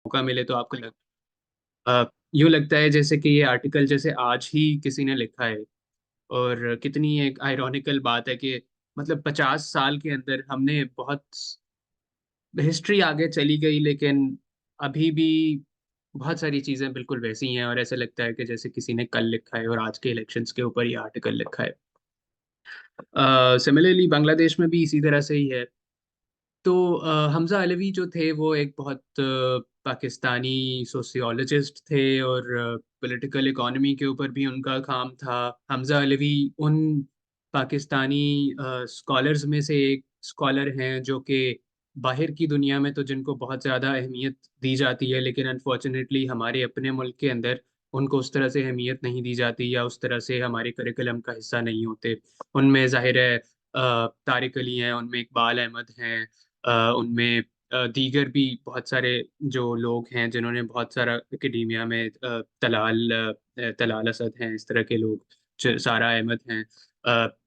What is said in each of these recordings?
मौका मिले तो आपको यूँ लगता है जैसे कि ये आर्टिकल जैसे आज ही किसी ने लिखा है। और कितनी एक आयरॉनिकल बात है कि मतलब 50 साल के अंदर हमने बहुत हिस्ट्री आगे चली गई, लेकिन अभी भी बहुत सारी चीजें बिल्कुल वैसी ही हैं, और ऐसा लगता है कि जैसे किसी ने कल लिखा है और आज के इलेक्शंस के ऊपर ये आर्टिकल लिखा है। सिमिलरली बांग्लादेश में भी इसी तरह से ही है। तो हमजा अलवी जो थे वो एक बहुत पाकिस्तानी सोशियोलॉजिस्ट थे, और पॉलिटिकल इकोनॉमी के ऊपर भी उनका काम था। हमजा अलवी उन पाकिस्तानी स्कॉलर्स में से एक स्कॉलर हैं जो कि बाहर की दुनिया में तो जिनको बहुत ज़्यादा अहमियत दी जाती है, लेकिन अनफॉर्चुनेटली हमारे अपने मुल्क के अंदर उनको उस तरह से अहमियत नहीं दी जाती, या उस तरह से हमारे करिकुलम का हिस्सा नहीं होते। उनमें ज़ाहिर है तारिक अली हैं, उनमें इकबाल अहमद हैं, उनमें दीगर भी बहुत सारे जो लोग हैं जिन्होंने बहुत सारा एकेडेमिया में तलाल असद हैं, इस तरह के लोग, सारा अहमद हैं,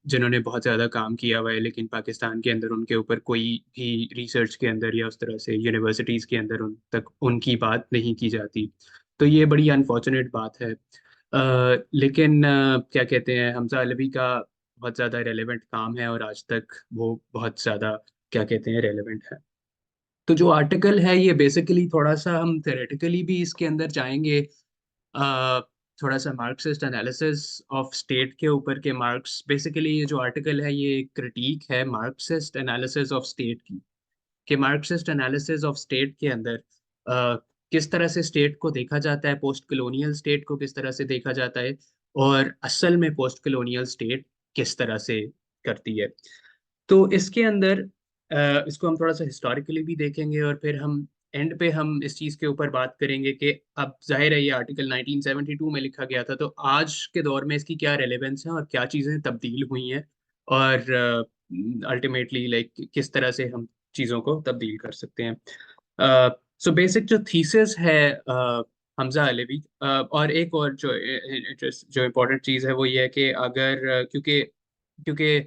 जिन्होंने बहुत ज़्यादा काम किया हुआ है, लेकिन पाकिस्तान के अंदर उनके ऊपर कोई भी रिसर्च के अंदर या उस तरह से यूनिवर्सिटीज़ के अंदर उन तक उनकी बात नहीं की जाती। तो ये बड़ी अनफॉर्चुनेट बात है। लेकिन क्या कहते हैं, हमजा अलवी का बहुत ज़्यादा रेलेवेंट काम है, और आज तक वो बहुत ज़्यादा क्या कहते हैं रेलेवेंट है। तो जो आर्टिकल है ये बेसिकली थोड़ा सा हम थेरेटिकली भी इसके अंदर जाएंगे, अ, थोड़ा सा मार्क्सिस्ट एनालिसिस ऑफ स्टेट के ऊपर के मार्क्स, बेसिकली ये जो आर्टिकल है ये क्रिटिक है मार्क्सिस्ट एनालिसिस ऑफ स्टेट की, कि मार्क्सिस्ट एनालिसिस ऑफ स्टेट के अंदर अ, किस तरह से स्टेट को देखा जाता है, पोस्ट कॉलोनियल स्टेट को किस तरह से देखा जाता है, और असल में पोस्ट कॉलोनियल स्टेट किस तरह से करती है। तो इसके अंदर इसको हम थोड़ा सा हिस्टोरिकली भी देखेंगे, और फिर हम एंड पे हम इस चीज़ के ऊपर बात करेंगे कि अब जाहिर है ये आर्टिकल 1972 में लिखा गया था, तो आज के दौर में इसकी क्या रेलेवेंस है और क्या चीज़ें तब्दील हुई हैं, और अल्टीमेटली लाइक किस तरह से हम चीज़ों को तब्दील कर सकते हैं। सो बेसिक जो थीसिस है हमजा अलवी, और एक और जो जो इम्पोर्टेंट चीज़ है वो ये है कि अगर क्योंकि क्योंकि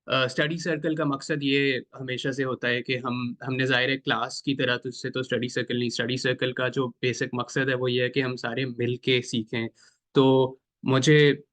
स्टडी सर्कल का मकसद ये हमेशा से होता है कि हमने ज़ाहिर है क्लास की तरह तो इससे तो स्टडी सर्कल नहीं, स्टडी सर्कल का जो बेसिक मकसद है वो ये है कि हम सारे मिल के सीखें। तो मुझे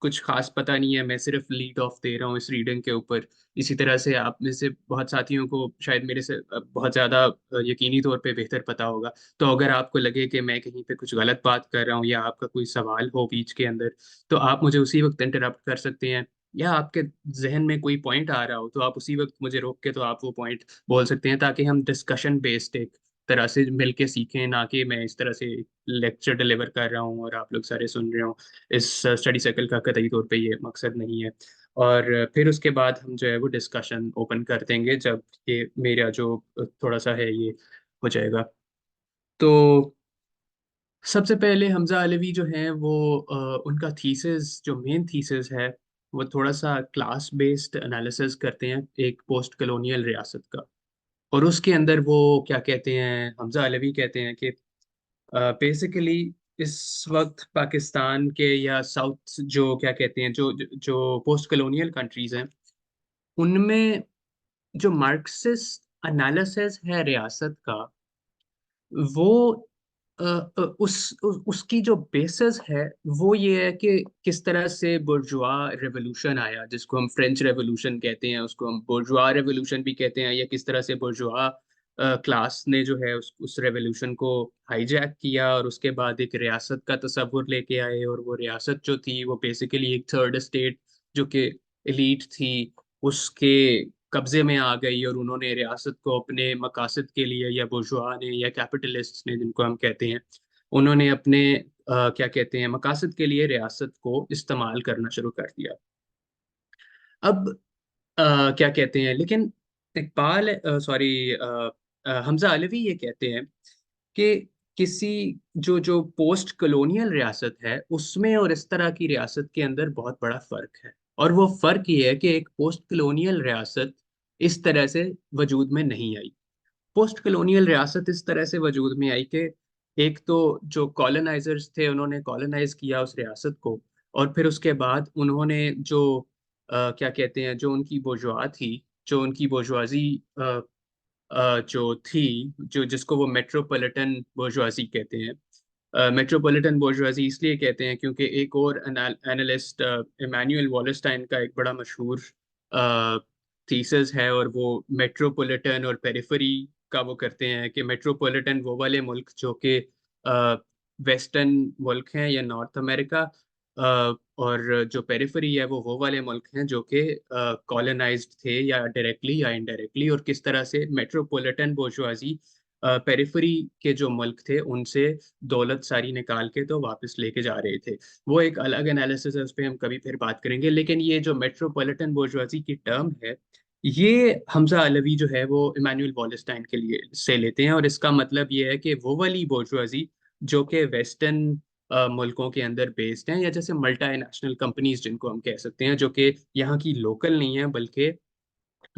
कुछ खास पता नहीं है, मैं सिर्फ लीड ऑफ दे रहा हूँ इस रीडिंग के ऊपर। इसी तरह से आप में से बहुत साथियों को शायद मेरे से बहुत ज़्यादा यकीनी तौर पे बेहतर पता होगा। तो अगर आपको लगे कि मैं कहीं पे कुछ गलत बात कर रहा हूँ, या आपका कोई सवाल हो बीच के अंदर, तो आप मुझे उसी वक्त इंटरप्ट कर सकते हैं, या आपके जहन में कोई पॉइंट आ रहा हो तो आप उसी वक्त मुझे रोक के तो आप वो पॉइंट बोल सकते हैं, ताकि हम डिस्कशन बेस्ड एक तरह से मिलके सीखें, ना कि मैं इस तरह से लेक्चर डिलीवर कर रहा हूँ और आप लोग सारे सुन रहे हो। इस स्टडी सर्कल का कतई तौर पे ये मकसद नहीं है। और फिर उसके बाद हम जो है वो डिस्कशन ओपन कर देंगे जब ये मेरा जो थोड़ा सा है ये हो जाएगा। तो सबसे पहले हमजा अलवी जो हैं वो उनका थीसिस जो मेन थीसिस है वो थोड़ा सा क्लास बेस्ड एनालिसिस करते हैं एक पोस्ट कॉलोनियल रियासत का। और उसके अंदर वो क्या कहते हैं, हमजा अलवी कहते हैं कि बेसिकली इस वक्त पाकिस्तान के या साउथ जो क्या कहते हैं जो जो पोस्ट कॉलोनियल कंट्रीज हैं उनमें जो मार्क्सिस्ट एनालिसिस है रियासत का, वो उसकी जो बेसिस है वो ये है कि किस तरह से बुर्जुआ रेवोल्यूशन आया, जिसको हम फ्रेंच रेवोल्यूशन कहते हैं, उसको हम बुर्जुआ रेवोल्यूशन भी कहते हैं, या किस तरह से बुर्जुआ क्लास ने जो है उस रेवोल्यूशन को हाईजैक किया, और उसके बाद एक रियासत का तस्वुर लेके आए, और वो रियासत जो थी वो बेसिकली एक थर्ड स्टेट जो कि एलीट थी उसके कब्जे में आ गई, और उन्होंने रियासत को अपने मकासद के लिए, या बुर्जुआ ने या कैपिटलिस्ट ने जिनको हम कहते हैं, उन्होंने अपने क्या कहते हैं मकासद के लिए रियासत को इस्तेमाल करना शुरू कर दिया। अब क्या कहते हैं, लेकिन इकबाल सॉरी हमजा अलवी ये कहते हैं कि किसी जो जो पोस्ट कॉलोनियल रियासत है उसमें और इस तरह की रियासत के अंदर बहुत बड़ा फर्क है। और वो फर्क ये है कि एक पोस्ट कॉलोनियल रियासत इस तरह से वजूद में नहीं आई। पोस्ट कॉलोनियल रियासत इस तरह से वजूद में आई कि एक तो जो कॉलोनाइजर्स थे उन्होंने कॉलोनाइज किया उस रियासत को, और फिर उसके बाद उन्होंने जो क्या कहते हैं जो उनकी बोurgeois थी, जो उनकी बोurgeoisie जो थी, जो जिसको वो मेट्रोपॉलिटन बोर्जुआजी कहते हैं। मेट्रोपॉलिटन बोर्जुआजी इसलिए कहते हैं क्योंकि एक और एनालिस्ट इमैनुअल वॉलेस्टाइन का एक बड़ा मशहूर थीसिस है, और वो मेट्रोपॉलिटन और पेरिफेरी का वो करते हैं कि मेट्रोपॉलिटन वो वाले मुल्क जो कि वेस्टर्न मुल्क हैं या नॉर्थ अमेरिका, और जो पेरिफेरी है वो वाले मुल्क हैं जो कि कॉलोनाइज्ड थे या डायरेक्टली या इनडायरेक्टली, और किस तरह से मेट्रोपॉलिटन बोर्जुआजी पेरिफेरी के जो मुल्क थे उनसे दौलत सारी निकाल के तो वापस लेके जा रहे थे। वो एक अलग एनालिसिस है, उस पर हम कभी फिर बात करेंगे। लेकिन ये जो मेट्रोपॉलिटन बोर्जुआजी की टर्म है, ये हमजा अलवी जो है वो इमानुअल वॉलेस्टाइन के लिए से लेते हैं, और इसका मतलब ये है कि वो वाली बोर्जुआजी जो कि वेस्टर्न मुल्कों के अंदर बेस्ड हैं, या जैसे मल्टी कंपनीज जिनको हम कह सकते हैं, जो कि यहाँ की लोकल नहीं है बल्कि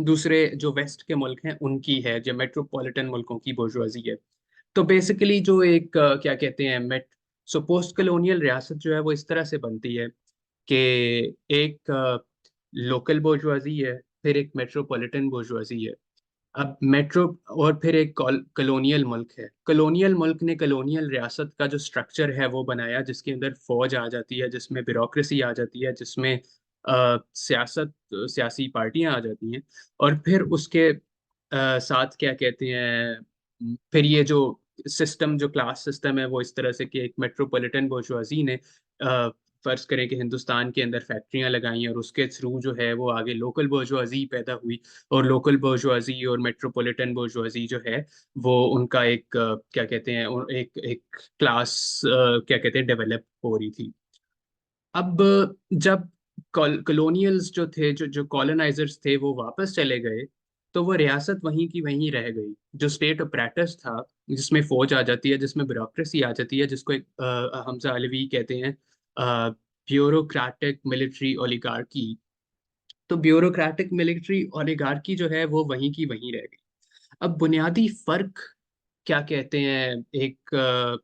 दूसरे जो वेस्ट के मुल्क हैं उनकी है, जो मेट्रोपॉलिटन मुल्कों की बुर्जुआजी है। तो बेसिकली जो एक क्या कहते हैं मेट सो पोस्ट कलोनियल रियासत जो है वो इस तरह से बनती है कि एक लोकल बुर्जुआजी है, फिर एक मेट्रोपॉलिटन बुर्जुआजी है, अब मेट्रो, और फिर एक कलोनियल मुल्क है। कलोनियल मुल्क ने कलोनियल रियासत का जो स्ट्रक्चर है वो बनाया, जिसके अंदर फौज आ जाती है, जिसमें ब्यूरोक्रेसी आ जाती है, जिसमें सियासत, सियासी पार्टियां आ जाती हैं। और फिर उसके साथ क्या कहते हैं, फिर ये जो सिस्टम, जो क्लास सिस्टम है वो इस तरह से कि एक मेट्रोपॉलिटन बुर्जुआजी ने फर्ज करें कि हिंदुस्तान के अंदर फैक्ट्रियां लगाई और उसके थ्रू जो है वो आगे लोकल बुर्जुआजी पैदा हुई, और लोकल बुर्जुआजी और मेट्रोपॉलिटन बुर्जुआजी जो है वो उनका एक क्या कहते हैं, एक एक क्लास क्या कहते हैं डेवलप हो रही थी। अब जब कॉलोनियल्स जो थे, जो कॉलोनाइजर्स थे, वो वापस चले गए, तो वो रियासत वहीं की वहीं रह गई। जो स्टेट अपरेटस था, जिसमें फौज आ जाती है, जिसमें ब्यूरोक्रेसी आ जाती है, जिसको एक हमजा अलवी कहते हैं ब्यूरोक्रेटिक मिलिट्री ओलिगार्की। तो ब्यूरोक्रेटिक मिलिट्री ओलिगार्की जो है वो वहीं की वहीं रह गई। अब बुनियादी फर्क क्या कहते हैं, एक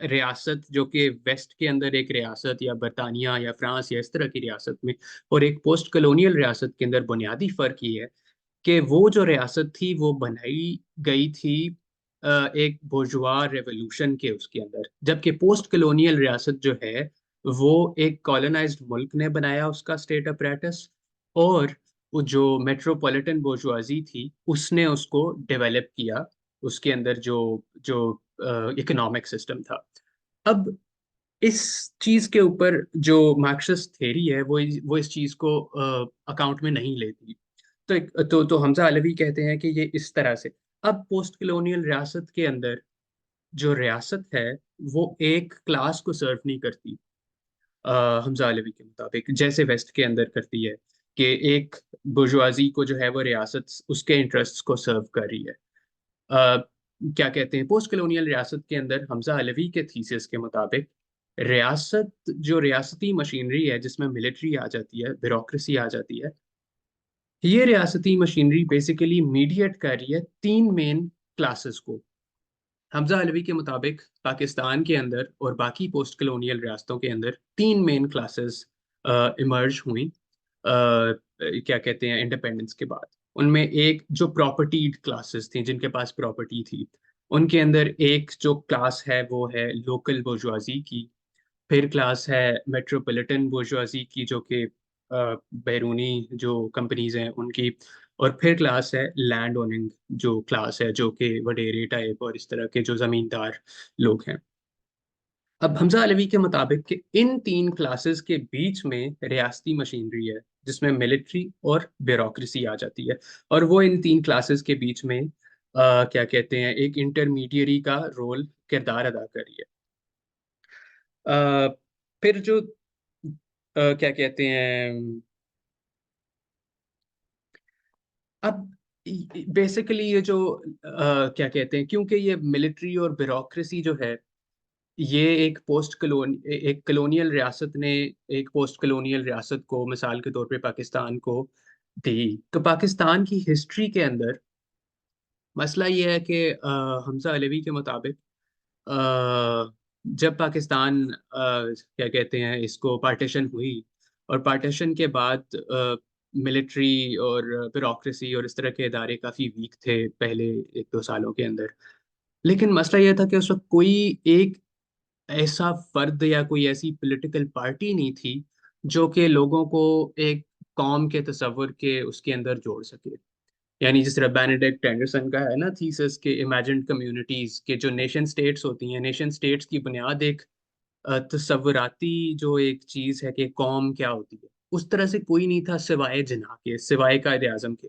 रियासत जो कि वेस्ट के अंदर एक रियासत, या बरतानिया या फ्रांस या इस तरह की रियासत में, और एक पोस्ट कलोनियल रियासत के अंदर बुनियादी फर्क ये है कि वो जो रियासत थी वो बनाई गई थी एक बोर्जुआ रेवोल्यूशन के उसके अंदर, जबकि पोस्ट कलोनियल रियासत जो है वो एक कॉलोनाइज्ड मुल्क ने बनाया उसका स्टेट अपरेटस, और वो जो मेट्रोपॉलिटन बोर्जुआजी थी उसने उसको डेवलप किया, उसके अंदर जो जो इकोनॉमिक सिस्टम था। अब इस चीज के ऊपर जो मार्क्सिस्ट थ्योरी है वो इस चीज को अकाउंट में नहीं लेती। तो हमजा अलवी कहते हैं कि ये इस तरह से, अब पोस्ट कलोनियल रियासत के अंदर जो रियासत है वो एक क्लास को सर्व नहीं करती, हमजा अलवी के मुताबिक, जैसे वेस्ट के अंदर करती है, कि एक बुर्जुआजी को जो है वो रियासत उसके इंटरेस्ट्स को सर्व कर रही है। क्या कहते हैं, पोस्ट कलोनियल रियासत के अंदर हमजा अलवी के थीसिस के मुताबिक रियासत, जो रियासती मशीनरी है जिसमें मिलिट्री आ जाती है, ब्यूरोक्रेसी आ जाती है, ये रियासती मशीनरी बेसिकली मीडिएट कर रही है तीन मेन क्लासेस को। हमजा अलवी के मुताबिक पाकिस्तान के अंदर और बाकी पोस्ट कलोनियल रियासतों के अंदर तीन मेन क्लासेस इमर्ज हुई क्या कहते हैं इंडिपेंडेंस के बाद। उनमें एक जो प्रॉपर्टीड क्लासेस थी, जिनके पास प्रॉपर्टी थी, उनके अंदर एक जो क्लास है वो है लोकल बुर्जुआजी की। फिर क्लास है मेट्रोपॉलिटन बुर्जुआजी की, जो कि बैरूनी जो कंपनीज हैं उनकी। और फिर क्लास है लैंड ओनिंग जो क्लास है, जो कि वडेरे टाइप और इस तरह के जो जमींदार लोग हैं। अब हमजा अलवी के मुताबिक कि इन तीन क्लासेस के बीच में रियासती मशीनरी है, जिसमें मिलिट्री और ब्यूरोक्रेसी आ जाती है, और वो इन तीन क्लासेस के बीच में क्या कहते हैं एक इंटरमीडियरी का रोल, किरदार अदा कर रही है। फिर जो क्या कहते हैं, अब बेसिकली ये जो क्या कहते हैं, क्योंकि ये मिलिट्री और ब्यूरोक्रेसी जो है, ये एक कलोनियल रियासत ने एक पोस्ट कलोनियल रियासत को, मिसाल के तौर पे पाकिस्तान को दी। तो पाकिस्तान की हिस्ट्री के अंदर मसला ये है कि हमजा अलवी के मुताबिक जब पाकिस्तान क्या कहते हैं इसको पार्टीशन हुई, और पार्टीशन के बाद मिलिट्री और ब्यूरोक्रेसी और इस तरह के इदारे काफ़ी वीक थे पहले 1-2 सालों के अंदर। लेकिन मसला यह था कि उस वक्त कोई एक ऐसा फर्द या कोई ऐसी पॉलिटिकल पार्टी नहीं थी जो कि लोगों को एक कौम के तस्वर के उसके अंदर जोड़ सके। यानी जिस तरह बेनेडिक्ट एंडरसन का है ना थीसिस के इमेजिन्ड कम्युनिटीज के जो नेशन स्टेट्स होती हैं, नेशन स्टेट्स की बुनियाद एक तस्वुराती जो एक चीज है कि कौम क्या होती है, उस तरह से कोई नहीं था सिवाय जिन्ना के, सिवाय कायद आजम के।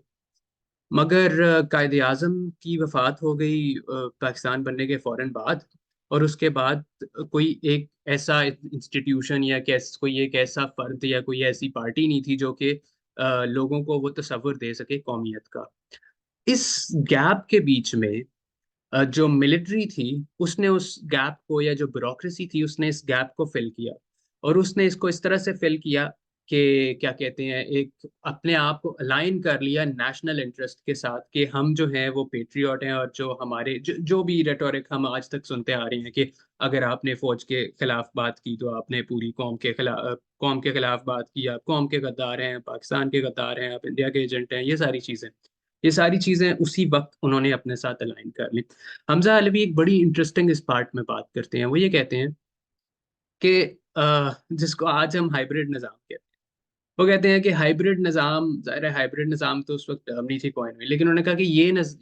मगर कायद आजम की वफात हो गई पाकिस्तान बनने के फौरन बाद। और उसके बाद कोई एक ऐसा इंस्टीट्यूशन या कोई एक ऐसा फर्द या कोई ऐसी पार्टी नहीं थी जो कि लोगों को वो तस्वुर दे सके कौमियत का। इस गैप के बीच में जो मिलिट्री थी उसने उस गैप को, या जो ब्यूरोक्रेसी थी उसने इस गैप को फिल किया। और उसने इसको इस तरह से फिल किया कि क्या कहते हैं, एक अपने आप को अलाइन कर लिया नेशनल इंटरेस्ट के साथ कि हम जो हैं वो पेट्रियट हैं, और जो हमारे जो भी रेटोरिक हम आज तक सुनते आ रहे हैं कि अगर आपने फौज के खिलाफ बात की तो आपने पूरी कौम के खिलाफ बात की, आप कौम के गद्दार हैं, पाकिस्तान के गद्दार हैं, आप इंडिया के एजेंट हैं, ये सारी चीजें उसी वक्त उन्होंने अपने साथ अलाइन कर ली। हमजा अलवी एक बड़ी इंटरेस्टिंग इस पार्ट में बात करते हैं। वो ये कहते हैं कि जिसको आज हम हाइब्रिड निज़ाम कहते हैं, वो कहते हैं कि हाइब्रिड निज़ाम, ज़ाहिर है हाइब्रिड निज़ाम तो उस वक्त टर्म नहीं थी कॉइन हुई, लेकिन उन्होंने कहा कि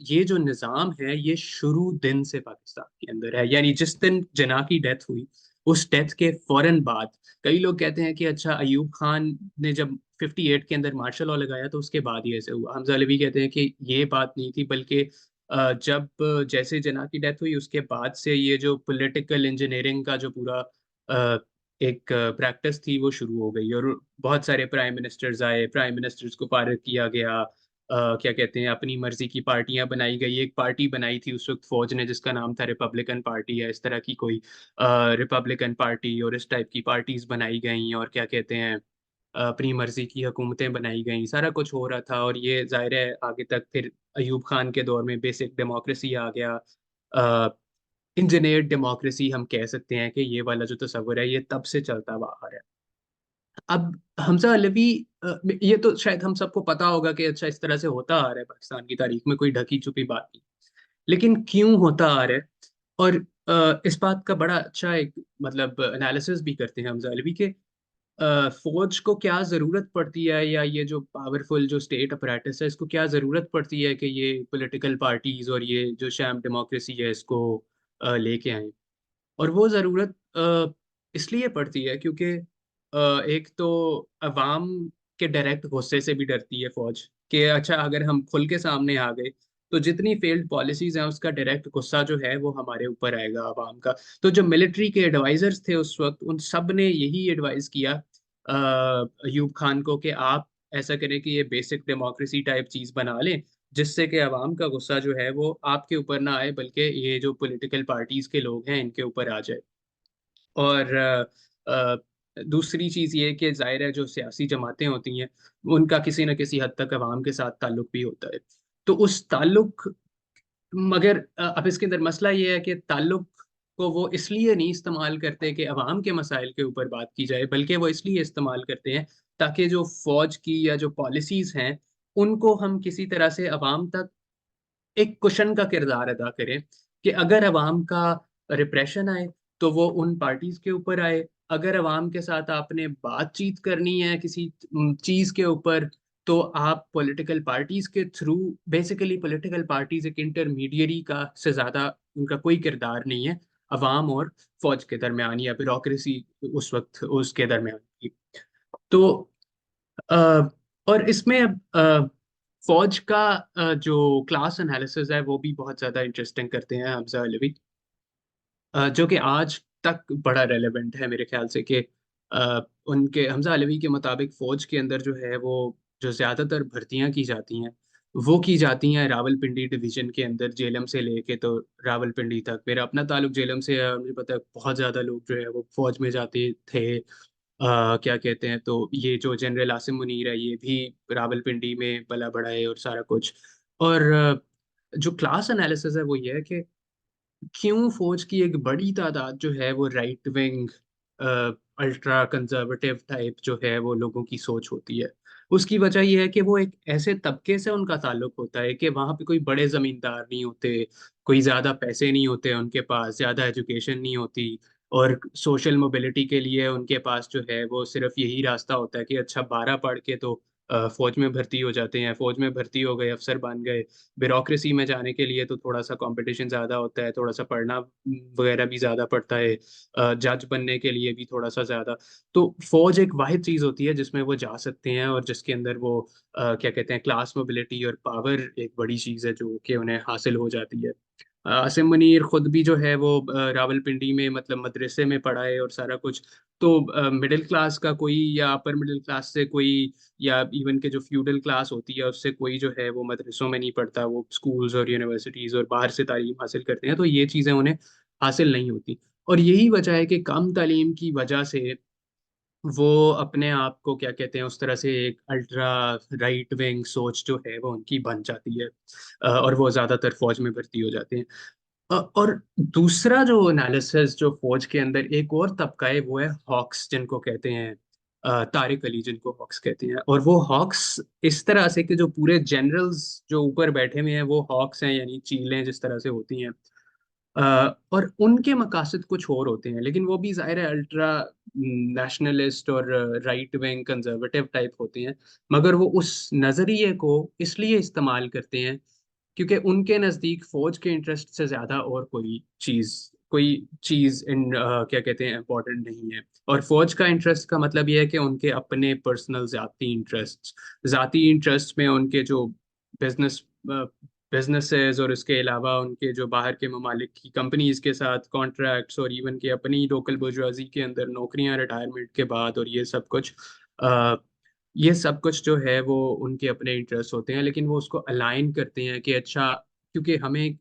ये जो निज़ाम है ये शुरू दिन से पाकिस्तान के अंदर है। यानी जिस दिन जिन्ना की डेथ हुई उस डेथ के फौरन बाद, कई लोग कहते हैं कि अच्छा अयूब खान ने जब 58 के अंदर मार्शल लॉ लगाया तो उसके बाद ही ऐसे हुआ। हमजा अलवी कहते हैं कि ये बात नहीं थी, बल्कि जब जैसे जिन्ना की डेथ हुई उसके बाद से ये जो पॉलिटिकल इंजीनियरिंग का जो पूरा एक प्रैक्टिस थी वो शुरू हो गई। और बहुत सारे प्राइम मिनिस्टर्स आए, प्राइम मिनिस्टर्स को पारित किया गया, क्या कहते हैं, अपनी मर्जी की पार्टियां बनाई गई। एक पार्टी बनाई थी उस वक्त फौज ने जिसका नाम था रिपब्लिकन पार्टी, या इस तरह की कोई रिपब्लिकन पार्टी और इस टाइप की पार्टीज बनाई गई, और क्या कहते हैं अपनी मर्जी की हुकूमतें बनाई गई, सारा कुछ हो रहा था। और ये जाहिर है आगे तक फिर अयूब खान के दौर में बेसिक डेमोक्रेसी आ गया, इंजीनियर्ड डेमोक्रेसी हम कह सकते हैं कि ये वाला जो तस्वर है ये तब से चलता हुआ आ रहा है। अब हमजा अलवी, ये तो शायद हम सबको पता होगा कि अच्छा इस तरह से होता आ रहा है पाकिस्तान की तारीख में, कोई ढकी छुपी बात नहीं। लेकिन क्यों होता आ रहा है, और इस बात का बड़ा अच्छा एक मतलब एनालिसिस भी करते हैं हमजा अलवी के फौज को क्या जरूरत पड़ती है, या ये जो पावरफुल जो स्टेट अपरेटस है इसको क्या जरूरत पड़ती है कि ये पॉलिटिकल पार्टीज और ये जो शैम डेमोक्रेसी है इसको लेके आए। और वो ज़रूरत इसलिए पड़ती है क्योंकि एक तो अवाम के डायरेक्ट गुस्से से भी डरती है फौज कि अच्छा अगर हम खुल के सामने आ गए तो जितनी फेल्ड पॉलिसीज हैं उसका डायरेक्ट गुस्सा जो है वो हमारे ऊपर आएगा अवाम का। तो जो मिलिट्री के एडवाइजर्स थे उस वक्त उन सब ने यही एडवाइस किया अयूब खान को कि आप ऐसा करें कि ये बेसिक डेमोक्रेसी टाइप चीज़ बना लें, जिससे कि अवाम का गुस्सा जो है वो आपके ऊपर ना आए बल्कि ये जो पॉलिटिकल पार्टीज के लोग हैं इनके ऊपर आ जाए। और दूसरी चीज़ ये कि जाहिर है जो सियासी जमातें होती हैं उनका किसी न किसी हद तक अवाम के साथ ताल्लुक भी होता है। तो उस ताल्लुक, मगर अब इसके अंदर मसला ये है कि ताल्लुक को वो इसलिए नहीं इस्तेमाल करते कि अवाम के मसाइल के ऊपर बात की जाए, बल्कि वो इसलिए इस्तेमाल करते हैं ताकि जो फौज की या जो पॉलिसीज हैं उनको हम किसी तरह से अवाम तक एक कुशन का किरदार अदा करें, कि अगर अवाम का रिप्रेशन आए तो वो उन पार्टीज के ऊपर आए। अगर अवाम के साथ आपने बातचीत करनी है किसी चीज के ऊपर तो आप पॉलिटिकल पार्टीज के थ्रू, बेसिकली पॉलिटिकल पार्टीज एक इंटरमीडियरी का से ज्यादा उनका कोई किरदार नहीं है अवाम और फौज के दरमियान या ब्यूरोक्रेसी उस वक्त उसके दरमियान की। तो अ, और इसमें फौज का जो क्लास एनालिसिस है वो भी बहुत ज़्यादा इंटरेस्टिंग करते हैं हमजा अलवी, जो कि आज तक बड़ा रेलेवेंट है मेरे ख्याल से कि उनके हमजा अलवी के मुताबिक फ़ौज के अंदर जो है वो जो ज़्यादातर भर्तियां की जाती हैं वो की जाती हैं रावलपिंडी डिवीजन के अंदर, जेलम से लेके तो रावलपिंडी तक। मेरा अपना ताल्लुक जेलम से है और मुझे पता है बहुत ज़्यादा लोग जो है वो फौज में जाते थे। क्या कहते हैं, तो ये जो जनरल आसिम मुनीर है ये भी रावलपिंडी में पला बड़ा है और सारा कुछ। और जो क्लास एनालिसिस है वो ये है कि क्यों फौज की एक बड़ी तादाद जो है वो right wing ultra conservative type जो है वो लोगों की सोच होती है। उसकी वजह यह है कि वो एक ऐसे तबके से उनका ताल्लुक होता है कि वहां पे कोई बड़े जमींदार नहीं होते, कोई ज्यादा पैसे नहीं होते उनके पास, ज्यादा एजुकेशन नहीं होती, और सोशल मोबिलिटी के लिए उनके पास जो है वो सिर्फ यही रास्ता होता है कि अच्छा 12 पढ़ के तो फौज में भर्ती हो जाते हैं, फौज में भर्ती हो गए, अफसर बन गए। ब्यूरोक्रेसी में जाने के लिए तो थोड़ा सा कंपटीशन ज़्यादा होता है, थोड़ा सा पढ़ना वगैरह भी ज़्यादा पड़ता है, जज बनने के लिए भी थोड़ा सा ज़्यादा। तो फौज एक वाहिद चीज़ होती है जिसमें वो जा सकते हैं और जिसके अंदर वो क्या कहते हैं, क्लास मोबिलिटी और पावर एक बड़ी चीज़ है जो कि उन्हें हासिल हो जाती है। आसिम मुनीर खुद भी जो है वो रावलपिंडी में मतलब मदरसे में पढ़ा है और सारा कुछ। तो मिडिल क्लास का कोई या अपर मिडिल क्लास से कोई, या इवन के जो फ्यूडल क्लास होती है उससे कोई जो है वो मदरसों में नहीं पढ़ता, वो स्कूल्स और यूनिवर्सिटीज और बाहर से तालीम हासिल करते हैं, तो ये चीज़ें उन्हें हासिल नहीं होती। और यही वजह है कि कम तालीम की वजह से वो अपने आप को क्या कहते हैं, उस तरह से एक अल्ट्रा राइट विंग सोच जो है वो उनकी बन जाती है, और वो ज्यादातर फौज में भर्ती हो जाते हैं। और दूसरा जो एनालिसिस जो फौज के अंदर एक और तबका है वो है हॉक्स जिनको कहते हैं, तारिक अली जिनको हॉक्स कहते हैं। और वो हॉक्स इस तरह से कि जो पूरे जनरल्स जो ऊपर बैठे हुए हैं वो हॉक्स हैं, यानी चीलें जिस तरह से होती हैं। और उनके मकासद कुछ और होते हैं, लेकिन वो भी जाहिर है अल्ट्रा नेशनलिस्ट और राइट विंग कंजर्वेटिव टाइप होते हैं। मगर वो उस नजरिए को इसलिए इस्तेमाल करते हैं क्योंकि उनके नजदीक फौज के इंटरेस्ट से ज्यादा और कोई चीज क्या कहते हैं इम्पोर्टेंट नहीं है। और फौज का इंटरेस्ट का मतलब यह है कि उनके अपने पर्सनल जाती इंटरेस्ट में उनके जो बिजनेस बिजनेसेस और इसके अलावा उनके जो बाहर के ममालिक की कंपनीज के साथ कॉन्ट्रैक्ट्स और इवन के अपनी लोकल बुर्जुआजी के अंदर नौकरियां रिटायरमेंट के बाद और ये सब कुछ जो है वो उनके अपने इंटरेस्ट होते हैं, लेकिन वो उसको अलाइन करते हैं कि अच्छा, क्योंकि हमें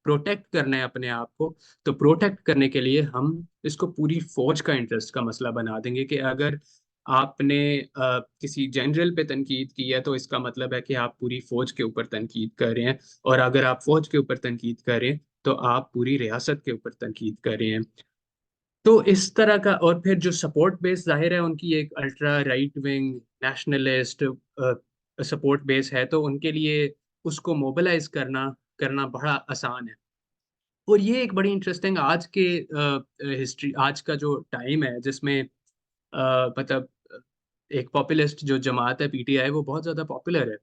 प्रोटेक्ट करना है अपने आप को, तो प्रोटेक्ट करने के लिए हम इसको पूरी फौज का इंटरेस्ट का मसला बना देंगे कि अगर आपने किसी जनरल पे तनकीद की है तो इसका मतलब है कि आप पूरी फौज के ऊपर तनकीद कर रहे हैं, और अगर आप फौज के ऊपर तनकीद कर रहे हैं तो आप पूरी रियासत के ऊपर तनकीद कर रहे हैं। तो इस तरह का, और फिर जो सपोर्ट बेस जाहिर है उनकी एक ultra right wing nationalist support base है, तो उनके लिए उसको मोबिलाइज करना करना बड़ा आसान है। और ये एक बड़ी इंटरेस्टिंग आज के हिस्ट्री, आज का जो टाइम है जिसमें मतलब एक पॉपुलिस्ट जो जमात है पीटीआई वो बहुत ज़्यादा पॉपुलर है।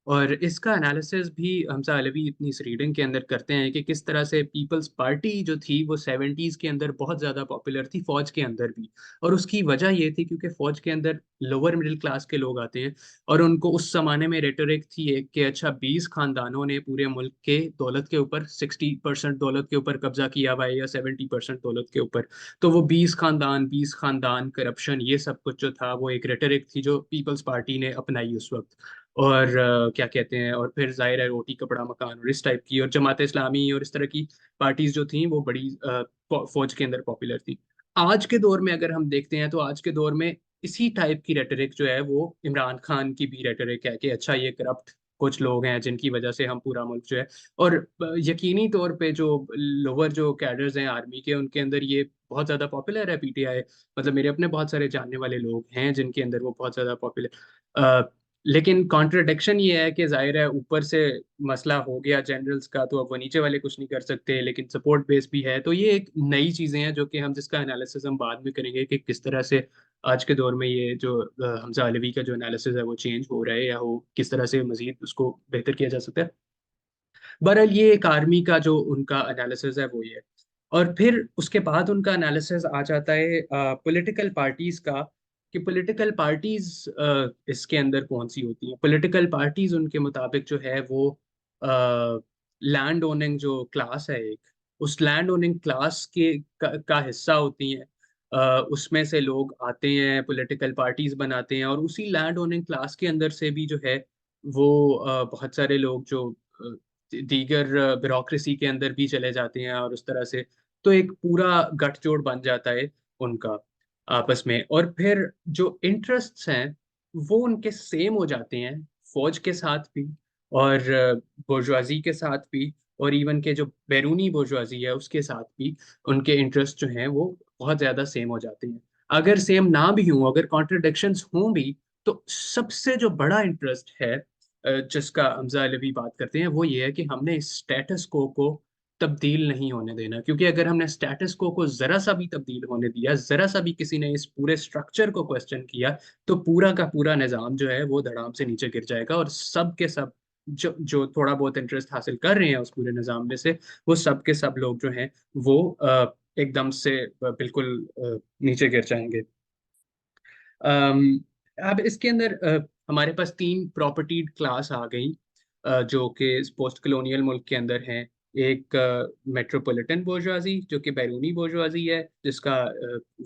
और इसका एनालिसिस भी हमजा अलवी इतनी इस रीडिंग के अंदर करते हैं कि किस तरह से पीपल्स पार्टी जो थी वो 70s के अंदर बहुत ज़्यादा पॉपुलर थी फौज के अंदर भी। और उसकी वजह ये थी क्योंकि फौज के अंदर लोअर मिडिल क्लास के लोग आते हैं, और उनको उस जमाने में रेटोरिक थी एक कि अच्छा 20 खानदानों ने पूरे मुल्क के दौलत के ऊपर 60% दौलत के ऊपर कब्जा किया हुआ है या 70% दौलत के ऊपर। तो वो 20 खानदान करप्शन ये सब कुछ जो था वो एक रेटोरिक थी जो पीपल्स पार्टी ने अपनाई उस वक्त। और क्या कहते हैं, और फिर जाहिर है रोटी कपड़ा मकान और इस टाइप की, और जमात इस्लामी और इस तरह की पार्टीज जो थी वो बड़ी फौज के अंदर पॉपुलर थी। आज के दौर में अगर हम देखते हैं तो आज के दौर में इसी टाइप की रेटोरिक जो है वो इमरान खान की भी रेटोरिक है कि अच्छा ये करप्ट कुछ लोग हैं जिनकी वजह से हम पूरा मुल्क जो है। और यकीनी तौर पे जो लोअर जो कैडर्स हैं आर्मी के उनके अंदर ये बहुत ज्यादा पॉपुलर है पीटीआई। मतलब मेरे अपने बहुत सारे जानने वाले लोग हैं जिनके अंदर वो बहुत ज्यादा पॉपुलर। लेकिन कॉन्ट्रडिक्शन ये है कि जाहिर है ऊपर से मसला हो गया जनरल्स का, तो अब वो नीचे वाले कुछ नहीं कर सकते, लेकिन सपोर्ट बेस भी है। तो ये एक नई चीजें हैं जो कि हम जिसका एनालिसिस हम बाद में करेंगे कि किस तरह से आज के दौर में ये जो हमजा अलवी का जो एनालिसिस है वो चेंज हो रहा है या वो किस तरह से मजीद उसको बेहतर किया जा सकता है। बहरहाल ये एक आर्मी का जो उनका एनालिसिस है वो ये है। और फिर उसके बाद उनका एनालिसिस आ जाता है पॉलिटिकल पार्टीज का, कि पॉलिटिकल पार्टीज इसके अंदर कौन सी होती हैं। पॉलिटिकल पार्टीज उनके मुताबिक जो है वो लैंड ओनिंग जो क्लास है एक, उस लैंड ओनिंग क्लास का हिस्सा होती हैं। उसमें से लोग आते हैं पॉलिटिकल पार्टीज बनाते हैं, और उसी लैंड ओनिंग क्लास के अंदर से भी जो है वो बहुत सारे लोग जो दीगर ब्यूरोक्रेसी के अंदर भी चले जाते हैं, और उस तरह से तो एक पूरा गठजोड़ बन जाता है उनका आपस में। और फिर जो इंटरेस्ट्स हैं वो उनके सेम हो जाते हैं फौज के साथ भी, और बुर्जुआजी के साथ भी, और इवन के जो बैरूनी बुर्जुआजी है उसके साथ भी उनके इंटरेस्ट जो हैं वो बहुत ज्यादा सेम हो जाते हैं। अगर सेम ना भी हों, अगर कॉन्ट्रडिक्शंस हों भी, तो सबसे जो बड़ा इंटरेस्ट है जिसका हमजा अलवी बात करते हैं, वो ये है कि हमने इस स्टेटस को तब्दील नहीं होने देना। क्योंकि अगर हमने स्टेटस को जरा सा भी तब्दील होने दिया, जरा सा भी किसी ने इस पूरे स्ट्रक्चर को क्वेश्चन किया, तो पूरा का पूरा निज़ाम जो है वो धड़ाम से नीचे गिर जाएगा, और सब के सब जो जो थोड़ा बहुत इंटरेस्ट हासिल कर रहे हैं उस पूरे निज़ाम में से, वो सब के सब लोग जो हैं वो एकदम से बिल्कुल नीचे गिर जाएंगे। अम, अब इसके अंदर हमारे पास तीन प्रॉपर्टीड क्लास आ गई जो कि पोस्ट कलोनियल मुल्क के अंदर हैं। एक मेट्रोपॉलिटन बोर्जुआजी जो कि बैरूनी बोर्जुआजी है, जिसका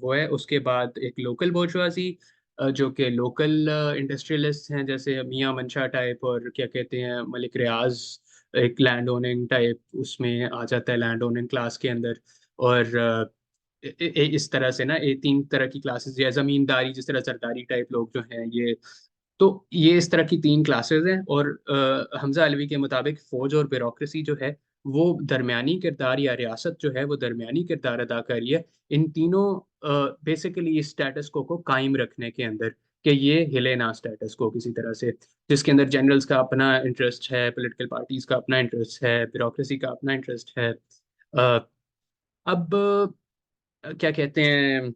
वो है। उसके बाद एक लोकल बोर्जुआजी जो कि लोकल इंडस्ट्रियलिस्ट हैं, जैसे मियां मंशा टाइप, और क्या कहते हैं मलिक रियाज, एक लैंड ओनिंग टाइप उसमें आ जाता है, लैंड ओनिंग क्लास के अंदर। और इस तरह से ना ये तीन तरह की क्लासेस, या जमींदारी जिस तरह सरदारी टाइप लोग जो हैं ये, तो ये इस तरह की तीन क्लासेस हैं। और हमजा अलवी के मुताबिक फौज और ब्यूरोक्रेसी जो है वो दरमियानी किरदार, या रियासत जो है वो दरमियानी किरदार अदा कर रही है इन तीनों बेसिकली स्टेटस को कायम रखने के अंदर, कि ये हिले ना स्टेटस को किसी तरह से, जिसके अंदर जनरल्स का अपना इंटरेस्ट है, पॉलिटिकल पार्टीज का अपना इंटरेस्ट है, ब्यूरोक्रेसी का अपना इंटरेस्ट है। अब क्या कहते हैं,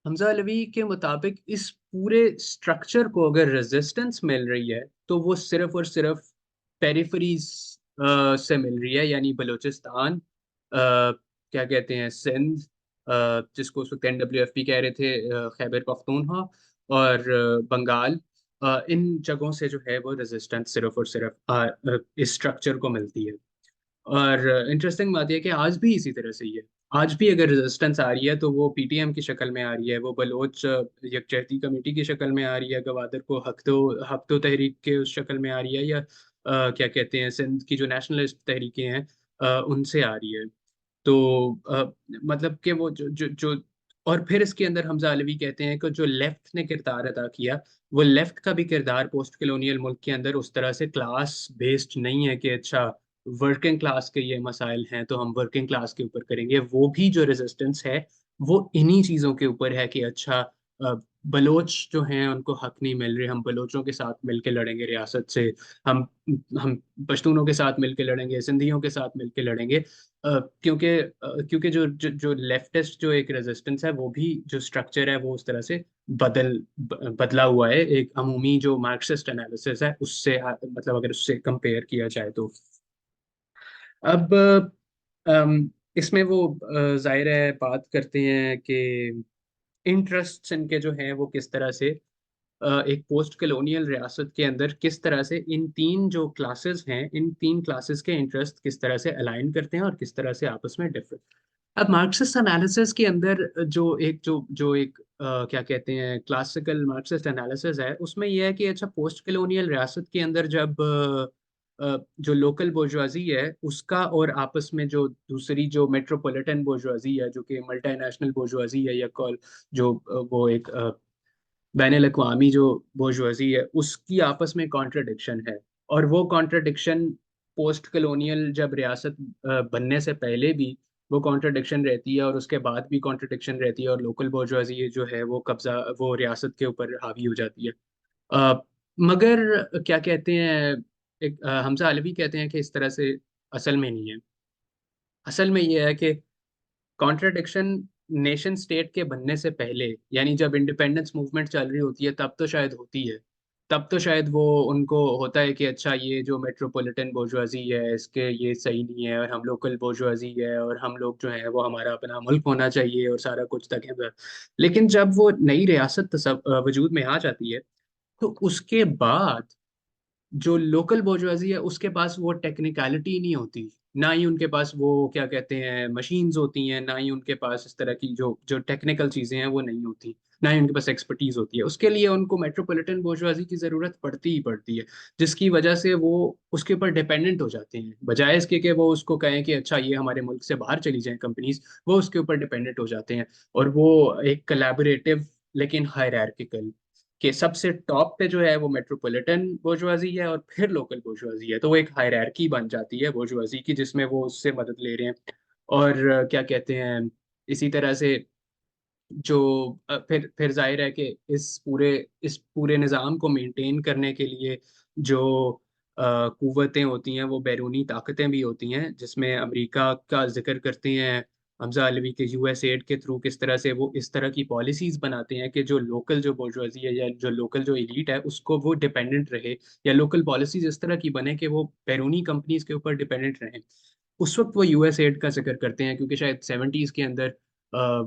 हमजा अलवी के मुताबिक इस पूरे स्ट्रक्चर को अगर रेजिस्टेंस मिल रही है, तो वो सिर्फ और सिर्फ पेरिफेरीज से मिल रही है, यानी बलूचिस्तान, क्या कहते हैं सिंध, जिसको उस वक्त NWFP कह रहे थे, खैबर पख्तूनख्वा, और बंगाल। इन जगहों से जो है वो रेजिस्टेंस सिर्फ और सिर्फ इस स्ट्रक्चर को मिलती है। और इंटरेस्टिंग बात यह है कि आज भी इसी तरह से ही है। आज भी अगर रेजिस्टेंस आ रही है तो वो PTM की शक्ल में आ रही है, वो बलोच यकजहती कमेटी की शक्ल में आ रही है, गवादर को हक दो तहरीक के उस शक्ल में आ रही है, या क्या कहते हैं सिंध की जो नेशनलिस्ट तहरीकें हैं उनसे आ रही है। तो मतलब कि वो जो जो जो और फिर इसके अंदर हमजा अलवी कहते हैं कि जो लेफ्ट ने किरदार अदा किया, वो लेफ्ट का भी किरदार पोस्ट कलोनियल मुल्क के अंदर उस तरह से क्लास बेस्ड नहीं है कि अच्छा वर्किंग क्लास के ये मसाइल हैं तो हम वर्किंग क्लास के ऊपर करेंगे। वो भी जो रेजिस्टेंस है वो इन्हीं चीज़ों के ऊपर है कि अच्छा अ, बलोच जो हैं उनको हक नहीं मिल रहे, हम बलोचों के साथ मिलकर लड़ेंगे रियासत से। हम हम पश्तूनों के साथ मिलकर लड़ेंगे, सिंधियों के साथ मिलकर लड़ेंगे। क्योंकि जो लेफ्टिस्ट जो एक रेजिस्टेंस है, वो भी जो स्ट्रक्चर है वो उस तरह से बदला हुआ है, एक अमूमी जो मार्क्सिस्ट एनालिसिस है उससे, मतलब अगर उससे कंपेयर किया जाए तो। अब इसमें वो जाहिर है बात करते हैं कि इंटरेस्ट इनके जो हैं वो किस तरह से एक पोस्ट कलोनियल रियासत के अंदर किस तरह से इन तीन जो क्लासेस हैं, इन तीन क्लासेस के इंटरेस्ट किस तरह से अलाइन करते हैं और किस तरह से आपस में डिफर। अब मार्क्सिस्ट एनालिसिस के अंदर जो एक क्या कहते हैं क्लासिकल मार्क्सिस्ट एनालिसिस है, उसमें यह है कि अच्छा पोस्ट कलोनियल रियासत के अंदर जब जो लोकल बोर्जुआजी है उसका, और आपस में जो दूसरी जो मेट्रोपॉलिटन बोर्जुआजी है जो कि मल्टीनेशनल बोर्जुआजी है, या कॉल जो वो एक बैन अवी जो बोर्जुआजी है, उसकी आपस में कॉन्ट्रडिक्शन है। और वो कॉन्ट्रडिक्शन पोस्ट कलोनियल जब रियासत बनने से पहले भी वो कॉन्ट्रडिक्शन रहती है, और उसके बाद भी कॉन्ट्रडिक्शन रहती है, और लोकल बोर्जुआजी जो है वो कब्जा वो रियासत के ऊपर हावी हो जाती है। अ, मगर क्या कहते हैं, एक हमजा अलवी कहते हैं कि इस तरह से असल में नहीं है। असल में ये है कि कॉन्ट्रडिक्शन नेशन स्टेट के बनने से पहले, यानी जब इंडिपेंडेंस मूवमेंट चल रही होती है तब तो शायद होती है। तब तो शायद वो उनको होता है कि अच्छा ये जो मेट्रोपॉलिटन बोर्जुआजी है इसके ये सही नहीं है, और हम लोकल बोर्जुआजी है और हम लोग जो है वो हमारा अपना मुल्क होना चाहिए और सारा कुछ तक है। लेकिन जब वो नई रियासत वजूद में आ जाती है, तो उसके बाद जो लोकल बोर्जुआजी है उसके पास वो टेक्निकलिटी नहीं होती, ना ही उनके पास वो क्या कहते हैं मशीन्स होती हैं, ना ही उनके पास इस तरह की जो जो टेक्निकल चीजें हैं वो नहीं होती, ना ही उनके पास एक्सपर्टीज होती है। उसके लिए उनको मेट्रोपॉलिटन बोर्जुआजी की जरूरत पड़ती ही पड़ती है, जिसकी वजह से वो उसके ऊपर डिपेंडेंट हो जाते हैं, बजाय इसके कि वो उसको कहें कि अच्छा ये हमारे मुल्क से बाहर चली जाएं कंपनीज, वो उसके ऊपर डिपेंडेंट हो जाते हैं। और वो एक कलेबोरेटिव लेकिन हायरार्किकल, कि सबसे टॉप पे जो है वो मेट्रोपॉलिटन बोर्जुआजी है और फिर लोकल बोर्जुआजी है, तो वो एक हायरार्की बन जाती है बोर्जुआजी की जिसमें वो उससे मदद ले रहे हैं। और क्या कहते हैं, इसी तरह से जो फिर जाहिर है कि इस पूरे निज़ाम को मेंटेन करने के लिए जो कुव्वतें होती हैं वो बैरूनी ताकतें भी होती हैं, जिसमें अमेरिका का जिक्र करते हैं हमजा अलवी के यूएस एड के थ्रू, किस तरह से वो इस तरह की पॉलिसीज बनाते हैं कि जो लोकल जो बोर्जुआजी है या जो लोकल जो एलीट है उसको वो डिपेंडेंट रहे, या लोकल पॉलिसीज इस तरह की बने कि वो बैरूनी कंपनीज के ऊपर डिपेंडेंट रहें। उस वक्त वो यूएस एड का जिक्र करते हैं, क्योंकि शायद सेवेंटीज के अंदर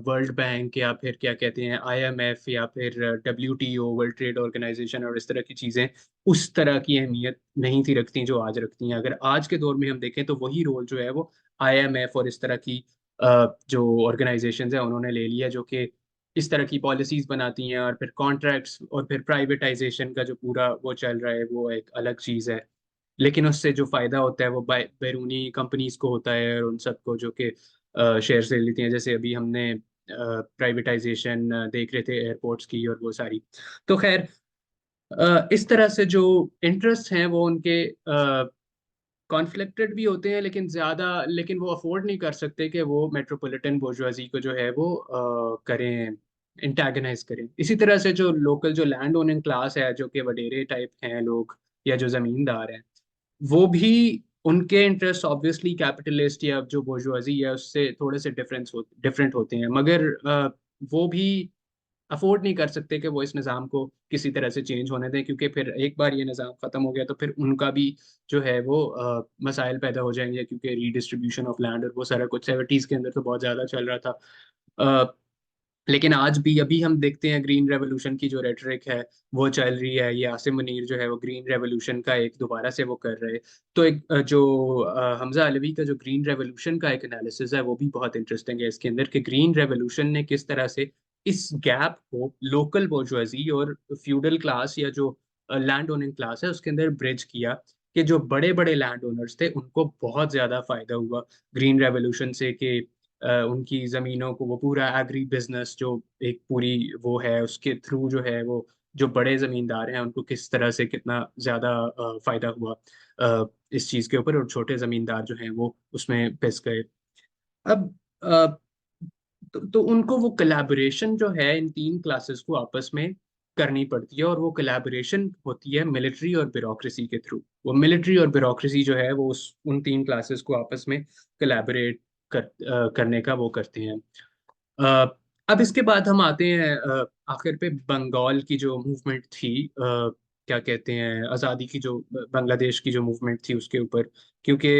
वर्ल्ड बैंक या फिर क्या कहते हैं आईएमएफ या फिर डब्ल्यूटीओ वर्ल्ड ट्रेड ऑर्गेनाइजेशन और इस तरह की चीजें उस तरह की अहमियत नहीं थी रखती जो आज रखती हैं। अगर आज के दौर में हम देखें तो वही रोल जो है वो आईएमएफ और इस तरह की जो ऑर्गेनाइजेशंस है उन्होंने ले लिया, जो कि इस तरह की पॉलिसीज बनाती हैं, और फिर कॉन्ट्रैक्ट्स और फिर प्राइवेटाइजेशन का जो पूरा वो चल रहा है वो एक अलग चीज़ है। लेकिन उससे जो फायदा होता है वो बैरूनी कंपनीज को होता है, और उन सबको जो कि शेयर ले लेती हैं, जैसे अभी हमने प्राइवेटाइजेशन देख रहे थे एयरपोर्ट्स की और वो सारी। तो खैर इस तरह से जो इंटरेस्ट हैं वो उनके कॉन्फ्लिक्टेड भी होते हैं, लेकिन वो अफोर्ड नहीं कर सकते कि वो मेट्रोपॉलिटन बोर्जुआजी को जो है वो करें, इंटेगनाइज करें। इसी तरह से जो लोकल जो लैंड ओनिंग क्लास है, जो कि वडेरे टाइप हैं लोग या जो जमींदार हैं, वो भी उनके इंटरेस्ट ऑब्वियसली कैपिटलिस्ट या जो बोर्जुआजी है उससे थोड़े से डिफरेंट होते हैं, मगर वो भी अफोर्ड नहीं कर सकते कि वो इस निज़ाम को किसी तरह से चेंज होने दें, क्योंकि फिर एक बार ये निज़ाम ख़त्म हो गया तो फिर उनका भी जो है वो मसाइल पैदा हो जाएंगे, क्योंकि रीडिस्ट्रीब्यूशन ऑफ लैंड और वो सारा कुछ सेवेंटीज़ के अंदर तो बहुत ज़्यादा चल रहा था। अ, लेकिन आज भी अभी हम देखते हैं ग्रीन रेवोल्यूशन की जो रेटरिक है वो चल रही है, ये आसिम मुनीर जो है वो ग्रीन रेवोल्यूशन का एक दोबारा से वो कर रहे। तो एक जो हमजा अलवी का जो ग्रीन रेवोल्यूशन का एक एनालिसिस है वो भी बहुत इंटरेस्टिंग है इसके अंदर, कि ग्रीन रेवोल्यूशन ने किस तरह से इस गैप को लोकल बोर्जुआजी और फ्यूडल क्लास या जो लैंड ओनिंग क्लास है उसके अंदर ब्रिज किया, कि जो बड़े बड़े लैंड ओनर्स थे उनको बहुत ज्यादा फायदा हुआ ग्रीन रेवोल्यूशन से, कि उनकी जमीनों को वो पूरा एग्री बिजनेस जो एक पूरी वो है उसके थ्रू जो है वो जो बड़े जमींदार हैं उनको किस तरह से कितना ज्यादा फायदा हुआ इस चीज के ऊपर, और छोटे जमींदार जो हैं वो उसमें पिस गए। अब तो उनको वो कोलैबोरेशन जो है इन तीन क्लासेस को आपस में करनी पड़ती है, और वो कोलैबोरेशन होती है मिलिट्री और ब्यूरोक्रेसी के थ्रू। वो मिलिट्री और ब्यूरोक्रेसी जो है वो उन तीन क्लासेस को आपस में कोलैबोरेट करने का वो करते हैं। अब इसके बाद हम आते हैं आखिर पे बंगाल की जो मूवमेंट थी, क्या कहते हैं आज़ादी की जो बांग्लादेश की जो मूवमेंट थी उसके ऊपर, क्योंकि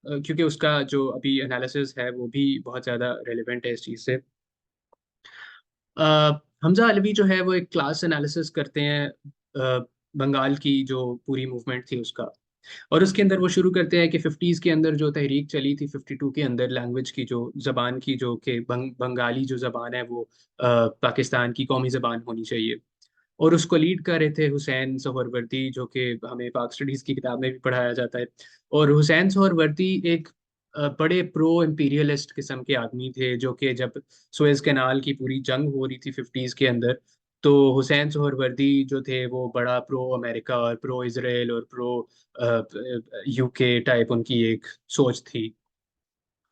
क्योंकि उसका जो अभी एनालिसिस है वो भी बहुत ज़्यादा रेलिवेंट है इस चीज़ से। हमजा अलवी जो है वो एक क्लास एनालिसिस करते हैं बंगाल की जो पूरी मूवमेंट थी उसका, और उसके अंदर वो शुरू करते हैं कि फिफ्टीज़ के अंदर जो तहरीक चली थी 52 के अंदर लैंग्वेज की जो ज़बान की जो कि बंगाली जो ज़बान है वो पाकिस्तान की कौमी ज़बान होनी चाहिए। और उसको लीड कर रहे थे हुसैन सोहरवर्दी, जो कि हमें पाक स्टडीज़ की किताब में भी पढ़ाया जाता है। और हुसैन सोहरवर्दी एक बड़े प्रो इम्पीरियलिस्ट किस्म के आदमी थे, जो कि जब सुएज कैनाल की पूरी जंग हो रही थी फिफ्टीज़ के अंदर, तो हुसैन सोहरवर्दी जो थे वो बड़ा प्रो अमेरिका और प्रो इसराइल और प्रो यूके टाइप उनकी एक सोच थी।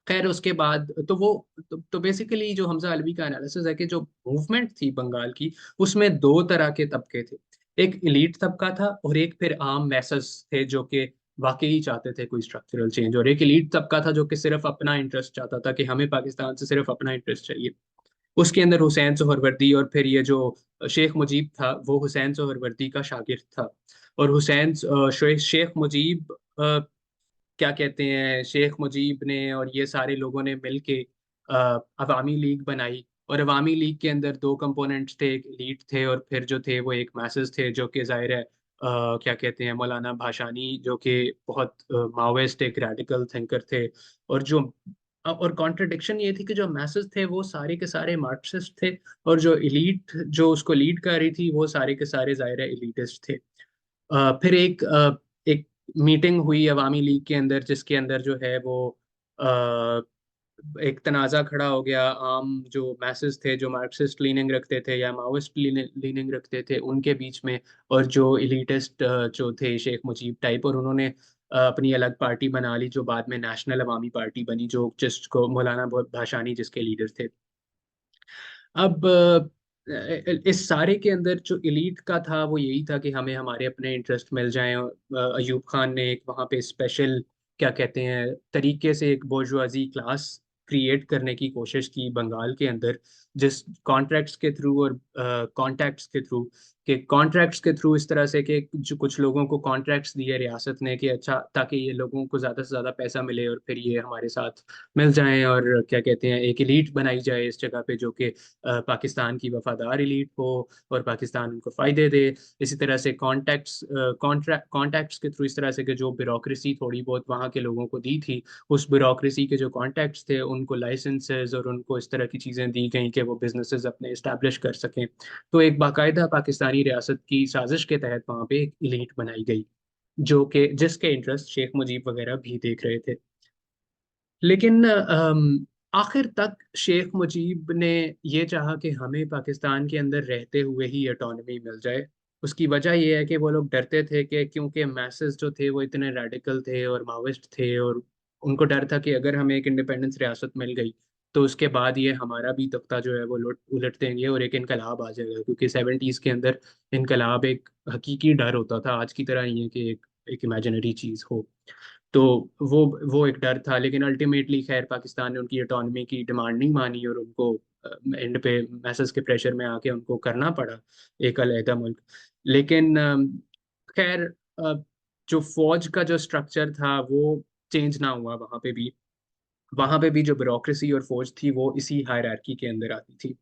खैर उसके बाद तो बेसिकली जो हमजा अलवी का एनालिसिस है कि जो मूवमेंट थी बंगाल की उसमें दो तरह के तबके थे। एक इलीट तबका था और एक फिर आम मैसेस थे जो कि वाकई चाहते थे कोई स्ट्रक्चरल चेंज, और एक इलीट तबका था जो कि सिर्फ अपना इंटरेस्ट चाहता था कि हमें पाकिस्तान से सिर्फ अपना इंटरेस्ट चाहिए। उसके अंदर हुसैन सोहरवर्दी और फिर ये जो शेख मुजीब था वो हुसैन सोहरवर्दी का शागिर्द था। और शेख मुजीब क्या कहते हैं शेख मुजीब ने और ये सारे लोगों ने मिलके अवामी लीग बनाई, और अवामी लीग के अंदर दो कंपोनेंट्स थे, एक लीड थे और फिर जो थे वो एक मैसेज थे, जो कि जाहिर है क्या कहते हैं मौलाना भाषानी जो कि बहुत माओइस्ट एक रेडिकल थिंकर थे। और कॉन्ट्रडिक्शन ये थी कि जो मैसेज थे वो सारे के सारे मार्क्सिस्ट थे, और जो इलीट जो उसको लीड कर रही थी वो सारे के सारे जाहिर है इलीटिस्ट थे। फिर एक मीटिंग हुई अवामी लीग के अंदर, जिसके अंदर जो है वो अ, एक तनाज़ा खड़ा हो गया। आम जो मैसेज थे जो मार्क्सिस्ट लीनिंग रखते थे या माओइस्ट लीनिंग रखते थे उनके बीच में, और जो इलीटिस्ट जो थे शेख मुजीब टाइप, और उन्होंने अपनी अलग पार्टी बना ली जो बाद में नेशनल अवामी पार्टी बनी, जो जिसको मौलाना भाषानी जिसके लीडर थे। अब इस सारे के अंदर जो इलीट का था वो यही था कि हमें हमारे अपने इंटरेस्ट मिल जाएं। अयूब खान ने एक वहाँ पे स्पेशल, क्या कहते हैं, तरीके से एक बोर्जुआजी क्लास क्रिएट करने की कोशिश की बंगाल के अंदर, जिस कॉन्ट्रैक्ट्स के थ्रू और कॉन्टैक्ट्स के थ्रू, कि कॉन्ट्रैक्ट्स के थ्रू इस तरह से कि जो कुछ लोगों को कॉन्ट्रैक्ट्स दिए रियासत ने कि अच्छा, ताकि ये लोगों को ज़्यादा से ज़्यादा पैसा मिले और फिर ये हमारे साथ मिल जाएं, और क्या कहते हैं, एक एलीट बनाई जाए इस जगह पे जो कि पाकिस्तान की वफादार एलीट हो और पाकिस्तान उनको फ़ायदे दे। इसी तरह से कॉन्टैक्ट्स के थ्रू इस तरह से कि जो ब्यूरोक्रेसी थोड़ी बहुत वहाँ के लोगों को दी थी, उस ब्यूरोक्रेसी के जो कॉन्टैक्ट्स थे उनको लाइसेंसेज और उनको इस तरह की चीज़ें दी गई कि वो बिजनेसेस अपने इस्टेब्लिश कर सकें। तो एक बाकायदा पाकिस्तानी रियासत की साजिश के तहत वहाँ पे एक इलीट बनाई गई, जो कि जिसके इंटरेस्ट शेख मुजीब वगैरह भी देख रहे थे। लेकिन आखिर तक शेख मुजीब ने ये चाहा कि हमें पाकिस्तान के अंदर रहते हुए ही ऑटोनॉमी मिल जाए। उसकी वजह यह है कि वो लोग डरते थे कि क्योंकि मैसेस जो थे वो इतने रेडिकल थे और माओइस्ट थे, और उनको डर था कि अगर हमें एक इंडिपेंडेंस रियासत मिल गई तो उसके बाद ये हमारा भी तख्ता जो है वो उलट देंगे और एक इनकलाब आ जाएगा, क्योंकि 70s के अंदर इनकलाब एक हकीकी डर होता था, आज की तरह नहीं है कि एक इमेजिनरी चीज़ हो। तो वो एक डर था, लेकिन अल्टीमेटली खैर पाकिस्तान ने उनकी ऑटोनॉमी की डिमांड नहीं मानी और उनको एंड पे मैसेस के प्रेशर में आके उनको करना पड़ा एक अलहदा मुल्क। लेकिन खैर, अ, जो फौज का जो स्ट्रक्चर था वो चेंज ना हुआ वहाँ पे भी। वहाँ पे भी जो ब्यूरोक्रेसी और फौज थी वो इसी हायरार्की के अंदर आती थी।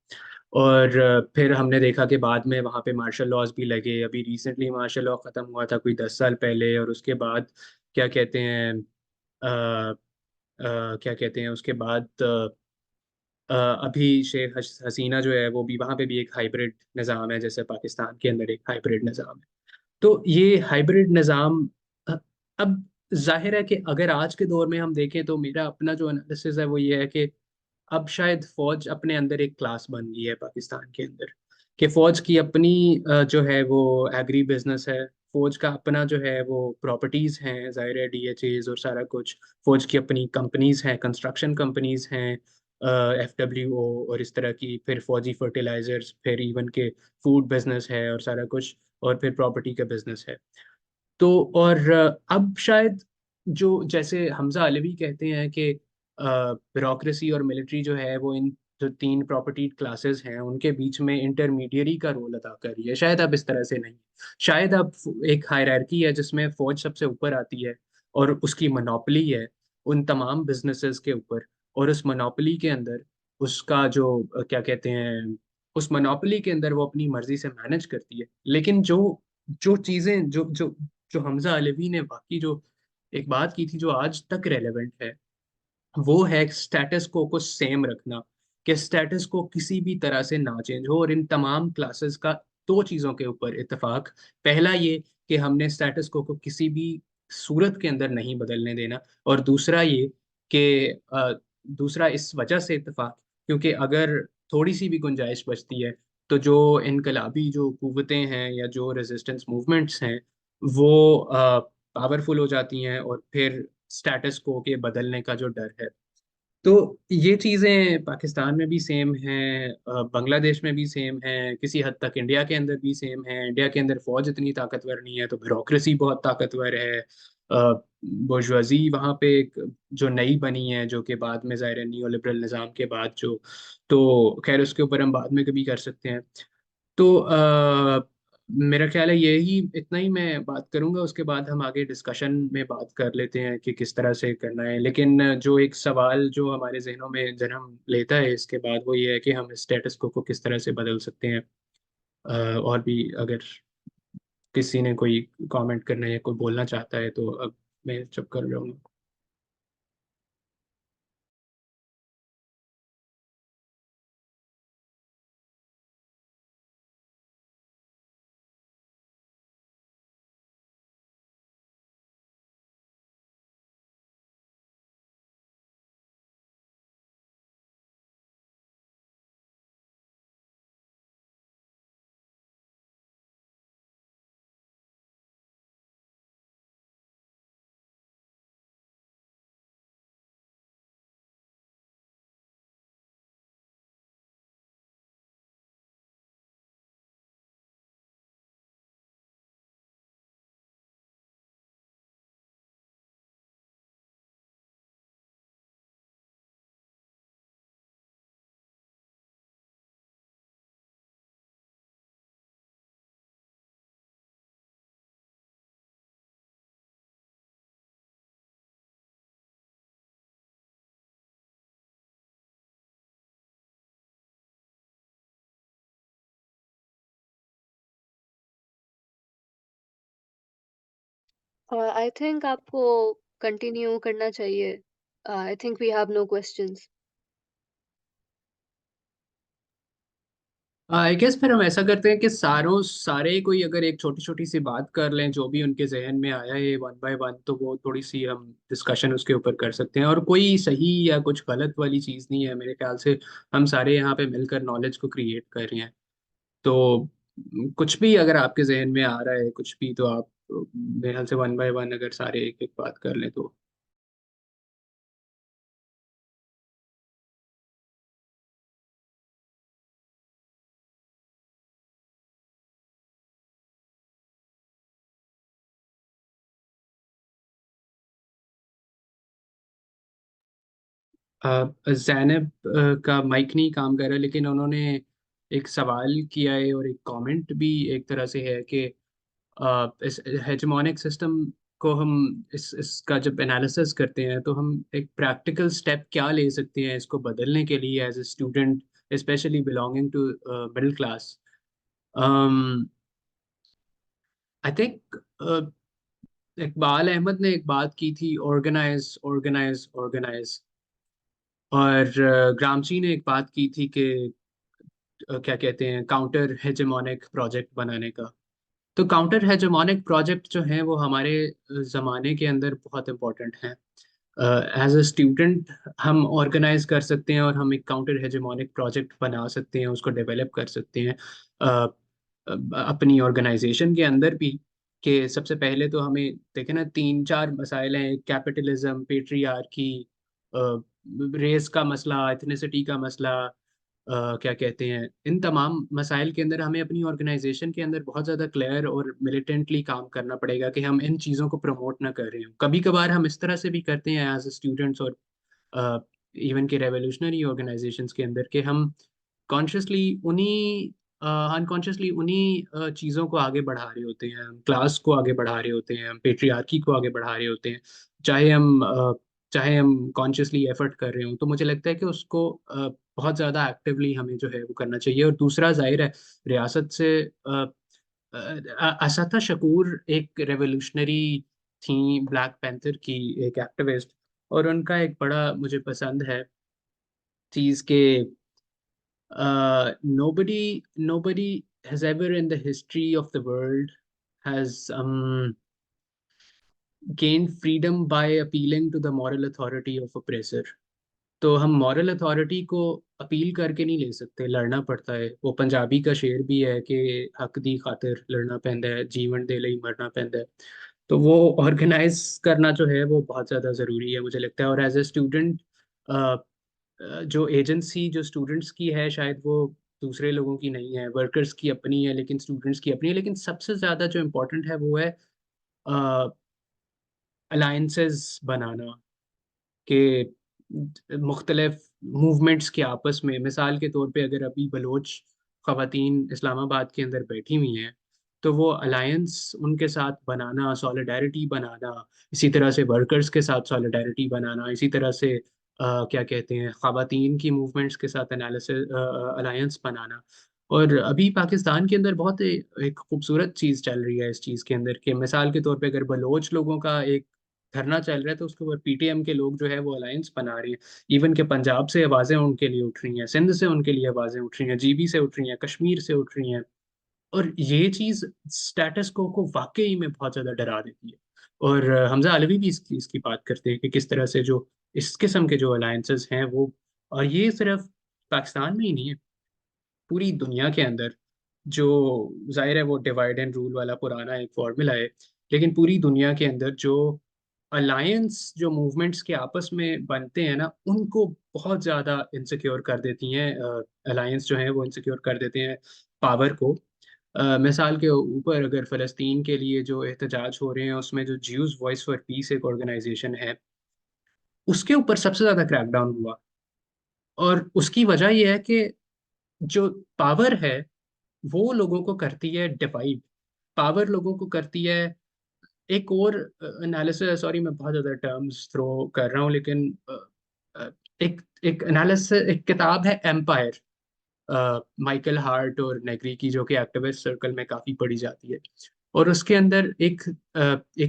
और फिर हमने देखा कि बाद में वहाँ पे मार्शल लॉज भी लगे। अभी रिसेंटली मार्शल लॉ ख़त्म हुआ था कोई 10 साल पहले, और उसके बाद क्या कहते हैं, क्या कहते हैं, उसके बाद अभी शेख हसीना जो है वो भी, वहाँ पे भी एक हाइब्रिड निज़ाम है, जैसे पाकिस्तान के अंदर एक हाइब्रिड निज़ाम है। तो ये हाइब्रिड निज़ाम, अ, अब जाहिर है कि अगर आज के दौर में हम देखें तो मेरा अपना जो एनालिसिस है वो ये है कि अब शायद फौज अपने अंदर एक क्लास बन गई है पाकिस्तान के अंदर, कि फौज की अपनी जो है वो एग्री बिजनेस है। फौज का अपना जो है वो प्रॉपर्टीज हैं, जाहिर है, डीएचएज और सारा कुछ। फौज की अपनी कंपनीज हैं, कंस्ट्रक्शन कंपनीज हैं, एफडब्ल्यूओ और इस तरह की, फिर फौजी फर्टिलाइजर्स, फिर इवन के फूड बिजनेस है और सारा कुछ, और फिर प्रॉपर्टी का बिजनेस है। तो और अब शायद जो, जैसे हमजा अलवी कहते हैं कि ब्यूरोक्रेसी और मिलिट्री जो है वो इन जो तीन प्रॉपर्टी क्लासेस हैं उनके बीच में इंटरमीडियरी का रोल अदा कर रही है। शायद अब इस तरह से नहीं, शायद अब एक हायरार्की है जिसमें फौज सबसे ऊपर आती है और उसकी मोनोपोली है उन तमाम बिजनेसेस के ऊपर। और उस मोनोपोली के अंदर उसका जो क्या कहते हैं, उस मोनोपोली के अंदर वो अपनी मर्जी से मैनेज करती है। लेकिन जो जो चीजें जो जो जो हमजा अलवी ने बाकी जो एक बात की थी जो आज तक रेलेवेंट है, वो है स्टेटस को सेम रखना, कि स्टेटस को किसी भी तरह से ना चेंज हो। और इन तमाम क्लासेस का दो चीजों के ऊपर इत्तेफाक। पहला ये कि हमने स्टेटस को किसी भी सूरत के अंदर नहीं बदलने देना, और दूसरा ये कि दूसरा इस वजह से इत्तेफाक, क्योंकि अगर थोड़ी सी भी गुंजाइश बचती है तो जो इनकलाबी जो कुव्वतें हैं या जो रेजिस्टेंस मूवमेंट्स हैं वो पावरफुल हो जाती हैं, और फिर स्टेटस को के बदलने का जो डर है। तो ये चीज़ें पाकिस्तान में भी सेम हैं, बांग्लादेश में भी सेम है, किसी हद तक इंडिया के अंदर भी सेम है। इंडिया के अंदर फौज इतनी ताकतवर नहीं है तो ब्यूरोक्रेसी बहुत ताकतवर है। बुर्जुआजी वहाँ पे एक जो नई बनी है, जो कि बाद में ज़ाहिर नियो लिबरल निज़ाम के बाद जो, तो खैर उसके ऊपर हम बाद में कभी कर सकते हैं। तो मेरा ख्याल है यही, इतना ही मैं बात करूंगा, उसके बाद हम आगे डिस्कशन में बात कर लेते हैं कि किस तरह से करना है। लेकिन जो एक सवाल जो हमारे जहनों में जन्म लेता है इसके बाद वो ये है कि हम स्टेटस को किस तरह से बदल सकते हैं। और भी अगर किसी ने कोई कमेंट करना है या कोई बोलना चाहता है तो अब मैं चुप कर रहा हूँ। आई थिंक आपको कंटिन्यू करना चाहिए। I think we have no questions. I guess फिर हम ऐसा करते हैं कि सारे कोई अगर एक छोटी छोटी सी बात कर लें जो भी उनके जहन में आया है वन बाय वन, तो वो थोड़ी सी हम डिस्कशन उसके ऊपर कर सकते हैं। और कोई सही या कुछ गलत वाली चीज़ नहीं है मेरे ख्याल से। हम सारे यहाँ पे मिलकर नॉलेज को क्रिएट कर रहे हैं। तो कुछ भी अगर आपके जहन में आ रहा है कुछ भी, तो आप मेरे ख्याल से वन बाय वन अगर सारे एक एक बात कर लें तो। जैनब का माइक नहीं काम कर रहा, लेकिन उन्होंने एक सवाल किया है और एक कमेंट भी एक तरह से है कि इस हेजेमोनिक सिस्टम को हम इसका जब एनालिसिस करते हैं तो हम एक प्रैक्टिकल स्टेप क्या ले सकते हैं इसको बदलने के लिए as a student, specially belonging to middle class. I think Iqbal Ahmed ने एक बात की थी, ऑर्गेनाइज ऑर्गेनाइज ऑर्गेनाइज। और ग्रामची ने एक बात की थी कि क्या कहते हैं, काउंटर हेजेमोनिक प्रोजेक्ट बनाने का। तो काउंटर हेजेमोनिक प्रोजेक्ट जो हैं वो हमारे ज़माने के अंदर बहुत इंपॉर्टेंट हैं। एज अ स्टूडेंट हम ऑर्गेनाइज कर सकते हैं और हम एक काउंटर हेजेमोनिक प्रोजेक्ट बना सकते हैं, उसको डेवलप कर सकते हैं अपनी ऑर्गेनाइजेशन के अंदर भी। कि सबसे पहले तो हमें देखें ना, तीन चार मसाइल हैं: कैपिटलिज्म, पेट्रियार्की, रेस का मसला, एथनिसिटी का मसला। क्या कहते हैं, इन तमाम मसाइल के अंदर हमें अपनी ऑर्गेनाइजेशन के अंदर बहुत ज़्यादा क्लियर और मिलिटेंटली काम करना पड़ेगा कि हम इन चीज़ों को प्रमोट ना कर रहे हो। कभी कभार हम इस तरह से भी करते हैं एज स्टूडेंट्स और इवन के रेवोल्यूशनरी ऑर्गेनाइजेशंस के अंदर, कि हम कॉन्शियसली उन्हीं अनकॉन्शियसली उन्हीं चीज़ों को आगे बढ़ा रहे होते हैं, हम क्लास को आगे बढ़ा रहे होते हैं, हम पेट्रियार्की को आगे बढ़ा रहे होते हैं। चाहे हम चाहे हम कॉन्शियसली एफर्ट कर रहे हो, तो मुझे लगता है कि उसको बहुत ज़्यादा एक्टिवली हमें जो है वो करना चाहिए। और दूसरा, जाहिर है, रियासत से असता शकूर एक रेवोल्यूशनरी थी, ब्लैक पैंथर की एक एक्टिविस्ट। और उनका एक बड़ा मुझे पसंद है चीज़ के, nobody has ever in the history of the world has gained freedom by appealing to the moral authority of oppressor। तो हम मॉरल अथॉरिटी को अपील करके नहीं ले सकते, लड़ना पड़ता है। वो पंजाबी का शेर भी है कि हक दी खातिर लड़ना पैंदा है, जीवन दे लई मरना पैंदा है। तो वो ऑर्गेनाइज करना जो है वो बहुत ज़्यादा ज़रूरी है मुझे लगता है। और एज ए स्टूडेंट, जो एजेंसी जो स्टूडेंट्स की है शायद वो दूसरे लोगों की नहीं है, वर्कर्स की अपनी है लेकिन स्टूडेंट्स की अपनी है। लेकिन सबसे ज़्यादा जो इम्पोर्टेंट है वो है अलायंसेस बनाना, कि मुख्तलिफ मूवमेंट्स के आपस में, मिसाल के तौर पे अगर अभी बलोच ख़वातीन इस्लामाबाद के अंदर बैठी हुई हैं, तो वो अलायंस उनके साथ बनाना, सॉलिडारिटी बनाना, इसी तरह से वर्कर्स के साथ सॉलिडारिटी बनाना, इसी तरह से क्या कहते हैं, ख़वातीन की मूवमेंट्स के साथ एनालिसिस अलायंस बनाना। और अभी पाकिस्तान के अंदर बहुत एक खूबसूरत चीज़ चल रही है इस चीज़ के अंदर, कि मिसाल के तौर पे अगर बलोच लोगों का एक धरना चल रहा है तो उसके ऊपर पीटीएम के लोग जो है वो अलायंस बना रही हैं। इवन के पंजाब से आवाज़ें उनके लिए उठ रही हैं, सिंध से उनके लिए आवाज़ें उठ रही हैं, जीबी से उठ रही हैं, कश्मीर से उठ रही हैं। और ये चीज़ स्टेटस को वाकई में बहुत ज़्यादा डरा देती है। और हमजा अलवी भी इसकी बात करते हैं कि किस तरह से जो इस किस्म के जो अलायंसेस हैं वो, और ये सिर्फ पाकिस्तान में ही नहीं है, पूरी दुनिया के अंदर, जो जाहिर है वो डिवाइड एंड रूल वाला पुराना एक फॉर्मूला है, लेकिन पूरी दुनिया के अंदर जो अलायंस, जो मूवमेंट्स के आपस में बनते हैं ना, उनको बहुत ज़्यादा इनसिक्योर कर देती हैं। अलायंस जो है वो इनसिक्योर कर देते हैं पावर को। मिसाल के ऊपर अगर फ़लस्तीन के लिए जो एहतजाज हो रहे हैं उसमें जो ज्यूज वॉइस फॉर पीस एक ऑर्गेनाइजेशन है, उसके ऊपर सबसे ज़्यादा क्रैकडाउन हुआ। और उसकी वजह यह है कि जो पावर है वो लोगों को करती है डिवाइड, पावर लोगों को करती है। एक और एनालिसिस, सॉरी मैं बहुत ज़्यादा टर्म्स थ्रो कर रहा हूँ, लेकिन अ, एक एक एनालिसिस, एक किताब है एम्पायर, माइकल हार्ट और नेगरी की, जो कि एक्टिविस्ट सर्कल में काफ़ी पढ़ी जाती है। और उसके अंदर एक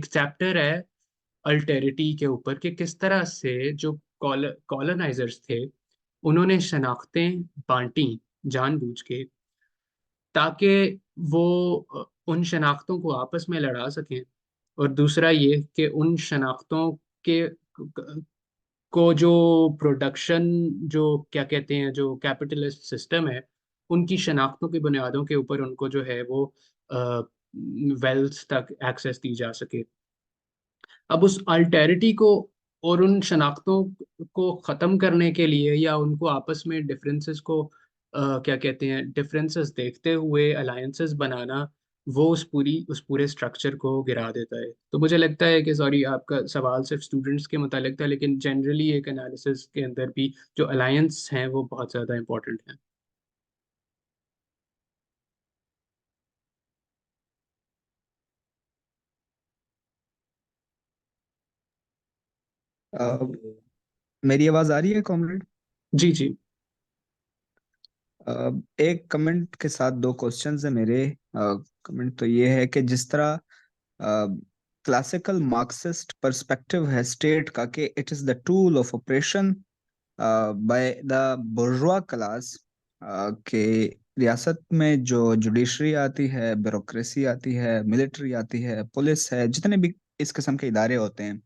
चैप्टर है अल्टेरिटी के ऊपर कि किस तरह से जो कॉलोनाइजर्स थे उन्होंने शनाख्तें बांटी जानबूझ के, ताकि वो उन शनाख्तों को आपस में लड़ा सकें। और दूसरा ये कि उन शनाख्तों के को जो प्रोडक्शन, जो क्या कहते हैं, जो कैपिटलिस्ट सिस्टम है, उनकी शनाख्तों की बुनियादों के ऊपर उनको जो है वो वेल्थ तक एक्सेस दी जा सके। अब उस अल्टेरिटी को और उन शनाख्तों को ख़त्म करने के लिए, या उनको आपस में डिफरेंसेस को क्या कहते हैं, डिफरेंसेस देखते हुए अलायंसेस बनाना, वो उस पूरे स्ट्रक्चर को गिरा देता है। तो मुझे लगता है कि, सॉरी, आपका सवाल सिर्फ स्टूडेंट्स के मुतालिक था, लेकिन जनरली एक एनालिसिस के अंदर भी जो अलायंस हैं वो बहुत ज़्यादा इंपॉर्टेंट हैं। अ, मेरी आवाज आ रही है कॉमरेड? जी जी। एक कमेंट के साथ दो क्वेश्चंस है मेरे। कमेंट तो ये है कि जिस तरह क्लासिकल मार्क्सिस्ट पर्सपेक्टिव है स्टेट का कि it is the tool of operation by the बुर्जुआ class, के रियासत में जो जुडिशरी आती है, ब्यूरोक्रेसी आती है, मिलिट्री आती है, पुलिस है, जितने भी इस किस्म के इदारे होते हैं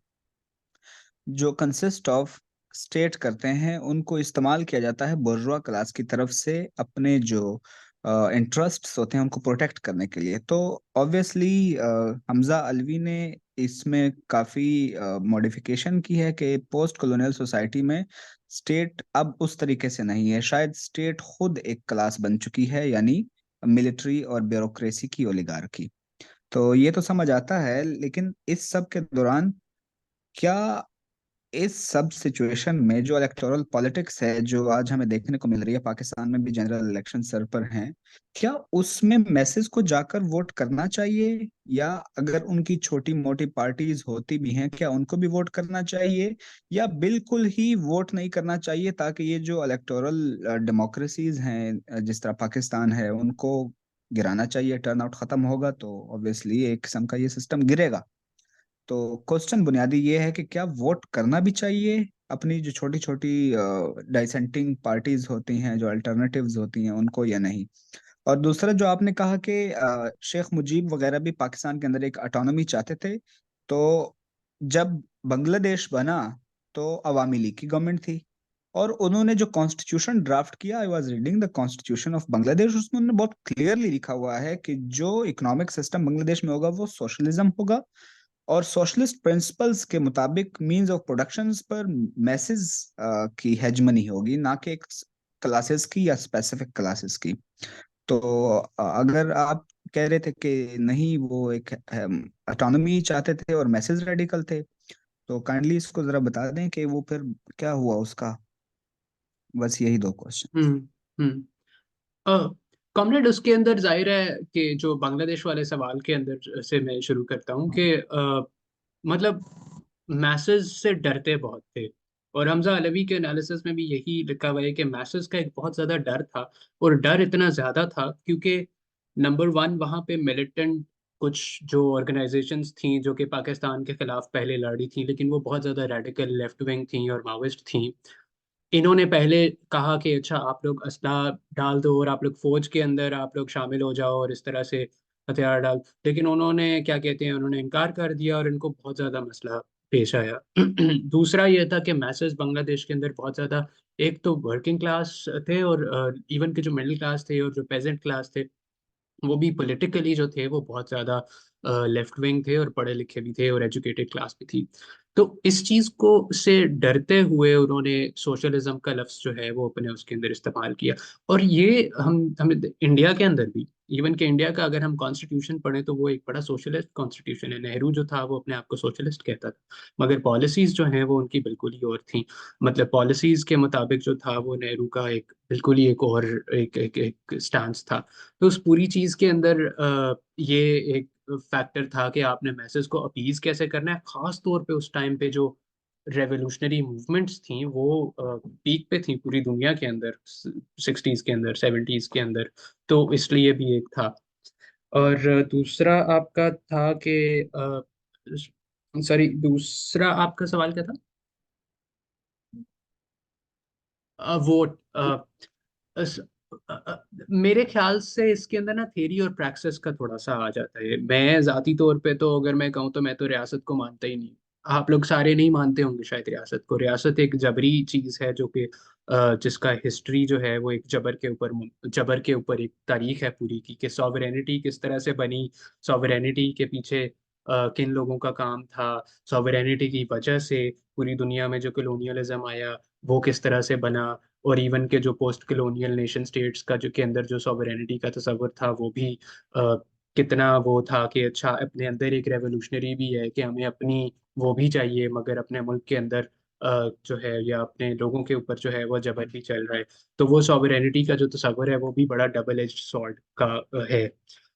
जो कंसिस्ट ऑफ स्टेट करते हैं, उनको इस्तेमाल किया जाता है बुर्जुआ क्लास की तरफ से अपने जो इंटरेस्ट्स होते हैं उनको प्रोटेक्ट करने के लिए। तो ऑब्वियसली हमजा अलवी ने इसमें काफ़ी मॉडिफिकेशन की है कि पोस्ट कॉलोनियल सोसाइटी में स्टेट अब उस तरीके से नहीं है। शायद स्टेट खुद एक क्लास बन चुकी है, यानी मिलिट्री और ब्यूरोक्रेसी की ओलिगार्की। तो ये तो समझ आता है, लेकिन इस सब के दौरान क्या इस सब सिचुएशन में जो इलेक्टोरल पॉलिटिक्स है जो आज हमें देखने को मिल रही है, पाकिस्तान में भी जनरल इलेक्शन सर पर हैं, क्या उसमें मैसेज को जाकर वोट करना चाहिए, या अगर उनकी छोटी मोटी पार्टीज होती भी हैं क्या उनको भी वोट करना चाहिए, या बिल्कुल ही वोट नहीं करना चाहिए ताकि ये जो इलेक्टोरल डेमोक्रेसीज हैं जिस तरह पाकिस्तान है उनको गिराना चाहिए? टर्नआउट खत्म होगा तो ऑब्वियसली एक किस्म का ये सिस्टम गिरेगा। तो क्वेश्चन बुनियादी ये है कि क्या वोट करना भी चाहिए अपनी जो छोटी छोटी डाइसेंटिंग पार्टीज होती हैं, जो अल्टरनेटिव्स होती हैं, उनको, या नहीं? और दूसरा जो आपने कहा कि शेख मुजीब वगैरह भी पाकिस्तान के अंदर एक ऑटोनॉमी चाहते थे, तो जब बांग्लादेश बना तो अवामी लीग की गवर्नमेंट थी, और उन्होंने जो कॉन्स्टिट्यूशन ड्राफ्ट किया, I was reading the constitution of Bangladesh, उसमें उन्होंने बहुत क्लियरली लिखा हुआ है कि जो इकोनॉमिक सिस्टम बांग्लादेश में होगा वो सोशलिज्म होगा, और सोशलिस्ट प्रिंसिपल्स के मुताबिक मींस ऑफ प्रोडक्शंस पर मैसेज की हेजमनी होगी, ना कि एक क्लासेस की या स्पेसिफिक क्लासेस की। तो अगर आप कह रहे थे कि नहीं वो एक ऑटोनॉमी चाहते थे और मैसेज रेडिकल थे, तो काइंडली इसको जरा बता दें कि वो फिर क्या हुआ उसका। बस यही दो क्वेश्चन। हम्म। हम्म। कॉमरेड, उसके अंदर जाहिर है कि जो बांग्लादेश वाले सवाल के अंदर से मैं शुरू करता हूँ कि मतलब मैसेज से डरते बहुत थे। और हमजा अलवी के एनालिसिस में भी यही लिखा हुआ है कि मैसेज का एक बहुत ज्यादा डर था। और डर इतना ज्यादा था क्योंकि नंबर वन, वहाँ पे मिलिटेंट कुछ जो ऑर्गेनाइजेशंस थी जो कि पाकिस्तान के खिलाफ पहले लड़ी थी, लेकिन वो बहुत ज्यादा रेडिकल लेफ्ट विंग थी और माओइस्ट थी। इन्होंने पहले कहा कि अच्छा, आप लोग असला डाल दो और आप लोग फौज के अंदर आप लोग शामिल हो जाओ और इस तरह से हथियार डाल, लेकिन उन्होंने क्या कहते हैं, उन्होंने इनकार कर दिया और इनको बहुत ज़्यादा मसला पेश आया। दूसरा ये था कि मैसेज बांग्लादेश के अंदर बहुत ज़्यादा, एक तो वर्किंग क्लास थे और इवन के जो मिडिल क्लास थे और जो पेजेंट क्लास थे, वो भी पॉलिटिकली जो थे वो बहुत ज़्यादा लेफ्ट विंग थे और पढ़े लिखे भी थे और एजुकेटेड क्लास भी थी। तो इस चीज को से डरते हुए उन्होंने सोशलिज्म का लफ्ज जो है वो अपने उसके अंदर इस्तेमाल किया। और ये हमें इंडिया के अंदर भी, इवन के इंडिया का अगर हम कॉन्स्टिट्यूशन पढ़ें तो वो एक बड़ा सोशलिस्ट कॉन्स्टिट्यूशन है। नेहरू जो था वो अपने आप को सोशलिस्ट कहता था, मगर पॉलिसीज जो हैं वो उनकी बिल्कुल ही और थी। मतलब पॉलिसीज के मुताबिक जो था वो नेहरू का एक बिल्कुल ही एक और एक स्टांस था। तो उस पूरी चीज के अंदर ये एक फैक्टर था कि आपने मैसेज को अपीज कैसे करना है, खास तौर पे उस टाइम पे जो रेवोल्यूशनरी मूवमेंट्स थी वो पीक पे थी पूरी दुनिया के अंदर, सिक्सटीज के अंदर, सेवेंटीज के अंदर। तो इसलिए भी एक था। और दूसरा आपका था कि सॉरी, दूसरा आपका सवाल क्या था? वोट। अस- मेरे ख्याल से इसके अंदर ना थेरी और प्रैक्टिस का थोड़ा सा आ जाता है। मैं जाती तौर पे तो अगर मैं कहूँ तो मैं तो रियासत को मानता ही नहीं। आप लोग सारे नहीं मानते होंगे शायद रियासत को। रियासत एक जबरी चीज है जो कि जिसका हिस्ट्री जो है वो एक जबर के ऊपर एक तारीख है पूरी की, कि सॉवरेनिटी किस तरह से बनी, सॉवरेनिटी के पीछे किन लोगों का काम था, सॉवरेनिटी की वजह से पूरी दुनिया में जो कलोनियलिज्म आया वो किस तरह से बना, और इवन के जो पोस्ट कलोनियल नेशन स्टेट्स का जो के अंदर जो सॉवरेनिटी का तस्वर था वो भी कितना वो था कि अच्छा अपने अंदर एक रेवोल्यूशनरी भी है कि हमें अपनी वो भी चाहिए, मगर अपने मुल्क के अंदर जो है या अपने लोगों के ऊपर जो है वो जबर भी चल रहा है। तो वो सॉवरेनिटी का जो तस्वर है वो भी बड़ा डबल एज सॉर्ड का है।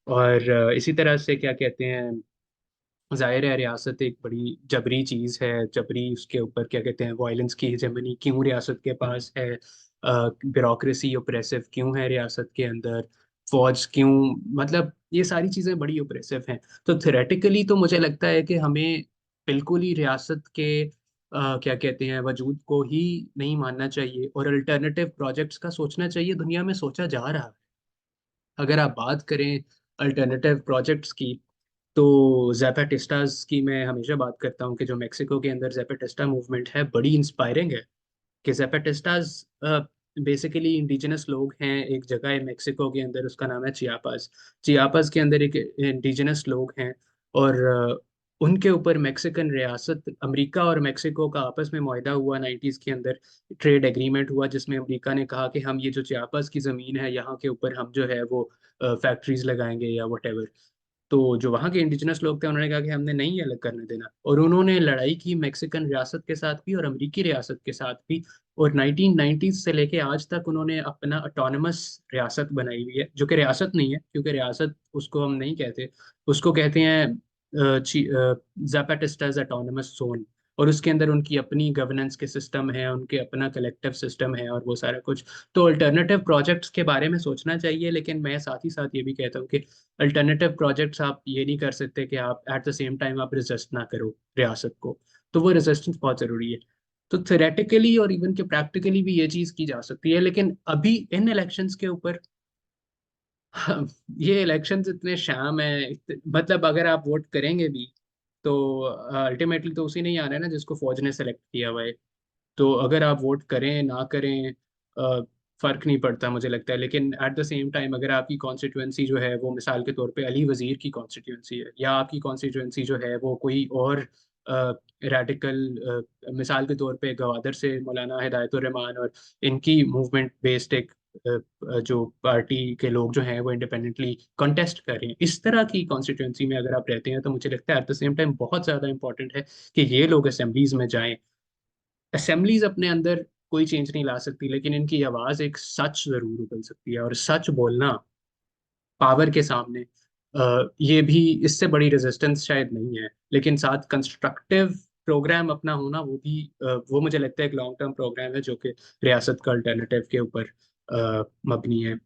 और इसी तरह से क्या कहते हैं, जाहिर है रियासत एक बड़ी जबरी चीज है। जबरी उसके ऊपर क्या कहते हैं वायलेंस की हेजेमनी क्यों रियासत के पास है, ब्यूरोक्रेसी ओप्रेसिव क्यों है रियासत के अंदर, फौज क्यों, मतलब ये सारी चीजें बड़ी ओप्रेसिव हैं। तो थ्योरेटिकली तो मुझे लगता है कि हमें बिल्कुल ही रियासत के क्या कहते हैं वजूद को ही नहीं मानना चाहिए, और अल्टरनेटिव प्रोजेक्ट्स का सोचना चाहिए। दुनिया में सोचा जा रहा है। अगर आप बात करें अल्टरनेटिव प्रोजेक्ट्स की, तो जैपाटिस्टास की मैं हमेशा बात करता हूँ कि जो मेक्सिको के अंदर जैपाटिस्टा मूवमेंट है बड़ी इंस्पायरिंग है। कि जैपाटिस्टास बेसिकली इंडिजिनस लोग हैं, एक जगह है मेक्सिको के अंदर उसका नाम है चियापास। चियापास के अंदर एक इंडिजिनस लोग हैं, और उनके ऊपर मेक्सिकन रियासत, अमेरिका और मेक्सिको का आपस में मुआहदा हुआ 90s के अंदर। ट्रेड एग्रीमेंट हुआ जिसमें अमेरिका ने कहा कि हम ये जो चियापास की ज़मीन है यहाँ के ऊपर हम जो है वो फैक्ट्रीज लगाएंगे या वटेवर। तो जो वहाँ के इंडिजिनस लोग थे उन्होंने कहा कि हमने नहीं अलग करने देना, और उन्होंने लड़ाई की मेक्सिकन रियासत के साथ भी और अमेरिकी रियासत के साथ भी। और 1990s से लेके आज तक उन्होंने अपना ऑटोनमस रियासत बनाई हुई है, जो कि रियासत नहीं है क्योंकि रियासत उसको हम नहीं कहते। उसको कहते हैं जापाटिस्टाज ऑटोनमस जोन। और उसके अंदर उनकी अपनी गवर्नेंस के सिस्टम है, उनके अपना कलेक्टिव सिस्टम है और वो सारा कुछ। तो अल्टरनेटिव प्रोजेक्ट्स के बारे में सोचना चाहिए, लेकिन मैं साथ ही साथ ये भी कहता हूँ कि अल्टरनेटिव प्रोजेक्ट्स आप ये नहीं कर सकते कि आप एट द सेम टाइम आप रेजिस्ट ना करो रियासत को। तो वो रेजिस्टेंस बहुत जरूरी है। तो थेरेटिकली और इवन के प्रैक्टिकली भी ये चीज की जा सकती है, लेकिन अभी इन इलेक्शंस के ऊपर ये इलेक्शंस इतने शाम है, मतलब अगर आप वोट करेंगे भी तो अल्टीमेटली तो उसी नहीं आना है ना जिसको फौज ने सेलेक्ट किया हुआ है। तो अगर आप वोट करें ना करें फर्क नहीं पड़ता मुझे लगता है। लेकिन एट द सेम टाइम अगर आपकी कॉन्स्टिट्यूंसी जो है वो मिसाल के तौर पे अली वजीर की कॉन्स्टिट्यूंसी है, या आपकी कॉन्स्टिट्यूंसी जो है वो कोई और रेडिकल, मिसाल के तौर पे गवादर से मौलाना हिदायतुर रहमान और इनकी मूवमेंट बेस्ड एक जो पार्टी के लोग जो हैं वो इंडिपेंडेंटली कंटेस्ट कर रहे हैं, इस तरह की कॉन्स्टिट्यूंसी में अगर आप रहते हैं तो मुझे लगता है एट द सेम टाइम बहुत ज़्यादा इंपॉर्टेंट है कि ये लोग असेंबलीज में जाएं। असेंबलीज अपने अंदर कोई चेंज नहीं ला सकती, लेकिन इनकी आवाज एक सच जरूर उगल सकती है, और सच बोलना पावर के सामने ये भी, इससे बड़ी रेजिस्टेंस शायद नहीं है। लेकिन साथ कंस्ट्रक्टिव प्रोग्राम अपना होना वो भी वो मुझे लगता है एक लॉन्ग टर्म प्रोग्राम है जो कि रियासत का अल्टरनेटिव के ऊपर मबनी है।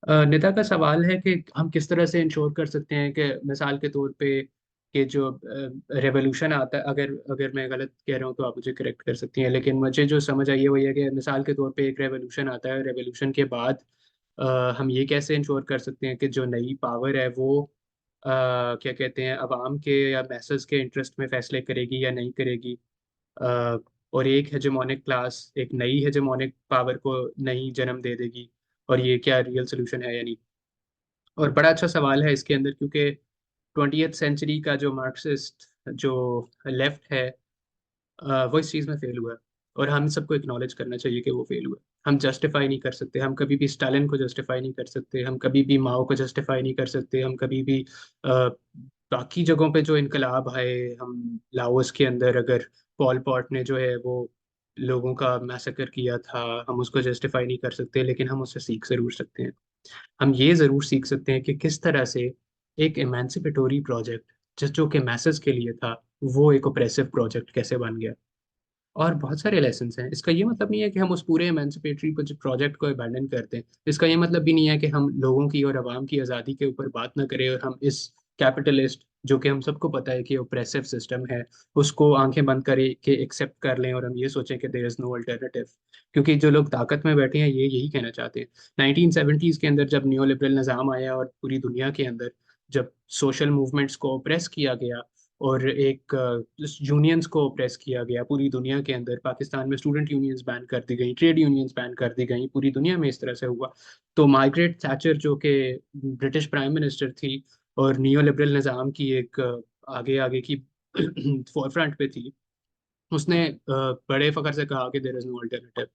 निदा का सवाल है कि हम किस तरह से इंश्योर कर सकते हैं कि मिसाल के तौर पे कि जो रेवोल्यूशन आता है, अगर अगर मैं गलत कह रहा हूँ तो आप मुझे करेक्ट कर सकती हैं, लेकिन मुझे जो समझ आई है वो ये है कि मिसाल के तौर पे एक रेवोल्यूशन आता है, रेवोल्यूशन के बाद हम ये कैसे इंश्योर कर सकते हैं कि जो नई पावर है वो क्या कहते हैं अवाम के या मैसेस के इंटरेस्ट में फैसले करेगी या नहीं करेगी। अ, और एक हेजेमोनिक क्लास एक नई हेजेमोनिक पावर को नहीं जन्म दे देगी, और ये क्या रियल सोल्यूशन है या नहीं। और बड़ा अच्छा सवाल है इसके अंदर, क्योंकि 20th सेंचुरी का जो मार्क्सिस्ट जो लेफ्ट है वो इस चीज़ में फेल हुआ है, और हम सबको एक्नॉलेज करना चाहिए कि वो फेल हुआ है। हम जस्टिफाई नहीं कर सकते, हम कभी भी स्टालिन को जस्टिफाई नहीं कर सकते, हम कभी भी माओ को जस्टिफाई नहीं कर सकते, हम कभी भी बाकी जगहों पे जो इनकलाब आए, हम लाओस के अंदर अगर पॉल पॉट ने जो है वो लोगों का मैसेकर किया था, हम उसको जस्टिफाई नहीं कर सकते, लेकिन हम उससे सीख जरूर सकते हैं। हम ये जरूर सीख सकते हैं कि किस तरह से एक एमेंसिपेटोरी प्रोजेक्ट जिस जो कि मैसेज के लिए था, वो एक ओप्रेसिव प्रोजेक्ट कैसे बन गया। और बहुत सारे लेसन हैं। इसका ये मतलब नहीं है कि हम उस पूरे एमेंसिपेटरी प्रोजेक्ट को अबैंडन कर दें। इसका ये मतलब भी नहीं है कि हम लोगों की और आवाम की आज़ादी के ऊपर बात ना करें और हम इस कैपिटलिस्ट, जो कि हम सबको पता है कि ओप्रेसिव सिस्टम है, उसको आंखें बंद करे के एक्सेप्ट कर लें और हम ये सोचें कि देयर इज नो अल्टरनेटिव। क्योंकि जो लोग ताकत में बैठे हैं ये यही कहना चाहते हैं। 1970s के अंदर जब न्यू लिबरल निज़ाम आया और पूरी दुनिया के अंदर जब सोशल मूवमेंट्स को ओप्रेस किया गया और एक यूनियंस को प्रेस किया गया पूरी दुनिया के अंदर, पाकिस्तान में स्टूडेंट यूनियंस बैन कर दी गई, ट्रेड यूनियंस बैन कर दी गई, पूरी दुनिया में इस तरह से हुआ। तो मार्गरेट थैचर जो कि ब्रिटिश प्राइम मिनिस्टर थी और नियो लिबरल निज़ाम की एक आगे आगे की फोरफ्रंट पे थी, उसने बड़े फखर से कहा कि देयर इज नो अल्टरनेटिव।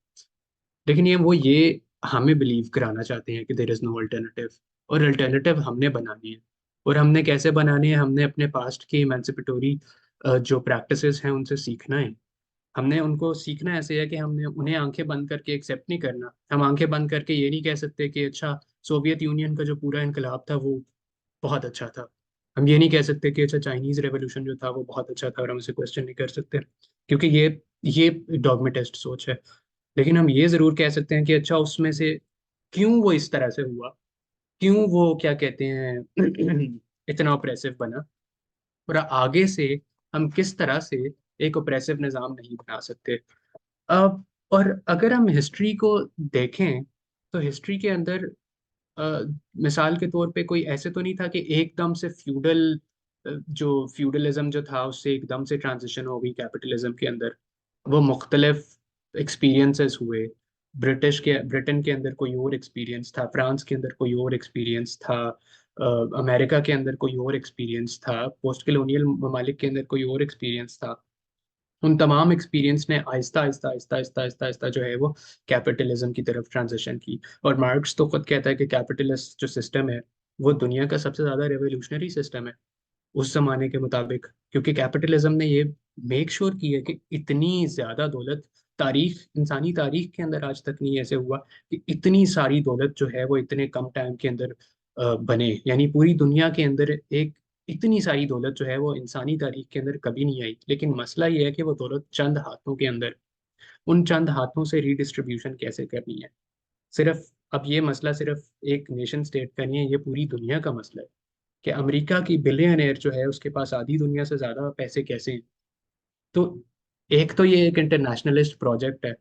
लेकिन ये हमें बिलीव कराना चाहते हैं कि देयर इज नो अल्टरनेटिव, और अल्टरनेटिव हमने बनानी है। और हमने कैसे बनानी है? हमने अपने पास्ट की इमेंसिपेटोरी जो प्रैक्टिसेस हैं उनसे सीखना है। हमने उनको सीखना ऐसे है कि हमने उन्हें आंखें बंद करके एक्सेप्ट नहीं करना। हम आंखें बंद करके ये नहीं कह सकते कि अच्छा, सोवियत यूनियन का जो पूरा इनकलाब था वो बहुत अच्छा था। हम ये नहीं कह सकते कि अच्छा, चाइनीज रेवोल्यूशन जो था वो बहुत अच्छा था, और हम इसे क्वेश्चन नहीं कर सकते, क्योंकि ये डॉगमेटिस्ट सोच है। लेकिन हम ये जरूर कह सकते हैं कि अच्छा, उसमें से क्यों वो इस तरह से हुआ, क्यों वो क्या कहते हैं इतना ऑप्रेसिव बना, और आगे से हम किस तरह से एक ओप्रेसिव निज़ाम नहीं बना सकते। अब और अगर हम हिस्ट्री को देखें तो हिस्ट्री के अंदर अ, मिसाल के तौर पे कोई ऐसे तो नहीं था कि एकदम से जो फ्यूडलिज्म जो था उससे एकदम से ट्रांजिशन हो गई कैपिटलिज्म के अंदर। वो मुख्तलिफ एक्सपीरियंसेस हुए। ब्रिटेन के अंदर कोई और एक्सपीरियंस था, फ्रांस के अंदर कोई और एक्सपीरियंस था, अमेरिका के अंदर कोई और एक्सपीरियंस था, पोस्ट कलोनियल ममालिक के अंदर कोई और एक्सपीरियंस था। उन तमाम एक्सपीरियंस ने आहिस्ता आहिस्ता आहिस्ता आहिस्ता आहिस्ता आहिस्ता जो है वो कैपिटलिज्म की तरफ ट्रांजिशन की। और मार्क्स तो खुद कहता है कि कैपिटलिस्ट जो सिस्टम है वो दुनिया का सबसे ज्यादा रेवोल्यूशनरी सिस्टम है उस जमाने के मुताबिक, क्योंकि कैपिटलिज्म ने ये मेक श्योर की है कि इतनी ज्यादा दौलत, इंसानी तारीख के अंदर आज तक नहीं ऐसे हुआ कि इतनी सारी दौलत जो है वो इतने कम टाइम के अंदर बने। यानी पूरी दुनिया के अंदर एक इतनी सारी दौलत जो है वो इंसानी तारीख के अंदर कभी नहीं आई। लेकिन मसला ये है कि वो दौलत चंद हाथों के अंदर, उन चंद हाथों से रीडिस्ट्रीब्यूशन कैसे करनी है। सिर्फ अब ये मसला सिर्फ एक नेशन स्टेट का नहीं है, ये पूरी दुनिया का मसला है कि अमेरिका की बिलियनर जो है उसके पास आधी दुनिया से ज्यादा पैसे कैसे हैं। तो एक तो ये एक इंटरनेशनलिस्ट प्रोजेक्ट है।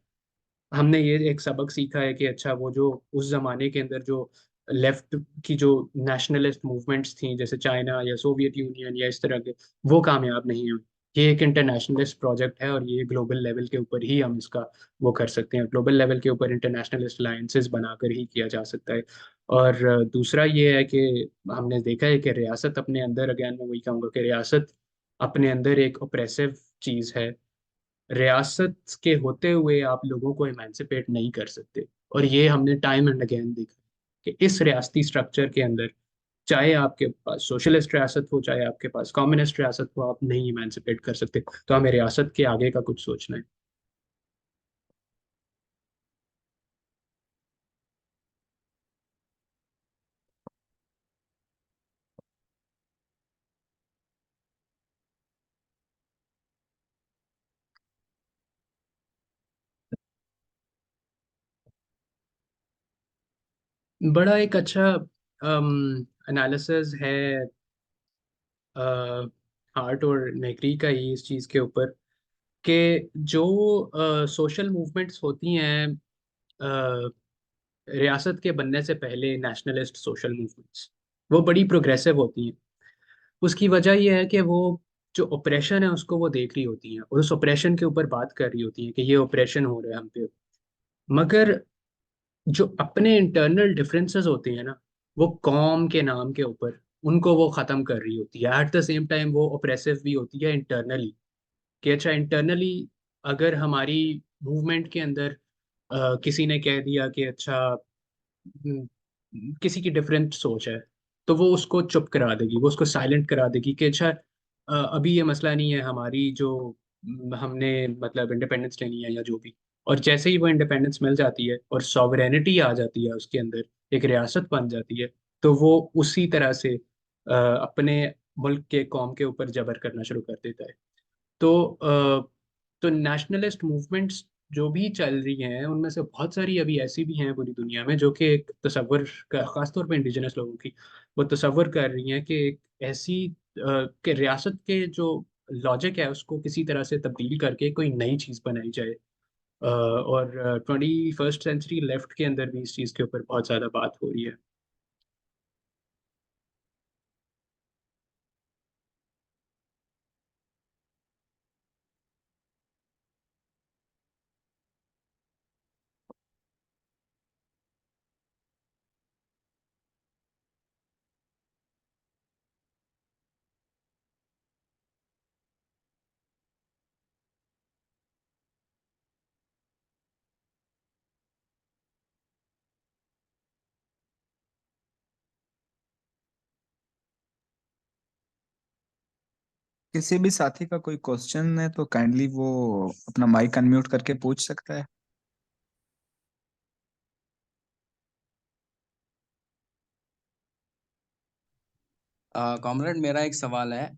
हमने ये एक सबक सीखा है कि अच्छा, वो जो उस जमाने के अंदर जो लेफ्ट की जो नेशनलिस्ट मूवमेंट्स थी जैसे चाइना या सोवियत यूनियन या इस तरह के, वो कामयाब नहीं हुई। ये एक इंटरनेशनलिस्ट प्रोजेक्ट है और ये ग्लोबल लेवल के ऊपर ही हम इसका वो कर सकते हैं। ग्लोबल लेवल के ऊपर इंटरनेशनलिस्ट अलायंसेस बनाकर ही किया जा सकता है। और दूसरा ये है कि हमने देखा है कि रियासत अपने अंदर, अगेन मैं वही कहूँगा कि रियासत अपने अंदर एक ओप्रेसिव चीज है। रियासत के होते हुए आप लोगों को एमेंसिपेट नहीं कर सकते। और ये हमने टाइम एंड अगेन देखा कि इस रियासती स्ट्रक्चर के अंदर, चाहे आपके पास सोशलिस्ट रियासत हो चाहे आपके पास कम्युनिस्ट रियासत हो, आप नहीं इमेंसिपेट कर सकते। तो हमें रियासत के आगे का कुछ सोचना है। बड़ा एक अच्छा एनालिसिस है हार्ट और नेगरी का ही इस चीज़ के ऊपर कि जो सोशल मूवमेंट्स होती हैं रियासत के बनने से पहले, नेशनलिस्ट सोशल मूवमेंट्स, वो बड़ी प्रोग्रेसिव होती हैं। उसकी वजह यह है कि वो जो ऑपरेशन है उसको वो देख रही होती हैं और उस ऑपरेशन के ऊपर बात कर रही होती हैं कि ये ऑपरेशन हो रहा है हम पे। मगर जो अपने इंटरनल डिफरेंसेस होते हैं ना, वो कौम के नाम के ऊपर उनको वो खत्म कर रही होती है। एट द सेम टाइम वो ऑपरेसिव भी होती है इंटरनली, कि अच्छा, इंटरनली अगर हमारी मूवमेंट के अंदर किसी ने कह दिया कि अच्छा, किसी की डिफरेंट सोच है, तो वो उसको चुप करा देगी, वो उसको साइलेंट करा देगी कि अच्छा, अभी ये मसला नहीं है, हमारी जो हमने मतलब इंडिपेंडेंस लेनी है या जो भी। और जैसे ही वो इंडिपेंडेंस मिल जाती है और सॉवरेनिटी आ जाती है उसके अंदर, एक रियासत बन जाती है, तो वो उसी तरह से अपने मुल्क के कौम के ऊपर जबर करना शुरू कर देता है। तो नेशनलिस्ट मूवमेंट्स जो भी चल रही हैं उनमें से बहुत सारी अभी ऐसी भी हैं पूरी दुनिया में जो कि एक तस्वर का, खासतौर पे इंडिजिनस लोगों की, वो तस्वर कर रही हैं कि एक ऐसी कि रियासत के जो लॉजिक है उसको किसी तरह से तब्दील करके कोई नई चीज़ बनाई जाए। और 21st सेंचुरी लेफ्ट के अंदर भी इस चीज़ के ऊपर बहुत ज़्यादा बात हो रही है। किसी भी साथी का कोई क्वेश्चन है तो काइंडली वो अपना माइक अनम्यूट करके पूछ सकता है। कॉमरेड, मेरा एक सवाल है।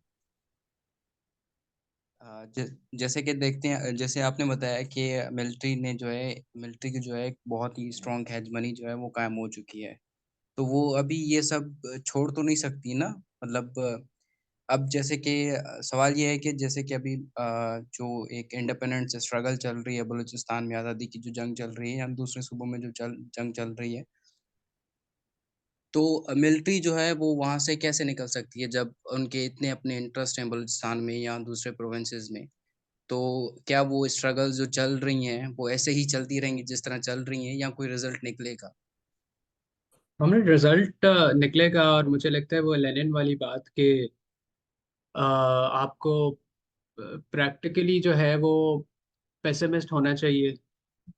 जैसे कि देखते हैं, जैसे आपने बताया कि मिलिट्री की जो है एक बहुत ही स्ट्रॉन्ग हेजमनी जो है वो कायम हो चुकी है। तो वो अभी ये सब छोड़ तो नहीं सकती ना? मतलब अब जैसे कि सवाल ये है कि जैसे कि अभी जो एक इंडिपेंडेंस स्ट्रगल चल रही है, बलूचिस्तान में आज़ादी की जो जंग चल रही है, या दूसरे सूबों में जो जंग चल रही है, तो मिलिट्री जो है वो वहां से कैसे निकल सकती है जब उनके इतने अपने इंटरेस्ट हैं बलूचिस्तान में या दूसरे प्रोविंसेस में? तो क्या वो स्ट्रगल जो चल रही हैं वो ऐसे ही चलती रहेंगी जिस तरह चल रही हैं, या कोई रिजल्ट निकलेगा? हमने रिजल्ट निकलेगा, और मुझे लगता है वो लेनिन वाली बात के आपको प्रैक्टिकली जो है वो पेसिमिस्ट होना चाहिए,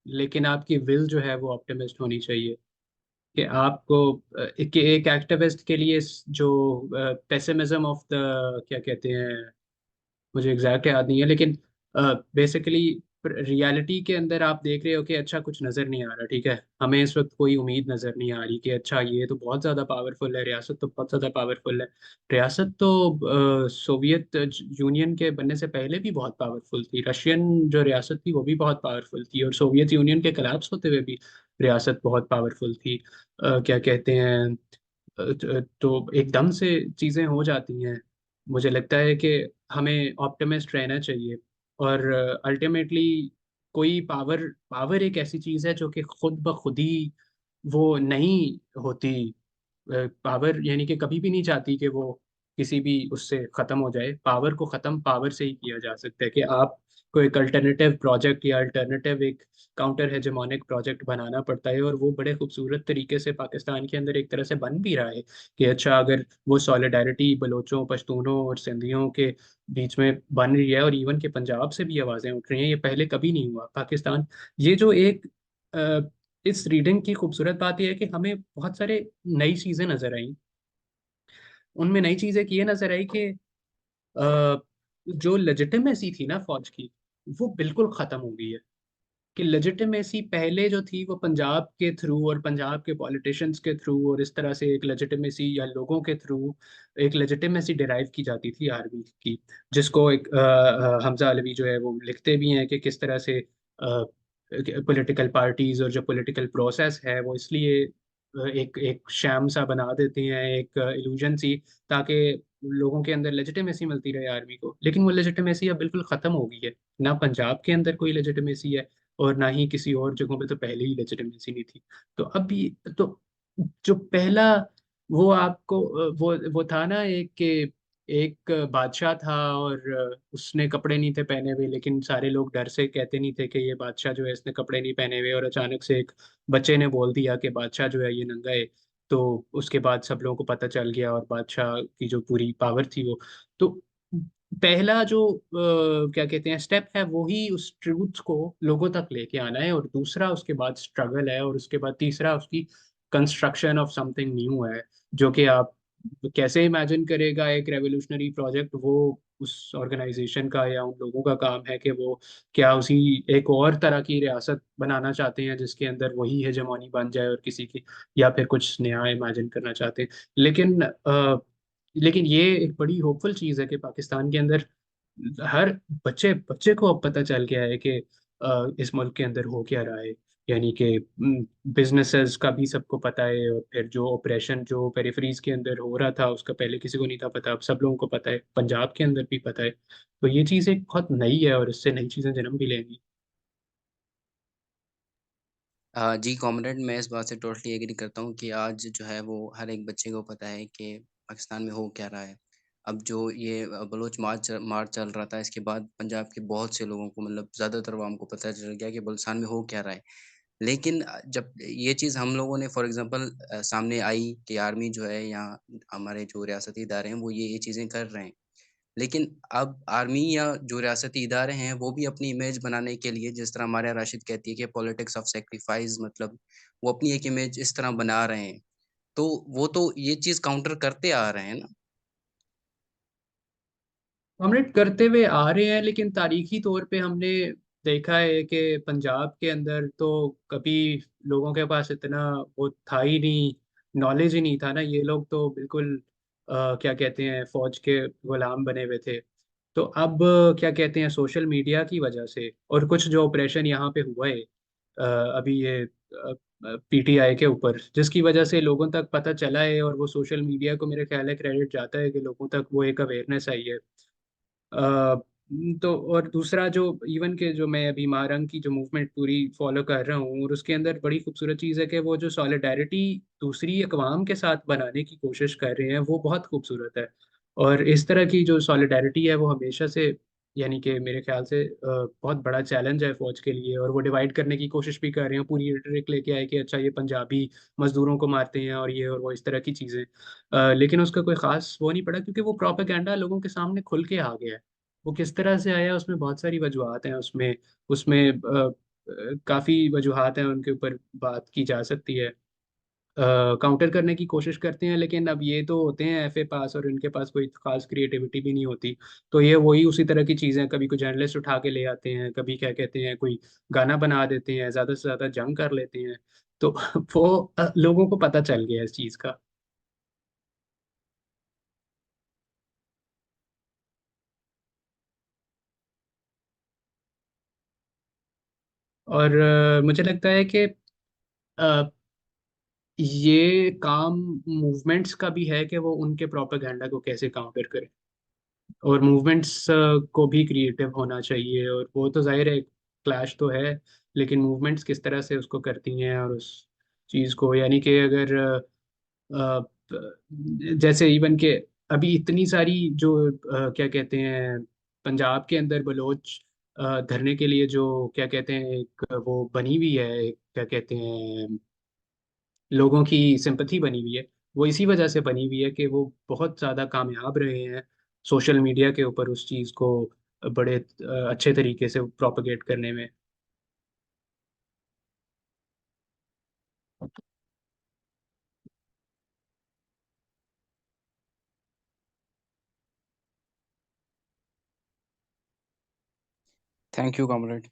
लेकिन आपकी विल जो है वो ऑप्टिमिस्ट होनी चाहिए। कि आपको कि एक एक्टिविस्ट के लिए जो पेसिमिज्म ऑफ द क्या कहते हैं, मुझे एग्जैक्ट याद नहीं है, लेकिन बेसिकली रियलिटी के अंदर आप देख रहे हो कि अच्छा कुछ नज़र नहीं आ रहा, ठीक है, हमें इस वक्त कोई उम्मीद नज़र नहीं आ रही कि अच्छा ये तो बहुत ज़्यादा पावरफुल है, रियासत तो बहुत ज़्यादा पावरफुल है। रियासत तो सोवियत यूनियन के बनने से पहले भी बहुत पावरफुल थी, रशियन जो रियासत थी वो भी बहुत पावरफुल थी, और सोवियत यूनियन के कलेप्स होते हुए भी रियासत बहुत पावरफुल थी। क्या कहते हैं, तो एकदम से चीज़ें हो जाती हैं। मुझे लगता है कि हमें ऑप्टिमिस्ट रहना चाहिए। और अल्टीमेटली कोई पावर पावर एक ऐसी चीज़ है जो कि खुद ब खुद ही वो नहीं होती। पावर यानी कि कभी भी नहीं चाहती कि वो किसी भी उससे खत्म हो जाए। पावर को खत्म पावर से ही किया जा सकता है, कि आप कोई एक अल्टरनेटिव प्रोजेक्ट या अल्टरनेटिव एक काउंटर हेजेमोनिक प्रोजेक्ट बनाना पड़ता है, और वो बड़े खूबसूरत तरीके से पाकिस्तान के अंदर एक तरह से बन भी रहा है। कि अच्छा अगर वो सॉलिडारिटी बलोचों, पश्तूनों और सिंधियों के बीच में बन रही है, और इवन के पंजाब से भी आवाज़ें उठ रही हैं, ये पहले कभी नहीं हुआ पाकिस्तान। ये जो एक इस रीडिंग की खूबसूरत बात यह है कि हमें बहुत सारे नई चीजें नजर आई। उनमें नई चीज एक ये नजर आई कि अ, जो लेजिटिमेसी थी ना फौज की, वो बिल्कुल खत्म हो गई है। कि लेजिटिमेसी पहले जो थी वो पंजाब के थ्रू और पंजाब के पॉलिटिशियंस के थ्रू और इस तरह से एक लेजिटिमेसी या लोगों के थ्रू एक लेजिटिमेसी डिराइव की जाती थी आर्मी की। जिसको एक हमजा अलवी जो है वो लिखते भी हैं कि किस तरह से पॉलिटिकल पार्टीज और जो पॉलिटिकल प्रोसेस है वो इसलिए एक एक शैम सा बना देते हैं, एक इल्यूजन सी, ताकि लोगों के अंदर लेजिटिमेसी मिलती रहे आर्मी को। लेकिन वो लेजिटिमेसी अब बिल्कुल खत्म हो गई है। ना पंजाब के अंदर कोई लेजिटिमेसी है, और ना ही किसी और जगहों पे, तो पहले ही लेजिटिमेसी नहीं थी। तो अभी तो जो पहला वो आपको वो था ना एक कि एक बादशाह था, और उसने कपड़े नहीं थे पहने हुए, लेकिन सारे लोग डर से कहते नहीं थे कि ये बादशाह जो है इसने कपड़े नहीं पहने हुए, और अचानक से एक बच्चे ने बोल दिया कि बादशाह जो है ये नंगा है। तो उसके बाद सब लोगों को पता चल गया, और बादशाह की जो पूरी पावर थी वो। तो पहला जो क्या कहते हैं स्टेप है, वो ही उस ट्रूथ को लोगों तक लेके आना है, और दूसरा उसके बाद स्ट्रगल है, और उसके बाद तीसरा उसकी कंस्ट्रक्शन ऑफ समथिंग न्यू है। जो कि आप कैसे इमेजिन करेगा एक रेवोल्यूशनरी प्रोजेक्ट, वो उस ऑर्गेनाइजेशन का या उन लोगों का काम है कि वो क्या उसी एक और तरह की रियासत बनाना चाहते हैं जिसके अंदर वही हेजेमोनी बन जाए और किसी की, या फिर कुछ नया इमेजिन करना चाहते हैं। लेकिन ये एक बड़ी होपफुल चीज़ है कि पाकिस्तान के अंदर हर बच्चे बच्चे को अब पता चल गया है कि इस मुल्क के अंदर हो क्या रहा है। यानी कि बिजनेसेस का भी सबको पता है, और फिर जो ऑपरेशन जो पेरिफेरीज के अंदर हो रहा था उसका पहले किसी को नहीं था पता, अब सब लोगों को पता है, पंजाब के अंदर भी पता है। तो ये चीज़ एक बहुत नई है और इससे नई चीज़ें जन्म भी लेंगी। जी कॉमरेड, मैं इस बात से टोटली एग्री करता हूँ कि आज जो है वो हर एक बच्चे को पता है कि पाकिस्तान में हो क्या रहा है। अब जो ये बलोच मार्च मार्च चल रहा था, इसके बाद पंजाब के बहुत से लोगों को, मतलब ज़्यादातर अवाम को पता चल गया कि बलूचिस्तान में हो क्या रहा है। लेकिन जब ये चीज़ हम लोगों ने फॉर एग्जांपल सामने आई कि आर्मी जो है, या हमारे जो रियासती इदारे हैं वो ये चीज़ें कर रहे हैं। लेकिन अब आर्मी या जो रियासती इदारे हैं वो भी अपनी इमेज बनाने के लिए, जिस तरह हमारे यहाँ राशिद कहती है कि पॉलिटिक्स ऑफ सैक्रिफाइस, मतलब वो अपनी एक इमेज इस तरह बना रहे हैं। तो वो तो ये चीज़ काउंटर करते आ रहे हैं ना। कॉमरेड करते हुए आ रहे हैं, लेकिन तारीखी तौर पे हमने देखा है कि पंजाब के अंदर तो कभी लोगों के पास इतना वो था ही नहीं, नॉलेज ही नहीं था ना। ये लोग तो बिल्कुल क्या कहते हैं, फौज के गुलाम बने हुए थे। तो अब क्या कहते हैं, सोशल मीडिया की वजह से और कुछ जो ऑपरेशन यहाँ पे हुआ है अभी ये पीटीआई के ऊपर, जिसकी वजह से लोगों तक पता चला है, और वो सोशल मीडिया को मेरे ख्याल है क्रेडिट जाता है कि लोगों तक वो एक अवेयरनेस आई है। अ, तो और दूसरा जो इवन के जो मैं अभी मारंग की जो मूवमेंट पूरी फॉलो कर रहा हूँ, और उसके अंदर बड़ी खूबसूरत चीज़ है कि वो जो सॉलिडारिटी दूसरी अकवाम के साथ बनाने की कोशिश कर रहे हैं वो बहुत खूबसूरत है। और इस तरह की जो सॉलिडारिटी है वो हमेशा से, यानी कि मेरे ख्याल से बहुत बड़ा चैलेंज है फौज के लिए, और वो डिवाइड करने की कोशिश भी कर रहे हैं, पूरी रेटरिक लेके आए कि अच्छा ये पंजाबी मजदूरों को मारते हैं और ये और वो इस तरह की चीज़ें। लेकिन उसका कोई खास वो नहीं पड़ा, क्योंकि वो प्रोपेगेंडा लोगों के सामने खुल के आ गया है। वो किस तरह से आया उसमें बहुत सारी वजूहात हैं, उसमें उसमें काफ़ी वजूहात हैं, उनके ऊपर बात की जा सकती है। काउंटर करने की कोशिश करते हैं, लेकिन अब ये तो होते हैं एफए पास और इनके पास कोई खास क्रिएटिविटी भी नहीं होती। तो ये वही उसी तरह की चीज़ें, कभी कोई जर्नलिस्ट उठा के ले आते हैं, कभी क्या कहते हैं कोई गाना बना देते हैं, ज़्यादा से ज़्यादा जंग कर लेते हैं। तो वो लोगों को पता चल गया इस चीज़ का। और मुझे लगता है कि अ, ये काम मूवमेंट्स का भी है कि वो उनके प्रोपेगेंडा को कैसे काउंटर करें, और मूवमेंट्स को भी क्रिएटिव होना चाहिए। और वो तो जाहिर है क्लैश तो है, लेकिन मूवमेंट्स किस तरह से उसको करती हैं और उस चीज़ को, यानी कि अगर अ, जैसे इवन के अभी इतनी सारी जो क्या कहते हैं, पंजाब के अंदर बलोच धरने के लिए जो क्या कहते हैं एक वो बनी हुई है, एक क्या कहते हैं लोगों की सिंपथी बनी हुई है, वो इसी वजह से बनी हुई है कि वो बहुत ज़्यादा कामयाब रहे हैं सोशल मीडिया के ऊपर उस चीज़ को बड़े अच्छे तरीके से प्रोपेगेट करने में। Thank you comrade.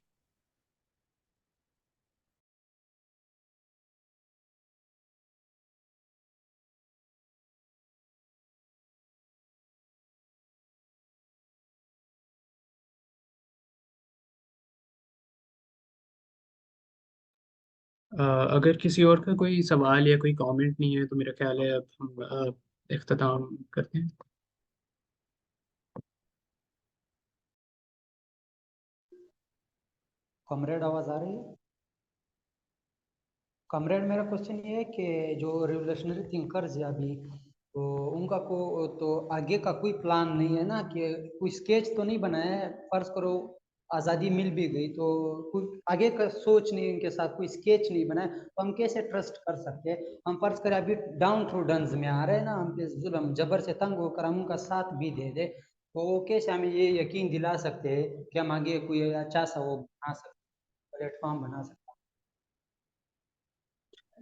अगर किसी और का कोई सवाल या कोई कमेंट नहीं है तो मेरा ख्याल है अब हम इख्तिताम करते हैं। कॉमरेड आवाज आ रही है? कॉमरेड, मेरा क्वेश्चन ये है कि जो रिवोल्यूशनरी थिंकर्स है अभी, तो उनका को तो आगे का कोई प्लान नहीं है ना, कि कोई स्केच तो नहीं बनाया है। फर्ज करो आज़ादी मिल भी गई तो कोई आगे का सोच नहीं, इनके साथ कोई स्केच नहीं बना है, तो हम कैसे ट्रस्ट कर सकते हैं? हम फर्ज करें अभी डाउन थ्रू डंस में आ रहे हैं ना, हम पे जुल्म जबर से तंग होकर हम उनका साथ भी दे दे, तो वो कैसे हमें ये यकीन दिला सकते हैं कि हम आगे कोई अच्छा सा वो बना सकते, प्लेटफॉर्म बना सकते?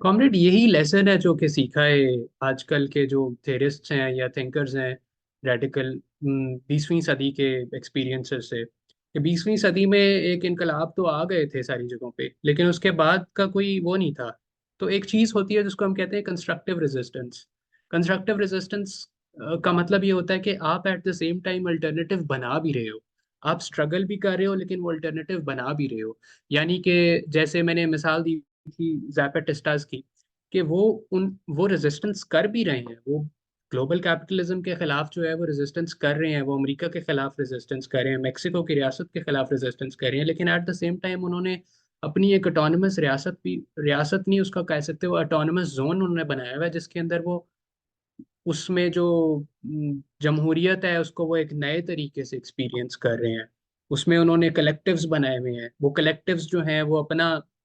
कॉमरेड यही लेसन है जो कि सीखा है आजकल के जो थेरिस्ट्स हैं या थिंकर्स हैं, रेडिकल 20वीं सदी के एक्सपीरियंसेस से कि 20वीं सदी में एक इनकलाब तो आ गए थे सारी जगहों पे, लेकिन उसके बाद का कोई वो नहीं था। तो एक चीज होती है जिसको हम कहते हैं कंस्ट्रक्टिव रेजिस्टेंस। कंस्ट्रक्टिव रेजिस्टेंस का मतलब ये होता है कि आप eight the same time alternative बना भी रहे हो। आप स्ट्रगल भी कर रहे हो लेकिन वो अल्टरनेटिव बना भी रहे हो। यानी कि जैसे मैंने मिसाल दी थी जैपेटिस्टास की, कि वो रेजिस्टेंस कर भी रहे हैं। वो ग्लोबल कैपिटलिज्म के खिलाफ जो है वो रेजिस्टेंस कर रहे हैं, वो अमेरिका के खिलाफ रेजिस्टेंस कर रहे हैं, मेक्सिको की रियासत के खिलाफ रेजिस्टेंस कर रहे हैं, लेकिन एट द सेम टाइम उन्होंने अपनी एक ऑटोनमस रियासत भी, रियासत नहीं उसका कह सकते, वो ऑटोनमस जोन उन्होंने बनाया हुआ है जिसके अंदर वो उसमें जो जमहूरियत है उसको वो एक नए तरीके से एक्सपीरियंस कर रहे हैं। उसमें उन्होंने कलेक्टिव्स बनाए हुए हैं। वो कलेक्टिव्स जो हैं वो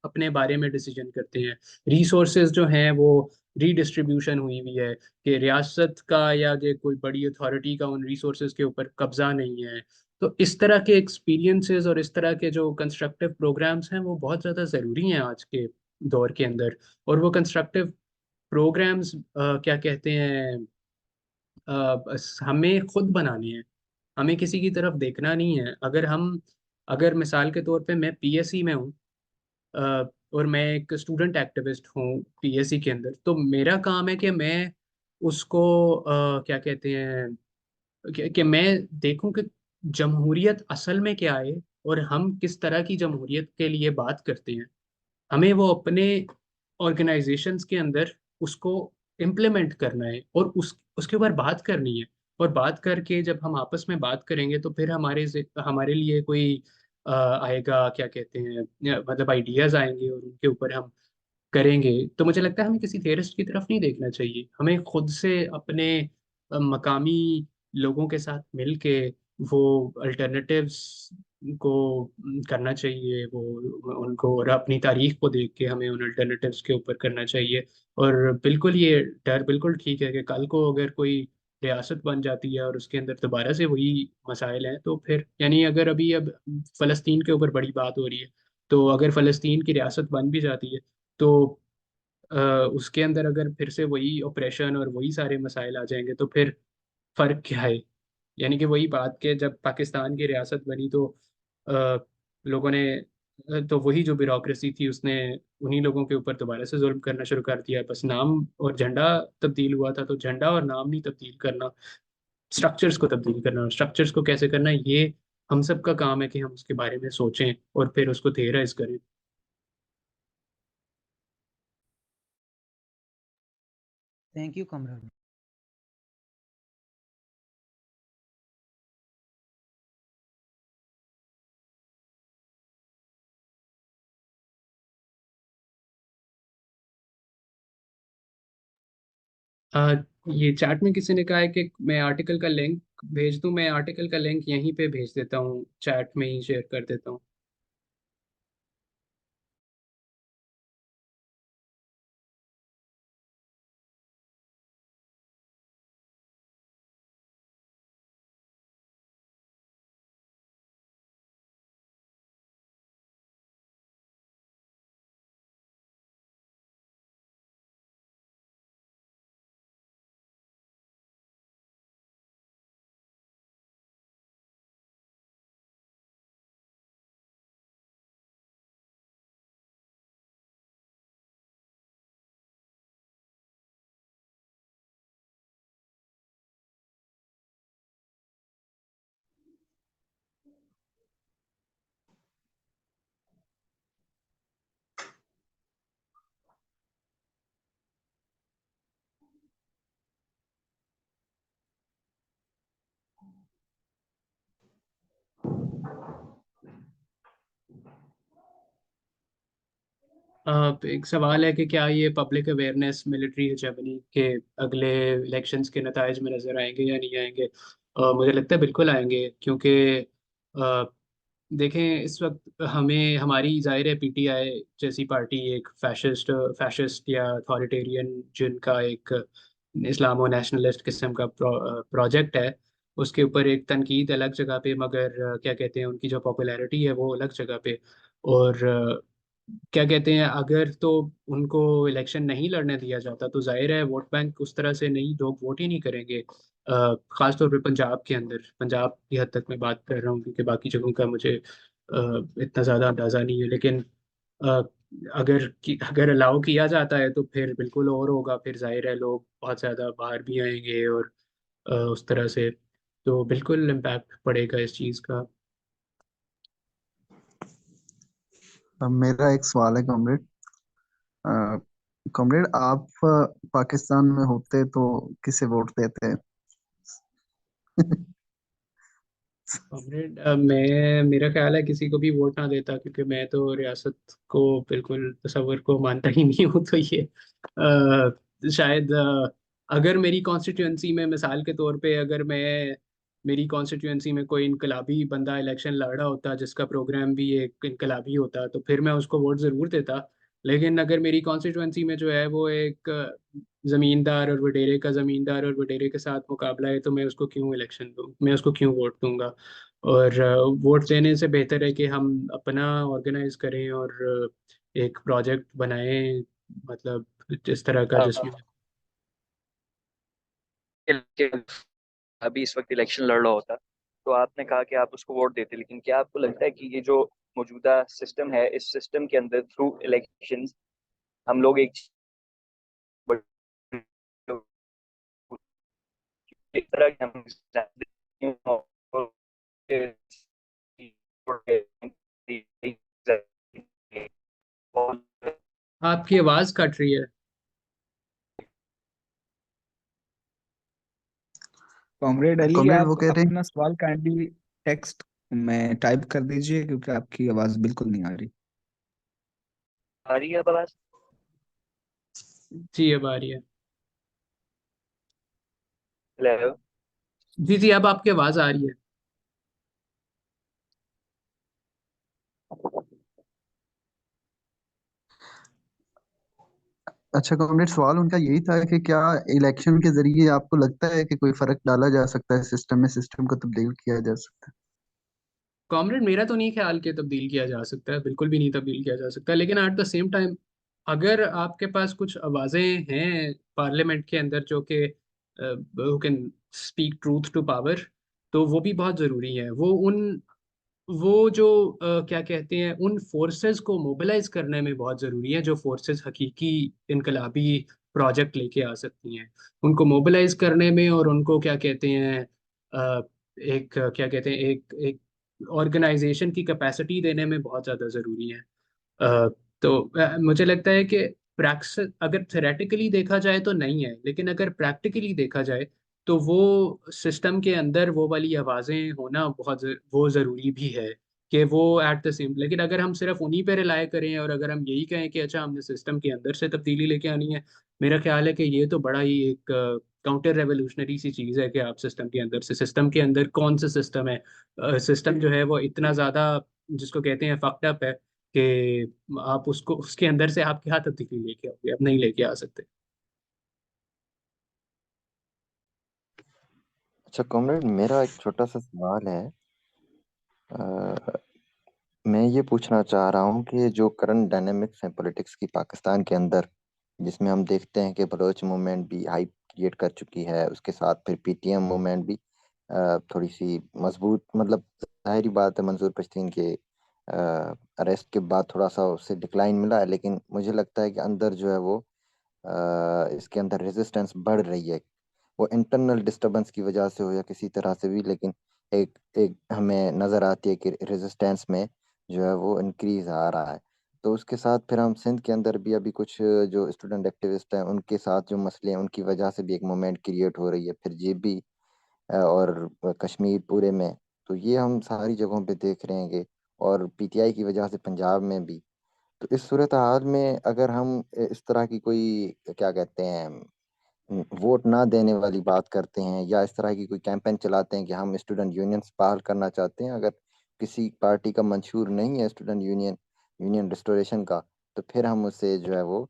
अपने बारे में डिसीजन करते हैं। रिसोर्सेज जो हैं वो रीडिस्ट्रीब्यूशन हुई हुई है कि रियासत का या ये कोई बड़ी अथॉरिटी का उन रिसोर्सेज के ऊपर कब्जा नहीं है। तो इस तरह के एक्सपीरियंसेस और इस तरह के जो कंस्ट्रक्टिव प्रोग्राम्स हैं वो बहुत ज़्यादा ज़रूरी हैं आज के दौर के अंदर। और वो कंस्ट्रक्टिव प्रोग्राम्स क्या कहते हैं, बस हमें खुद बनाने हैं। हमें किसी की तरफ देखना नहीं है। अगर मिसाल के तौर पे मैं पीएससी में हूँ, और मैं एक स्टूडेंट एक्टिविस्ट हूँ पीएससी के अंदर, तो मेरा काम है कि मैं उसको क्या कहते हैं कि मैं देखूं कि जमहूरियत असल में क्या है और हम किस तरह की जमहूरियत के लिए बात करते हैं। हमें वो अपने ऑर्गेनाइजेशंस के अंदर उसको इम्प्लीमेंट करना है और उसके ऊपर बात करनी है। और बात करके जब हम आपस में बात करेंगे तो फिर हमारे लिए कोई आएगा, क्या कहते हैं, मतलब आइडियाज आएंगे और उनके ऊपर हम करेंगे। तो मुझे लगता है हमें किसी थेरिस्ट की तरफ नहीं देखना चाहिए। हमें खुद से अपने मकामी लोगों के साथ मिल के वो अल्टरनेटिव्स को करना चाहिए। वो उनको और अपनी तारीख को देख के हमें उन अल्टरनेटिव्स के ऊपर करना चाहिए। और बिल्कुल ये डर बिल्कुल ठीक है कि कल को अगर कोई रियासत बन जाती है और उसके अंदर दोबारा से वही मसाइल हैं तो फिर, यानी अगर अभी अब फ़लस्तीन के ऊपर बड़ी बात हो रही है, तो अगर फ़लस्तीन की रियासत बन भी जाती है तो अ, उसके अंदर अगर फिर से वही ऑपरेशन और वही सारे मसाइल आ जाएंगे तो फिर फर्क क्या है। यानी कि वही बात के जब पाकिस्तान की रियासत बनी तो अ, लोगों ने तो वही जो ब्यूरोक्रेसी थी उसने उन्हीं लोगों के ऊपर दोबारा से जुल्म करना शुरू कर दिया। बस नाम और झंडा तब्दील हुआ था, तो झंडा और नाम नहीं तब्दील करना, स्ट्रक्चर्स को तब्दील करना। स्ट्रक्चर्स को कैसे करना है, ये हम सब का काम है कि हम उसके बारे में सोचें और फिर उसको थेराइज करें। थैंक यू कमर। आ, ये चैट में किसी ने कहा है कि मैं आर्टिकल का लिंक भेज दूं। मैं आर्टिकल का लिंक यहीं पे भेज देता हूँ, चैट में ही शेयर कर देता हूँ। एक सवाल है कि क्या ये पब्लिक अवेयरनेस मिलिट्री हेजेमनी के अगले इलेक्शंस के नतायज में नजर आएंगे या नहीं आएंगे। मुझे लगता है बिल्कुल आएंगे, क्योंकि अ, देखें इस वक्त हमें, हमारी जाहिर है पीटीआई जैसी पार्टी एक फैशिस्ट या अथॉरिटेरियन जिनका एक इस्लामो नेशनलिस्ट किस्म का प्रोजेक्ट है, उसके ऊपर एक तनकीद अलग जगह पे, मगर क्या कहते हैं, उनकी जो पॉपुलैरिटी है वो अलग जगह पे। और क्या कहते हैं, अगर तो उनको इलेक्शन नहीं लड़ने दिया जाता तो जाहिर है वोट बैंक उस तरह से नहीं, लोग वोट ही नहीं करेंगे। खास तौर पे पंजाब के अंदर, पंजाब की हद तक मैं बात कर रहा हूँ क्योंकि बाकी जगहों का मुझे इतना ज़्यादा अंदाज़ा नहीं है, लेकिन अ, अगर अलाउ किया जाता है तो फिर बिल्कुल और होगा, फिर जाहिर है लोग बहुत ज़्यादा बाहर भी आएंगे और उस तरह से तो बिल्कुल इम्पैक्ट पड़ेगा इस चीज़ का। अब मेरा एक सवाल है कॉमरेड। कॉमरेड, आप पाकिस्तान में होते तो किसे वोट देते? कॉमरेड, मैं मेरा ख्याल है किसी को भी वोट ना देता, क्योंकि मैं तो रियासत को बिल्कुल तस्वर को मानता ही नहीं हूँ। तो ये शायद अगर मेरी कॉन्स्टिट्यूंसी में मिसाल के तौर पे, अगर मैं मेरी कॉन्स्टिट्यूंसी में कोई इनकलाबी बंदा इलेक्शन लड़ रहा होता जिसका प्रोग्राम भी एक इनकलाबी होता तो फिर मैं उसको वोट ज़रूर देता। लेकिन अगर मेरी कॉन्स्टिट्यूंसी में जो है वो एक जमींदार और वडेरे का जमींदार और वडेरे के साथ मुकाबला है, तो मैं उसको क्यों इलेक्शन दूँ, मैं उसको क्यों वोट दूंगा। और वोट देने से बेहतर है कि हम अपना ऑर्गेनाइज करें और एक प्रोजेक्ट बनाएं, मतलब जिस तरह का जिसमें। अभी इस वक्त इलेक्शन लड़ रहा होता तो आपने कहा कि आप उसको वोट देते, लेकिन क्या आपको लगता है कि ये जो मौजूदा सिस्टम है, इस सिस्टम के अंदर थ्रू इलेक्शंस हम लोग एक इस तरह के हम आपकी आवाज़ कट रही है। कॉमरेड अली, कॉमरेड, वो आप कह रहे हैं। अपना सवाल काइंडली टेक्स्ट में टाइप कर दीजिए क्योंकि आपकी आवाज बिल्कुल नहीं आ रही। आ रही है आवाज? जी अब आ रही है। हेलो। जी जी, अब आपकी आवाज़ आ रही है। अच्छा कॉमरेड, सवाल उनका यही था कि क्या इलेक्शन के जरिए आपको लगता है कि कोई फर्क डाला जा सकता है सिस्टम में, सिस्टम को तब्दील किया जा सकता कॉमरेड, मेरा तो नहीं ख्याल कि तब्दील किया जा सकता है, बिल्कुल भी नहीं तब्दील किया जा सकता, लेकिन एट द सेम टाइम अगर आपके पास कुछ आवाज़ें हैं पार्लियामेंट के अंदर जो कि who can speak truth to power, तो वो भी बहुत ज़रूरी है। वो जो क्या कहते हैं, उन फोर्सेस को मोबिलाइज करने में बहुत ज़रूरी है, जो फोर्सेस हकीकी इनकलाबी प्रोजेक्ट लेके आ सकती हैं, उनको मोबिलाइज करने में और उनको क्या कहते हैं क्या कहते हैं, एक ऑर्गेनाइजेशन की कैपेसिटी देने में बहुत ज़्यादा ज़रूरी है। अ, तो मुझे लगता है कि प्रैक्टिस अगर थेरेटिकली देखा जाए तो नहीं है, लेकिन अगर प्रैक्टिकली देखा जाए तो वो सिस्टम के अंदर वो वाली आवाज़ें होना वो ज़रूरी भी है कि वो एट द सेम। लेकिन अगर हम सिर्फ उन्हीं पे रिलाय करें और अगर हम यही कहें कि अच्छा हमने सिस्टम के अंदर से तब्दीली लेके आनी है, मेरा ख्याल है कि ये तो बड़ा ही एक काउंटर रेवोल्यूशनरी सी चीज़ है कि आप सिस्टम के अंदर से, सिस्टम के अंदर कौन सा सिस्टम है, सिस्टम जो है वो इतना ज़्यादा जिसको कहते हैं फक्ड अप है कि आप उसको उसके अंदर से आप क्या तब्दीली लेके आओगे, आप नहीं लेके आ सकते। अच्छा कॉमरेड, मेरा एक छोटा सा सवाल है। अ, मैं ये पूछना चाह रहा हूँ कि जो करंट डायनेमिक्स है पॉलिटिक्स की पाकिस्तान के अंदर, जिसमें हम देखते हैं कि बलोच मूवमेंट भी हाइप क्रिएट कर चुकी है, उसके साथ फिर पीटीएम मूवमेंट भी थोड़ी सी मजबूत, मतलब जाहिर बात है मंजूर पश्तीन के अरेस्ट के बाद थोड़ा सा उससे डिक्लाइन मिला है, लेकिन मुझे लगता है कि अंदर जो है वो इसके अंदर रेजिस्टेंस बढ़ रही है। वो इंटरनल डिस्टरबेंस की वजह से हो या किसी तरह से भी, लेकिन एक एक हमें नज़र आती है कि रेजिस्टेंस में जो है वो इंक्रीज आ रहा है। तो उसके साथ फिर हम सिंध के अंदर भी अभी कुछ जो स्टूडेंट एक्टिविस्ट हैं उनके साथ जो मसले हैं उनकी वजह से भी एक मोमेंट क्रिएट हो रही है, फिर जेबी और कश्मीर पूरे में। तो ये हम सारी जगहों पे देख रहे हैं कि, और पीटीआई की वजह से पंजाब में भी। तो इस सूरत हाल में अगर हम इस तरह की कोई क्या कहते हैं वोट ना देने वाली बात करते हैं या इस तरह की कोई कैंपेन चलाते हैं कि हम स्टूडेंट यूनियंस बहाल करना चाहते हैं, अगर किसी पार्टी का मंशूर नहीं है स्टूडेंट यूनियन यूनियन रिस्टोरेशन का, तो फिर हम उससे जो है वो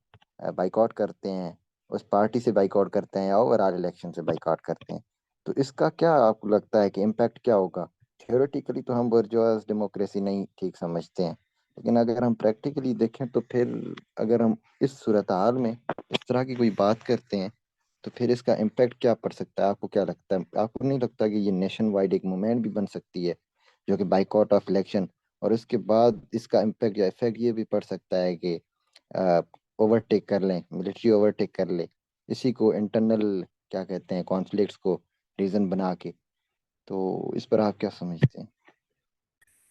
बाइकआउट करते हैं, उस पार्टी से बाइकआउट करते हैं या ओवरऑल इलेक्शन से बाइकआउट करते हैं। तो इसका क्या आपको लगता है कि इम्पैक्ट क्या होगा? थियोरेटिकली तो हम बुर्जुआज डेमोक्रेसी नहीं ठीक समझते हैं, लेकिन अगर हम प्रैक्टिकली देखें तो फिर अगर हम इस सूरत हाल में इस तरह की कोई बात करते हैं तो फिर इसका इम्पैक्ट क्या पड़ सकता है? आपको क्या लगता है? आपको नहीं लगता कि ये नेशन वाइड एक मूवमेंट भी बन सकती है जो कि बाइकआउट ऑफ इलेक्शन, और उसके बाद इसका इम्पैक्ट या इफेक्ट ये भी पड़ सकता है कि ओवरटेक कर लें, मिलिट्री ओवरटेक कर ले इसी को इंटरनल क्या कहते हैं कॉन्फ्लिक्ट्स को रीजन बना के। तो इस पर आप क्या समझते हैं?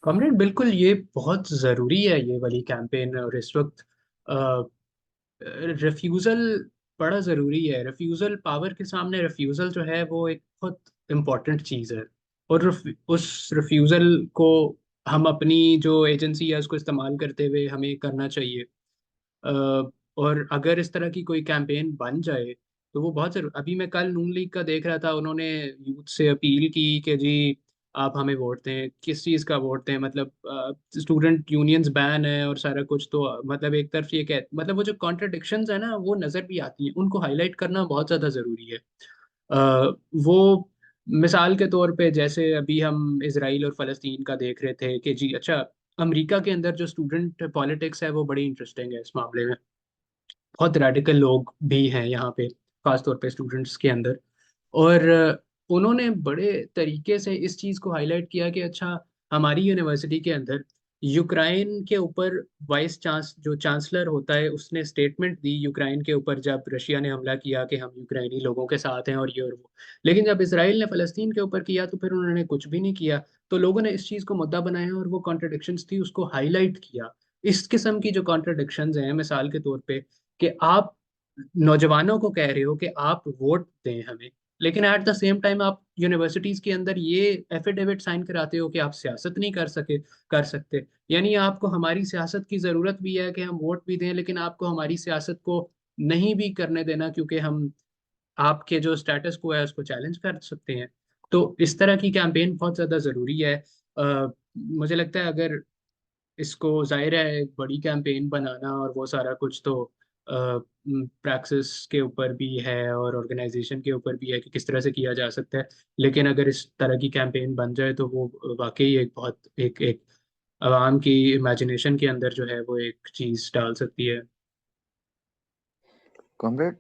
कॉमरेड, बिल्कुल ये बहुत ज़रूरी है ये वाली कैंपेन, और इस वक्त रिफ्यूज़ल बड़ा ज़रूरी है। रिफ्यूज़ल, पावर के सामने रिफ्यूज़ल जो है वो एक बहुत इम्पोर्टेंट चीज़ है। और उस रिफ्यूज़ल को हम अपनी जो एजेंसी है उसको इस्तेमाल करते हुए हमें करना चाहिए। और अगर इस तरह की कोई कैंपेन बन जाए तो वो बहुत जरूर। अभी मैं कल नून लीग का देख रहा था, उन्होंने यूथ से अपील की कि जी आप हमें वोट दें। किस चीज़ का वोट दें? मतलब स्टूडेंट यूनियंस बैन है और सारा कुछ, तो मतलब एक तरफ ये कह, मतलब वो जो कॉन्ट्रडिक्शंस है ना वो नज़र भी आती हैं, उनको हाईलाइट करना बहुत ज़्यादा ज़रूरी है। वो मिसाल के तौर पे जैसे अभी हम इसराइल और फ़लस्तीन का देख रहे थे कि जी अच्छा, अमेरिका के अंदर जो स्टूडेंट पॉलिटिक्स है वो बड़ी इंटरेस्टिंग है इस मामले में। बहुत रेडिकल लोग भी हैं यहाँ पे, खासतौर पे स्टूडेंट्स के अंदर। और उन्होंने बड़े तरीके से इस चीज़ को हाईलाइट किया कि अच्छा, हमारी यूनिवर्सिटी के अंदर यूक्रेन के ऊपर जो चांसलर होता है उसने स्टेटमेंट दी यूक्रेन के ऊपर, जब रशिया ने हमला किया कि हम यूक्रेनी लोगों के साथ हैं और ये और वो। लेकिन जब इसराइल ने फ़लस्तीन के ऊपर किया तो फिर उन्होंने कुछ भी नहीं किया। तो लोगों ने इस चीज़ को मुद्दा बनाया और वो कॉन्ट्रडिक्शंस थी उसको हाईलाइट किया। इस किस्म की जो कॉन्ट्रडिक्शंस हैं, मिसाल के तौर पे कि आप नौजवानों को कह रहे हो कि आप वोट दें हमें, लेकिन एट द सेम टाइम आप यूनिवर्सिटीज के अंदर ये एफिडेविट साइन कराते हो कि आप सियासत नहीं कर सकते। यानी आपको हमारी सियासत की जरूरत भी है कि हम वोट भी दें, लेकिन आपको हमारी सियासत को नहीं भी करने देना, क्योंकि हम आपके जो स्टेटस को है उसको चैलेंज कर सकते हैं। तो इस तरह की कैंपेन बहुत ज्यादा जरूरी है। मुझे लगता है अगर इसको, जाहिर है एक बड़ी कैंपेन बनाना और वो सारा कुछ, तो प्रैक्टिस के ऊपर भी है और ऑर्गेनाइजेशन के ऊपर भी है कि किस तरह से किया जा सकता है। लेकिन अगर इस तरह की कैंपेन बन जाए तो वो वाकई एक बहुत एक एक आवाम की इमेजिनेशन के अंदर जो है वो एक चीज़ डाल सकती है। कॉमरेड,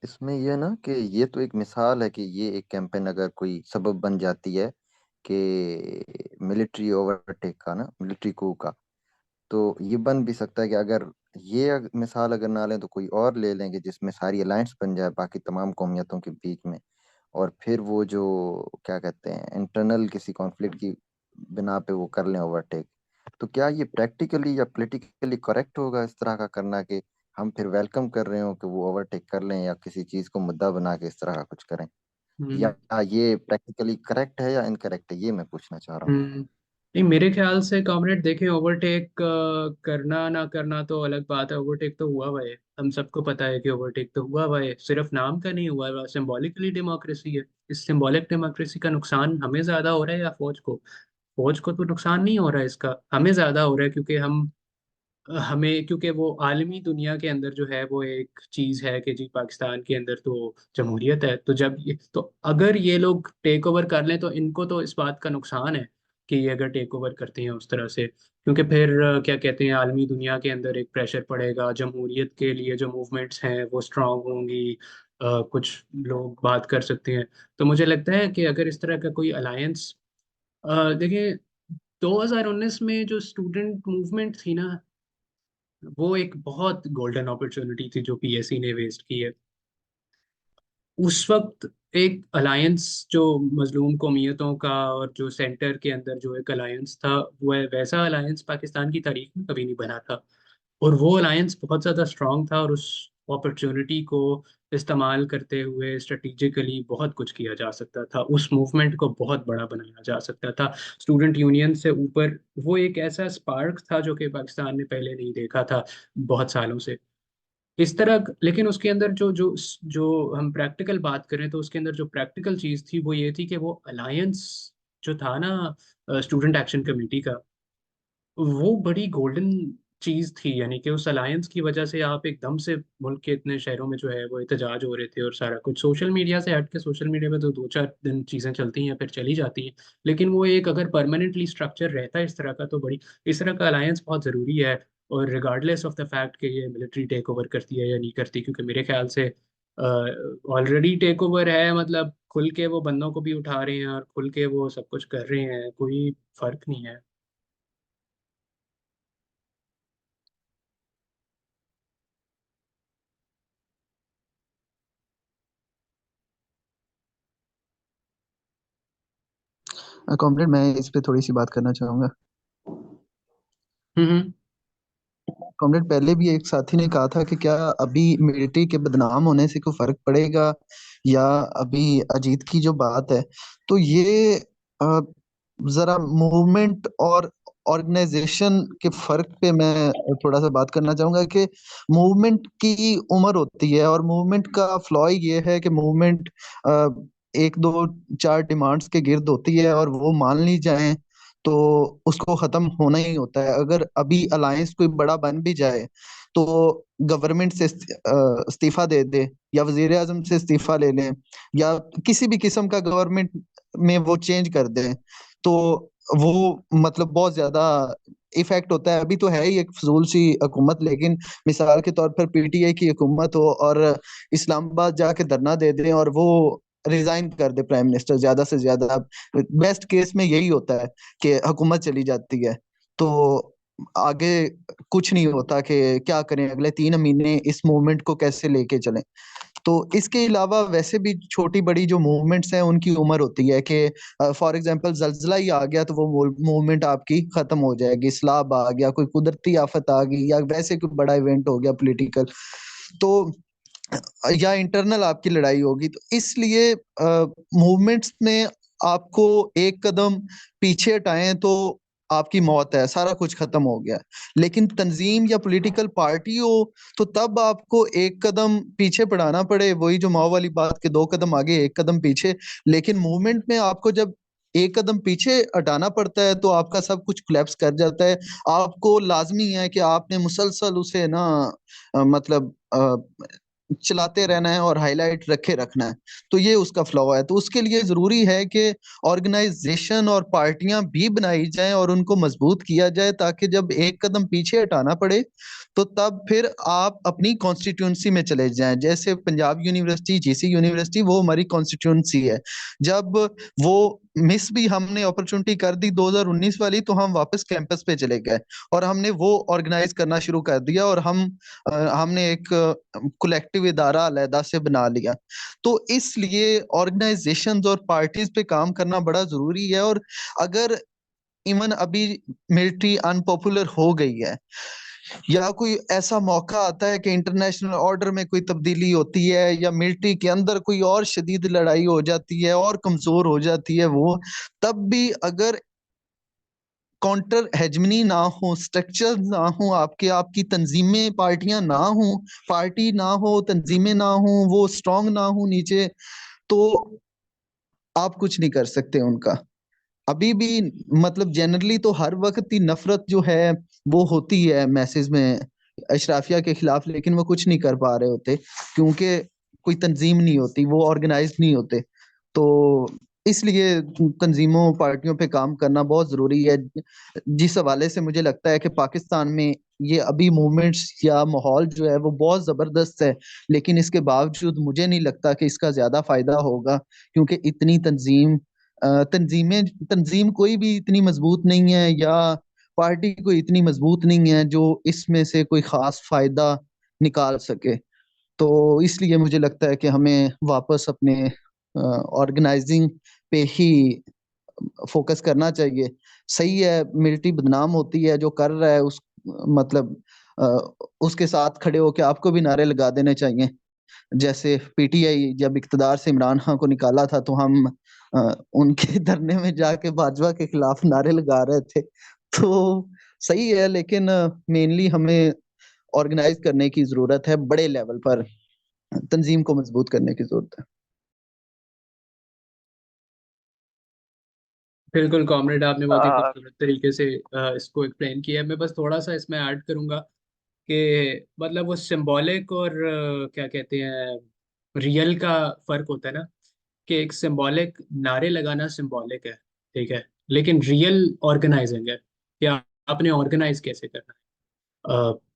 इसमें ये ना कि ये तो एक मिसाल है कि ये एक कैंपेन अगर कोई सबब बन जाती है कि मिलिट्री ओवरटेक का, ना मिलिट्री coup का, तो ये बन भी सकता है कि अगर ये मिसाल अगर ना लें तो कोई और ले लेंगे जिसमें सारी अलायंस बन जाए बाकी तमाम कौमियतों के बीच में, और फिर वो जो क्या कहते हैं इंटरनल किसी कॉन्फ्लिक्ट की बिना पे वो कर लें ओवरटेक। तो क्या ये प्रैक्टिकली या पॉलिटिकली करेक्ट होगा इस तरह का करना कि हम फिर वेलकम कर रहे हो कि वो ओवरटेक कर लें या किसी चीज को मुद्दा बना के इस तरह का कुछ करें? हम्म। या ये प्रैक्टिकली करेक्ट है या इनकरेक्ट है, ये मैं पूछना चाह रहा हूँ। नहीं, मेरे ख्याल से कॉमरेड देखें, ओवरटेक करना ना करना तो अलग बात है। ओवरटेक तो हुआ हुआ है, हम सबको पता है कि ओवरटेक तो हुआ हुआ है, सिर्फ नाम का नहीं हुआ हुआ। सिंबॉलिकली डेमोक्रेसी है। इस सिंबॉलिक डेमोक्रेसी का नुकसान हमें ज्यादा हो रहा है या फौज को? फौज को तो नुकसान नहीं हो रहा है इसका, हमें ज्यादा हो रहा है, क्योंकि क्योंकि वो आलमी दुनिया के अंदर जो है वो एक चीज है कि जी पाकिस्तान के अंदर तो जमहूरियत है। तो जब ये, तो अगर ये लोग टेक ओवर कर लें तो इनको तो इस बात का नुकसान है कि ये अगर टेक ओवर करते हैं उस तरह से, क्योंकि फिर क्या कहते हैं, आलमी दुनिया के अंदर एक प्रेशर पड़ेगा, जमहूरियत के लिए जो मूवमेंट्स हैं वो स्ट्रांग होंगी। कुछ लोग बात कर सकते हैं। तो मुझे लगता है कि अगर इस तरह का कोई अलायंस, देखिए 2019 में जो स्टूडेंट मूवमेंट थी ना, वो एक बहुत गोल्डन अपॉर्चुनिटी थी जो पीएससी ने वेस्ट की है। उस वक्त एक अलायंस जो मजलूम कौमियतों का, और जो सेंटर के अंदर जो एक अलायंस था, वो वैसा अलायंस पाकिस्तान की तारीख में कभी नहीं बना था। और वो अलायंस बहुत ज़्यादा स्ट्रांग था, और उस अपॉर्चुनिटी को इस्तेमाल करते हुए स्ट्रेटिजिकली बहुत कुछ किया जा सकता था, उस मूवमेंट को बहुत बड़ा बनाया जा सकता था। स्टूडेंट यूनियन से ऊपर वो एक ऐसा स्पार्क था जो कि पाकिस्तान ने पहले नहीं देखा था बहुत सालों से इस तरह। लेकिन उसके अंदर जो जो जो हम प्रैक्टिकल बात करें तो उसके अंदर जो प्रैक्टिकल चीज़ थी वो ये थी कि वो अलायंस जो था ना, स्टूडेंट एक्शन कमेटी का, वो बड़ी गोल्डन चीज थी, यानी कि उस अलायंस की वजह से आप एकदम से मुल्क के इतने शहरों में जो है वो एहतजाज हो रहे थे और सारा कुछ। सोशल मीडिया से हट के, सोशल मीडिया में तो 2-4 दिन चीजें चलती हैं फिर चली जाती हैं, लेकिन वो एक अगर परमानेंटली स्ट्रक्चर रहता है इस तरह का, तो बड़ी इस तरह का अलायंस बहुत जरूरी है। और रिगार्डलेस ऑफ द फैक्ट कि ये मिलिट्री टेक ओवर करती है या नहीं करती, क्योंकि मेरे ख्याल से ऑलरेडी टेक ओवर है, मतलब खुल के वो बंदों को भी उठा रहे हैं और खुल के वो सब कुछ कर रहे हैं, कोई फर्क नहीं है। कॉमरेड, मैं इस पे थोड़ी सी बात करना चाहूंगा। हम्म। कॉमरेड, पहले भी एक साथी ने कहा था कि क्या अभी मिलिट्री के बदनाम होने से कोई फर्क पड़ेगा, या अभी अजीत की जो बात है, तो ये अ, जरा मूवमेंट और ऑर्गेनाइजेशन के फर्क पे मैं थोड़ा सा बात करना चाहूंगा कि मूवमेंट की उम्र होती है, और मूवमेंट का फ्लॉ ये है कि मूवमेंट एक दो चार डिमांड्स के गिर्द होती है, और वो मान ली जाएं तो उसको खत्म होना ही होता है। अगर अभी अलायंस कोई बड़ा बन भी जाए तो गवर्नमेंट से इस्तीफा दे दे, या वजीर आजम से इस्तीफा ले लें, या किसी भी किस्म का गवर्नमेंट में वो चेंज कर दें, तो वो मतलब बहुत ज्यादा इफेक्ट होता है। अभी तो है ही एक फजूल सी हुकूमत, लेकिन मिसाल के तौर पर पीटीआई की हुकूमत हो और इस्लामाबाद जाके धरना दे दें और वो रिजाइन कर दे प्राइम मिनिस्टर, ज्यादा से ज्यादा बेस्ट केस में यही होता है कि हुकूमत चली जाती है। तो आगे कुछ नहीं होता कि क्या करें, अगले 3 महीने इस मूवमेंट को कैसे लेके चलें। तो इसके अलावा वैसे भी छोटी बड़ी जो मूवमेंट्स हैं उनकी उम्र होती है कि फॉर एग्जांपल जल्जला ही आ गया तो वो मूवमेंट आपकी खत्म हो जाएगी, सैलाब आ गया, कोई कुदरती आफत आ गई, या वैसे कोई बड़ा इवेंट हो गया पॉलिटिकल, तो या इंटरनल आपकी लड़ाई होगी, तो इसलिए मूवमेंट्स में आपको एक कदम पीछे हटाएं तो आपकी मौत है, सारा कुछ खत्म हो गया। लेकिन तंजीम या पॉलिटिकल पार्टी हो तो तब आपको एक कदम पीछे पड़ाना पड़े, वही जो माओ वाली बात के 2 कदम आगे 1 कदम पीछे। लेकिन मूवमेंट में आपको जब 1 कदम पीछे हटाना पड़ता है तो आपका सब कुछ कोलैप्स कर जाता है। आपको लाजमी है कि आपने मुसलसल उसे ना मतलब चलाते रहना है और हाईलाइट रखे रखना है। तो ये उसका फ्लॉ है। तो उसके लिए जरूरी है कि ऑर्गेनाइजेशन और पार्टियां भी बनाई जाएं और उनको मजबूत किया जाए, ताकि जब 1 कदम पीछे हटाना पड़े तो तब फिर आप अपनी कॉन्स्टिट्यूंसी में चले जाएं। जैसे पंजाब यूनिवर्सिटी, जीसी यूनिवर्सिटी, वो हमारी कॉन्स्टिट्यूंसी है। जब वो मिस भी हमने अपॉर्चुनिटी कर दी 2019 वाली, तो हम वापस कैंपस पे चले गए और हमने वो ऑर्गेनाइज करना शुरू कर दिया, और हमने एक कलेक्टिव इदारा अलहदा से बना लिया। तो इसलिए ऑर्गेनाइजेशंस और पार्टीज पे काम करना बड़ा जरूरी है। और अगर इवन अभी मिलिट्री अनपॉपुलर हो गई है, या कोई ऐसा मौका आता है कि इंटरनेशनल ऑर्डर में कोई तब्दीली होती है, या मिलिट्री के अंदर कोई और शदीद लड़ाई हो जाती है और कमजोर हो जाती है वो, तब भी अगर काउंटर हेजमनी ना हो, स्ट्रक्चर ना हो, आपकी तंजीमें, पार्टियां ना हो, पार्टी ना हो, तंजीमें ना हो, वो स्ट्रांग ना हो नीचे, तो आप कुछ नहीं कर सकते उनका। अभी भी मतलब जनरली तो हर वक्त ही नफरत जो है वो होती है मैसेज में अशराफिया के खिलाफ, लेकिन वो कुछ नहीं कर पा रहे होते क्योंकि कोई तंजीम नहीं होती, वो ऑर्गेनाइज नहीं होते। तो इसलिए तंजीमों, पार्टियों पे काम करना बहुत जरूरी है। जिस हवाले से मुझे लगता है कि पाकिस्तान में ये अभी मूवमेंट्स या माहौल जो है वो बहुत जबरदस्त है, लेकिन इसके बावजूद मुझे नहीं लगता कि इसका ज्यादा फायदा होगा, क्योंकि इतनी तंजीम कोई भी इतनी मजबूत नहीं है, या पार्टी कोई इतनी मजबूत नहीं है जो इसमें से कोई खास फायदा निकाल सके। तो इसलिए मुझे लगता है कि हमें वापस अपने ऑर्गेनाइजिंग पे ही फोकस करना चाहिए। सही है, मिलिट्री बदनाम होती है, जो कर रहा है उस मतलब अ, उसके साथ खड़े होकर आपको भी नारे लगा देने चाहिए। जैसे पीटीआई जब इक्तदार से इमरान खान को निकाला था तो हम उनके धरने में जाके भाजपा के खिलाफ नारे लगा रहे थे। तो सही है, लेकिन मेनली हमें ऑर्गेनाइज करने की जरूरत है, बड़े लेवल पर तंजीम को मजबूत करने की जरूरत है। बिल्कुल कॉमरेड, आपने बहुत ही आ, खूबसूरत तरीके से इसको एक्सप्लेन किया है। मैं बस थोड़ा सा इसमें ऐड करूंगा कि मतलब वो सिंबॉलिक और क्या कहते हैं रियल का फर्क होता है ना, कि एक सिंबॉलिक नारे लगाना सिंबॉलिक है, ठीक है, लेकिन रियल ऑर्गेनाइजिंग है कि आपने ऑर्गेनाइज कैसे करना है।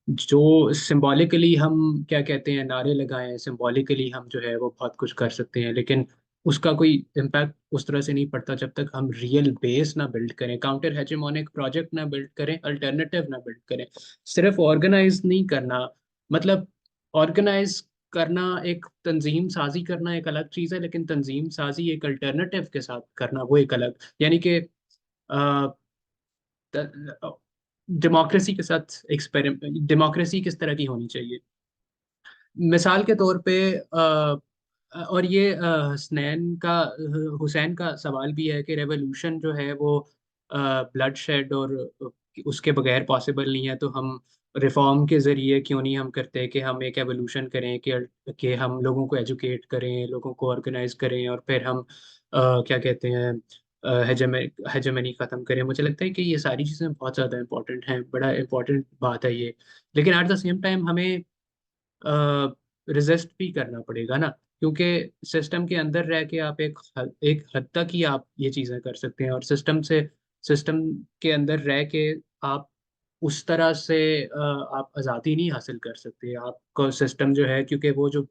जो सिंबॉलिकली हम क्या कहते हैं नारे लगाएं, सिंबॉलिकली हम जो है वो बहुत कुछ कर सकते हैं, लेकिन उसका कोई इम्पैक्ट उस तरह से नहीं पड़ता जब तक हम रियल बेस ना बिल्ड करें, काउंटर हेजेमोनिक प्रोजेक्ट ना बिल्ड करें, अल्टरनेटिव ना बिल्ड करें। सिर्फ ऑर्गेनाइज नहीं करना, मतलब ऑर्गेनाइज करना, एक तंजीम साजी करना एक अलग चीज़ है, लेकिन तंजीम साजी एक अल्टरनेटिव के साथ करना वो एक अलग, यानी कि डेमोक्रेसी के साथ एक्सपेरिमेंट, डेमोक्रेसी किस तरह की होनी चाहिए। मिसाल के तौर पे और ये हुसैन का सवाल भी है कि रेवोल्यूशन जो है वो ब्लड शेड और उसके बगैर पॉसिबल नहीं है, तो हम रिफॉर्म के जरिए क्यों नहीं हम करते कि हम एक एवोल्यूशन करें, कि हम लोगों को एजुकेट करें, लोगों को ऑर्गेनाइज करें, और फिर हम क्या कहते हैं हेजेमनी ख़त्म करें। मुझे लगता है कि ये सारी चीज़ें बहुत ज़्यादा इंपॉर्टेंट हैं, बड़ा इंपॉर्टेंट बात है ये। लेकिन एट द सेम टाइम हमें रेजिस्ट भी करना पड़ेगा ना, क्योंकि सिस्टम के अंदर रह के आप एक हद तक ही आप ये चीज़ें कर सकते हैं, और सिस्टम के अंदर रह के आप उस तरह से आप आज़ादी नहीं हासिल कर सकते। आपको सिस्टम जो है, क्योंकि वो जो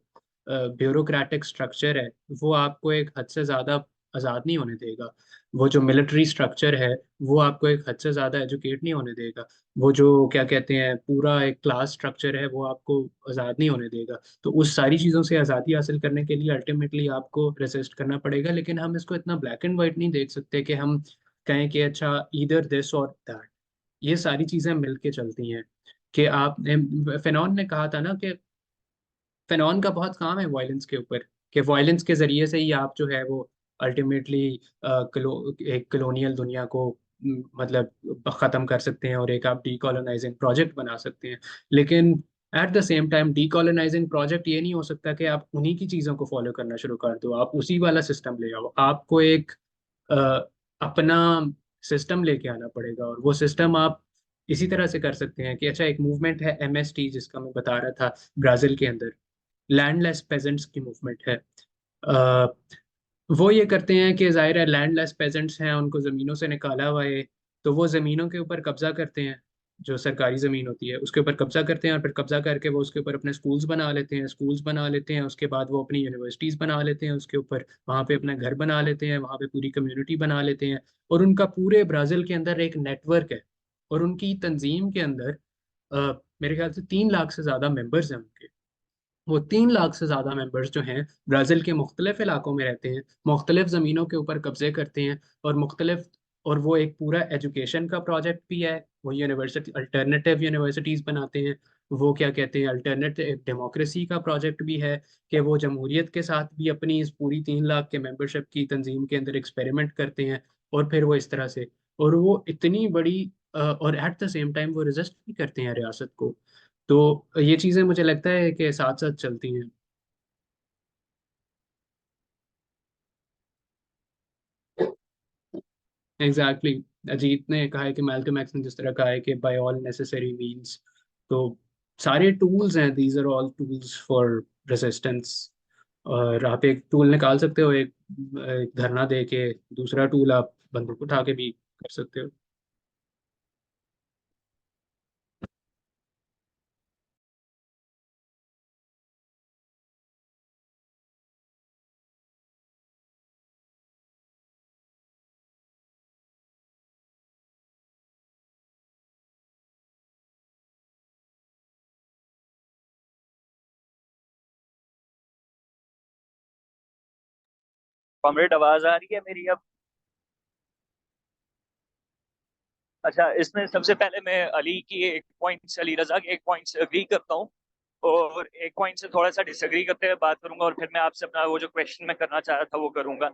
ब्यूरोक्रेटिक स्ट्रक्चर है वो आपको एक हद से ज़्यादा आज़ाद नहीं होने देगा। वो जो मिलिट्री स्ट्रक्चर है वो आपको एक हद से ज़्यादा एजुकेट नहीं होने देगा। वो जो क्या कहते हैं पूरा एक क्लास स्ट्रक्चर है वो आपको आज़ाद नहीं होने देगा। तो उस सारी चीज़ों से आज़ादी हासिल करने के लिए अल्टीमेटली आपको रेसिस्ट करना पड़ेगा, लेकिन हम इसको इतना ब्लैक एंड वाइट नहीं देख सकते कि हम कहें कि अच्छा ईदर दिस और दैट। ये सारी चीज़ें मिलके चलती हैं। कि आप फेनॉन ने कहा था ना कि फेनॉन का बहुत काम है वायलेंस के ऊपर, कि वायलेंस के जरिए से ही आप जो है वो अल्टीमेटली एक कलोनियल दुनिया को मतलब ख़त्म कर सकते हैं, और एक आप डीकोलोनाइजिंग प्रोजेक्ट बना सकते हैं। लेकिन at the same time decolonising project ये नहीं हो सकता कि आप उन्हीं की चीज़ों को फॉलो करना शुरू कर दो, आप उसी वाला सिस्टम ले आओ। आपको एक अ, अपना सिस्टम लेके आना पड़ेगा, और वो सिस्टम आप इसी तरह से कर सकते हैं कि अच्छा एक मूवमेंट है एमएसटी जिसका मैं बता रहा था ब्राजील के अंदर, लैंडलेस पेजेंट्स की मूवमेंट है। अ, वो ये करते हैं कि जाहिर है लैंडलेस पेजेंट्स हैं, उनको ज़मीनों से निकाला हुआ है, तो वो ज़मीनों के ऊपर कब्जा करते हैं, जो सरकारी ज़मीन होती है उसके ऊपर कब्जा करते हैं, और फिर कब्जा करके वो उसके ऊपर अपने स्कूल्स बना लेते हैं, उसके बाद वो अपनी यूनिवर्सिटीज़ बना लेते हैं उसके ऊपर, वहाँ पे अपना घर बना लेते हैं, वहाँ पे पूरी कम्युनिटी बना लेते हैं, और उनका पूरे ब्राज़ील के अंदर एक नेटवर्क है। और उनकी तंजीम के अंदर मेरे ख्याल से 3 लाख से ज़्यादा मेंबर्स हैं उनके। वो 3 लाख से ज़्यादा मेंबर्स जो हैं ब्राज़ील के मुख्तलिफ इलाकों में रहते हैं, मुख्तलिफ ज़मीनों के ऊपर कब्जे करते हैं, और मुख्तलिफ, और वो एक पूरा एजुकेशन का प्रोजेक्ट भी है। वो यूनिवर्सिटी अल्टरनेटिव यूनिवर्सिटीज़ बनाते हैं, वो क्या कहते हैं अल्टरनेटिव डेमोक्रेसी का प्रोजेक्ट भी है, कि वो जमहूरियत के साथ भी अपनी इस पूरी 3 लाख के मेंबरशिप की तंजीम के अंदर एक्सपेरिमेंट करते हैं। और फिर वो इस तरह से, और वो इतनी बड़ी और एट द सेम टाइम वो रेजिस्ट भी करते हैं रियासत को। तो ये चीजें मुझे लगता है कि साथ साथ चलती हैं। Exactly exactly. अजीत ने कहा है कि मैल्कम एक्स ने जिस तरह कहा है कि बाय ऑल नेसेसरी मींस, तो सारे टूल्स हैं, these are all tools for resistance. और आप एक टूल निकाल सकते हो, एक धरना दे के, दूसरा टूल आप बंदूक उठा के भी कर सकते हो। कॉमरेड, आवाज आ रही है मेरी अब? अच्छा, इसमें सबसे पहले मैं अली की एक पॉइंट से, अली रजा के एक पॉइंट से अग्री करता हूँ, और एक पॉइंट से थोड़ा सा डिसएग्री करते हुए बात करूंगा, और फिर मैं आपसे अपना वो जो क्वेश्चन मैं करना चाह रहा था वो करूंगा।